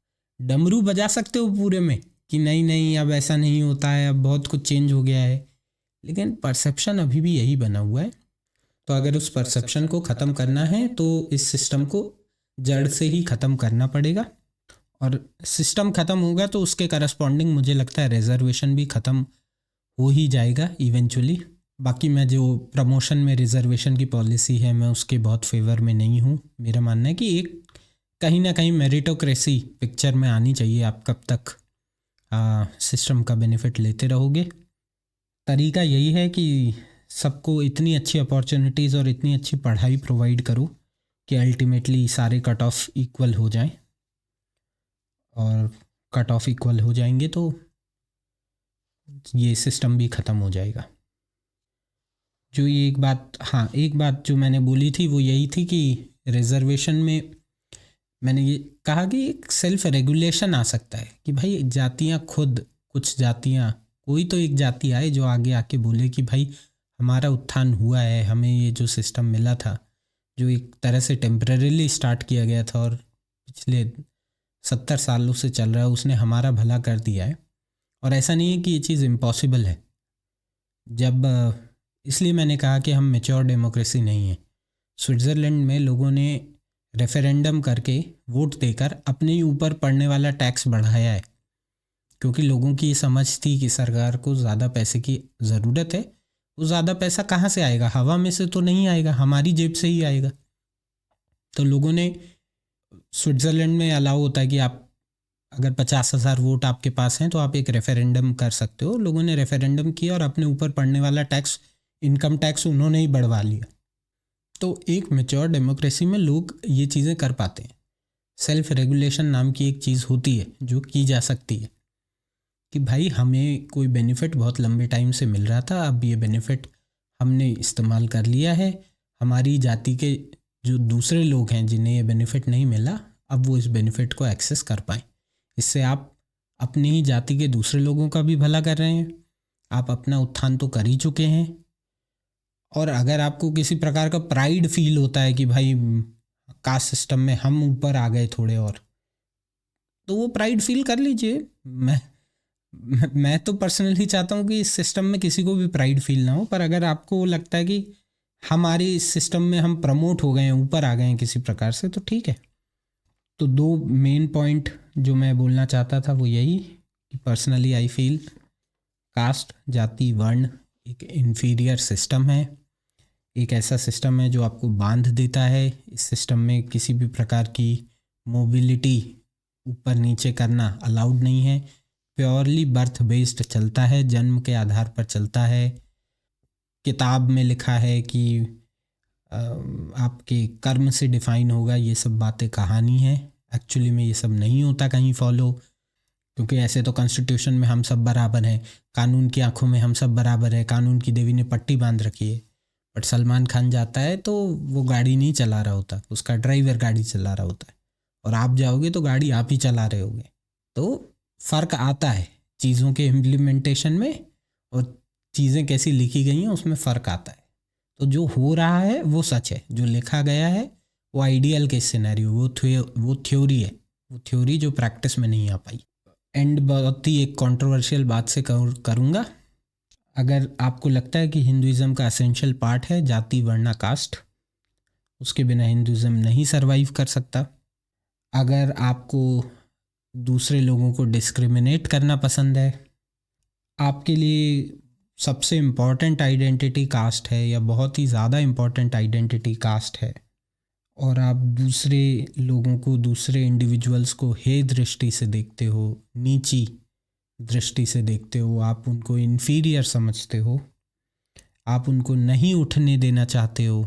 डमरू बजा सकते हो पूरे में कि नहीं नहीं अब ऐसा नहीं होता है, अब बहुत कुछ चेंज हो गया है, लेकिन परसेप्शन अभी भी यही बना हुआ है। तो अगर उस परसेप्शन को ख़त्म करना है तो इस सिस्टम को जड़ से ही ख़त्म करना पड़ेगा। और सिस्टम ख़त्म होगा तो उसके करस्पॉन्डिंग मुझे लगता है रिजर्वेशन भी ख़त्म हो ही जाएगा इवेंचुअली। बाकी मैं जो प्रमोशन में रिजर्वेशन की पॉलिसी है मैं उसके बहुत फेवर में नहीं हूँ। मेरा मानना है कि एक कहीं ना कहीं मेरिटोक्रेसी पिक्चर में आनी चाहिए। आप कब तक सिस्टम का बेनिफिट लेते रहोगे। तरीका यही है कि सबको इतनी अच्छी अपॉर्चुनिटीज़ और इतनी अच्छी पढ़ाई प्रोवाइड करो कि अल्टीमेटली सारे कट ऑफ इक्वल हो जाएं, और कट ऑफ इक्वल हो जाएंगे तो ये सिस्टम भी ख़त्म हो जाएगा। जो ये एक बात, हाँ एक बात जो मैंने बोली थी वो यही थी कि रिजर्वेशन में मैंने ये कहा कि एक सेल्फ रेगुलेशन आ सकता है कि भाई जातियाँ खुद, कुछ जातियाँ, कोई तो एक जाति आए जो आगे आके बोले कि भाई हमारा उत्थान हुआ है, हमें ये जो सिस्टम मिला था जो एक तरह से टेम्परेरीली स्टार्ट किया गया था और पिछले 70 सालों से चल रहा है, उसने हमारा भला कर दिया है। और ऐसा नहीं है कि ये चीज़ इम्पॉसिबल है। जब इसलिए मैंने कहा कि हम मेच्योर डेमोक्रेसी नहीं है। स्विट्ज़रलैंड में लोगों ने रेफरेंडम करके वोट देकर अपने ही ऊपर पड़ने वाला टैक्स बढ़ाया है, क्योंकि लोगों की ये समझ थी कि सरकार को ज़्यादा पैसे की ज़रूरत है। वो ज़्यादा पैसा कहाँ से आएगा? हवा में से तो नहीं आएगा, हमारी जेब से ही आएगा। तो लोगों ने, स्विट्ज़रलैंड में अलाउ होता है कि आप अगर 50,000 वोट आपके पास हैं तो आप एक रेफरेंडम कर सकते हो। लोगों ने रेफरेंडम किया और अपने ऊपर पड़ने वाला टैक्स, इनकम टैक्स, उन्होंने ही बढ़वा लिया। तो एक मेच्योर डेमोक्रेसी में लोग ये चीज़ें कर पाते हैं। सेल्फ रेगुलेशन नाम की एक चीज़ होती है जो की जा सकती है कि भाई हमें कोई बेनिफिट बहुत लंबे टाइम से मिल रहा था, अब ये बेनिफिट हमने इस्तेमाल कर लिया है। हमारी जाति के जो दूसरे लोग हैं जिन्हें ये बेनिफिट नहीं मिला, अब वो इस बेनिफिट को एक्सेस कर पाएँ। इससे आप अपनी ही जाति के दूसरे लोगों का भी भला कर रहे हैं, आप अपना उत्थान तो कर ही चुके हैं। और अगर आपको किसी प्रकार का प्राइड फील होता है कि भाई कास्ट सिस्टम में हम ऊपर आ गए थोड़े और, तो वो प्राइड फील कर लीजिए। मैं तो पर्सनली चाहता हूँ कि इस सिस्टम में किसी को भी प्राइड फील ना हो, पर अगर आपको लगता है कि हमारे इस सिस्टम में हम प्रमोट हो गए हैं, ऊपर आ गए हैं किसी प्रकार से, तो ठीक है। तो दो मेन पॉइंट जो मैं बोलना चाहता था वो यही कि पर्सनली आई फील कास्ट, जाति, वर्ण एक इन्फीरियर सिस्टम है। एक ऐसा सिस्टम है जो आपको बांध देता है। इस सिस्टम में किसी भी प्रकार की मोबिलिटी ऊपर नीचे करना अलाउड नहीं है। प्योरली बर्थ बेस्ड चलता है, जन्म के आधार पर चलता है। किताब में लिखा है कि आपके कर्म से डिफाइन होगा, ये सब बातें कहानी है। एक्चुअली में ये सब नहीं होता कहीं फॉलो, क्योंकि ऐसे तो कॉन्स्टिट्यूशन में हम सब बराबर हैं, कानून की आंखों में हम सब बराबर है, कानून की देवी ने पट्टी बांध रखी है। बट सलमान खान जाता है तो वो गाड़ी नहीं चला रहा होता, उसका ड्राइवर गाड़ी चला रहा होता है, और आप जाओगे तो गाड़ी आप ही चला रहे होगे। तो फ़र्क आता है चीज़ों के इम्प्लीमेंटेशन में, और चीज़ें कैसी लिखी गई हैं उसमें फ़र्क आता है। तो जो हो रहा है वो सच है, जो लिखा गया है वो आइडियल केस सिनेरियो, वो थ्योरी है, वो थ्योरी जो प्रैक्टिस में नहीं आ पाई। एंड बहुत ही एक कंट्रोवर्शियल बात से करूँगा। अगर आपको लगता है कि हिंदुज़म का एसेंशियल पार्ट है जाति, वर्ण, कास्ट, उसके बिना हिंदुज़म नहीं सरवाइव कर सकता। अगर आपको दूसरे लोगों को डिस्क्रिमिनेट करना पसंद है, आपके लिए सबसे इम्पॉर्टेंट आइडेंटिटी कास्ट है या बहुत ही ज़्यादा इम्पॉर्टेंट आइडेंटिटी कास्ट है, और आप दूसरे लोगों को, दूसरे इंडिविजुअल्स को हे दृष्टि से देखते हो, नीची दृष्टि से देखते हो, आप उनको इन्फीरियर समझते हो, आप उनको नहीं उठने देना चाहते हो,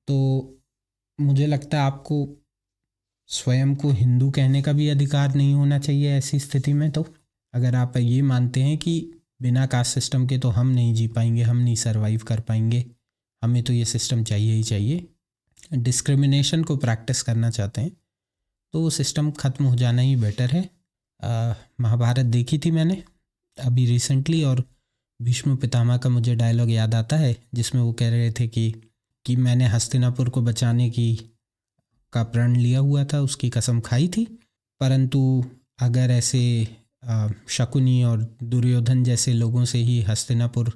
तो मुझे लगता है आपको स्वयं को हिंदू कहने का भी अधिकार नहीं होना चाहिए ऐसी स्थिति में। तो अगर आप ये मानते हैं कि बिना कास्ट सिस्टम के तो हम नहीं जी पाएंगे, हम नहीं सरवाइव कर पाएंगे, हमें तो ये सिस्टम चाहिए ही चाहिए, डिस्क्रिमिनेशन को प्रैक्टिस करना चाहते हैं, तो वो सिस्टम ख़त्म हो जाना ही बेटर है। महाभारत देखी थी मैंने अभी रिसेंटली, और भीष्म पितामह का मुझे डायलॉग याद आता है जिसमें वो कह रहे थे कि मैंने हस्तिनापुर को बचाने का प्रण लिया हुआ था, उसकी कसम खाई थी, परंतु अगर ऐसे शकुनी और दुर्योधन जैसे लोगों से ही हस्तिनापुर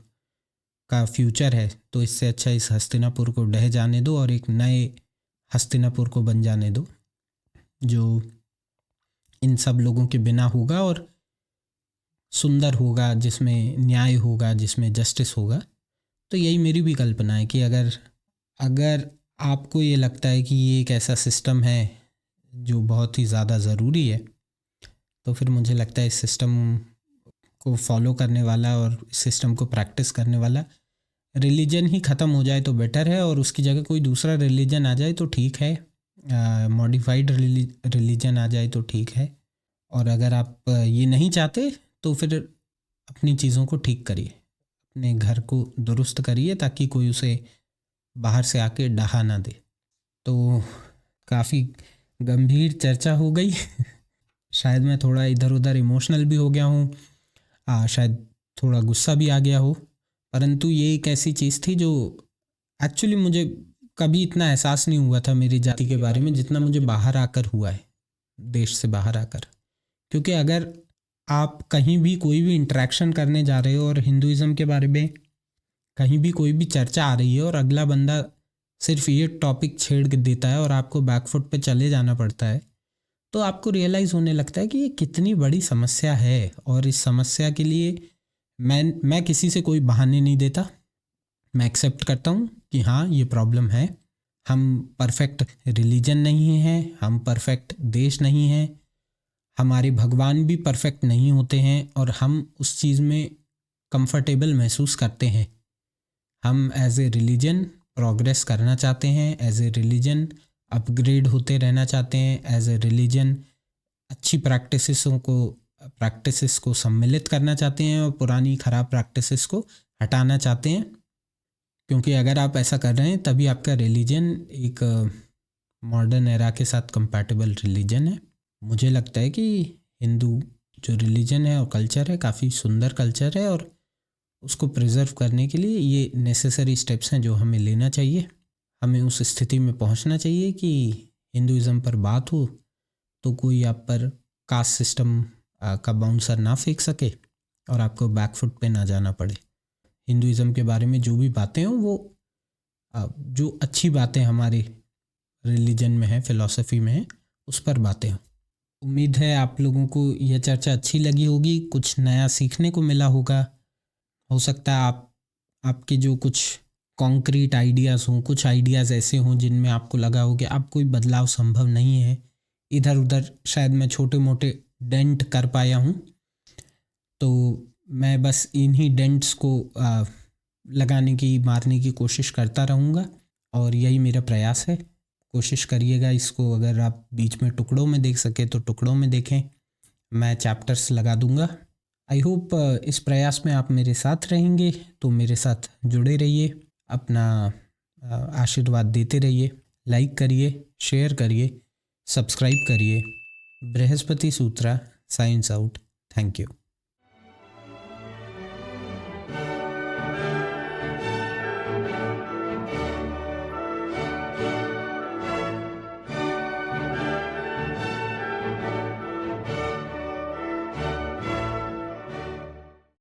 का फ्यूचर है, तो इससे अच्छा इस हस्तिनापुर को ढह जाने दो और एक नए हस्तिनापुर को बन जाने दो, जो इन सब लोगों के बिना होगा और सुंदर होगा, जिसमें न्याय होगा, जिसमें जस्टिस होगा। तो यही मेरी भी कल्पना है कि अगर अगर आपको ये लगता है कि ये एक ऐसा सिस्टम है जो बहुत ही ज़्यादा ज़रूरी है, तो फिर मुझे लगता है इस सिस्टम को फॉलो करने वाला और इस सिस्टम को प्रैक्टिस करने वाला रिलीजन ही ख़त्म हो जाए तो बेटर है, और उसकी जगह कोई दूसरा रिलीजन आ जाए तो ठीक है, मॉडिफाइड रिलीजन आ जाए तो ठीक है। और अगर आप ये नहीं चाहते तो फिर अपनी चीज़ों को ठीक करिए, अपने घर को दुरुस्त करिए, ताकि कोई उसे बाहर से आके डहा ना दे। तो काफ़ी गंभीर चर्चा हो गई शायद मैं थोड़ा इधर उधर इमोशनल भी हो गया हूँ, शायद थोड़ा गुस्सा भी आ गया हो, परंतु ये एक ऐसी चीज़ थी जो एक्चुअली मुझे कभी इतना एहसास नहीं हुआ था मेरी जाति के बारे में जितना मुझे बाहर आकर हुआ है, देश से बाहर आकर। क्योंकि अगर आप कहीं भी कोई भी इंटरेक्शन करने जा रहे हो और हिंदुइज़्म के बारे में कहीं भी कोई भी चर्चा आ रही है और अगला बंदा सिर्फ ये टॉपिक छेड़ के देता है और आपको बैकफुट पे चले जाना पड़ता है, तो आपको रियलाइज़ होने लगता है कि ये कितनी बड़ी समस्या है। और इस समस्या के लिए मैं किसी से कोई बहाने नहीं देता, मैं एक्सेप्ट करता हूँ कि हाँ ये प्रॉब्लम है। हम परफेक्ट रिलीजन नहीं हैं, हम परफेक्ट देश नहीं हैं, हमारे भगवान भी परफेक्ट नहीं होते हैं, और हम उस चीज़ में कंफर्टेबल महसूस करते हैं। हम एज ए रिलीजन प्रोग्रेस करना चाहते हैं, एज ए रिलीजन अपग्रेड होते रहना चाहते हैं, एज ए रिलीजन अच्छी प्रैक्टिसेस को सम्मिलित करना चाहते हैं और पुरानी ख़राब प्रैक्टिसेस को हटाना चाहते हैं। क्योंकि अगर आप ऐसा कर रहे हैं तभी आपका रिलीजन एक मॉडर्न एरा के साथ कंपैटिबल रिलीजन है। मुझे लगता है कि हिंदू जो रिलीजन है और कल्चर है काफ़ी सुंदर कल्चर है, और उसको प्रिजर्व करने के लिए ये नेसेसरी स्टेप्स हैं जो हमें लेना चाहिए। हमें उस स्थिति में पहुंचना चाहिए कि हिंदुइज़्म पर बात हो तो कोई आप पर कास्ट सिस्टम का बाउंसर ना फेंक सके और आपको बैकफुट पे ना जाना पड़े। हिंदुइज़्म के बारे में जो भी बातें हों वो जो अच्छी बातें हमारे रिलीजन में है, फ़िलॉसफी में है, उस पर बातें हों। उम्मीद है आप लोगों को यह चर्चा अच्छी लगी होगी, कुछ नया सीखने को मिला होगा। हो सकता है आपके जो कुछ कॉन्क्रीट आइडियाज़ हों, कुछ आइडियाज़ ऐसे हों जिनमें आपको लगा हो कि अब कोई बदलाव संभव नहीं है, इधर उधर शायद मैं छोटे मोटे डेंट कर पाया हूँ। तो मैं बस इन्हीं डेंट्स को मारने की कोशिश करता रहूँगा, और यही मेरा प्रयास है। कोशिश करिएगा इसको, अगर आप बीच में टुकड़ों में देख सके तो टुकड़ों में देखें, मैं चैप्टर्स लगा दूँगा। आई होप इस प्रयास में आप मेरे साथ रहेंगे, तो मेरे साथ जुड़े रहिए, अपना आशीर्वाद देते रहिए, लाइक करिए, शेयर करिए, सब्सक्राइब करिए। बृहस्पति सूत्रा साइंस आउट। Thank you.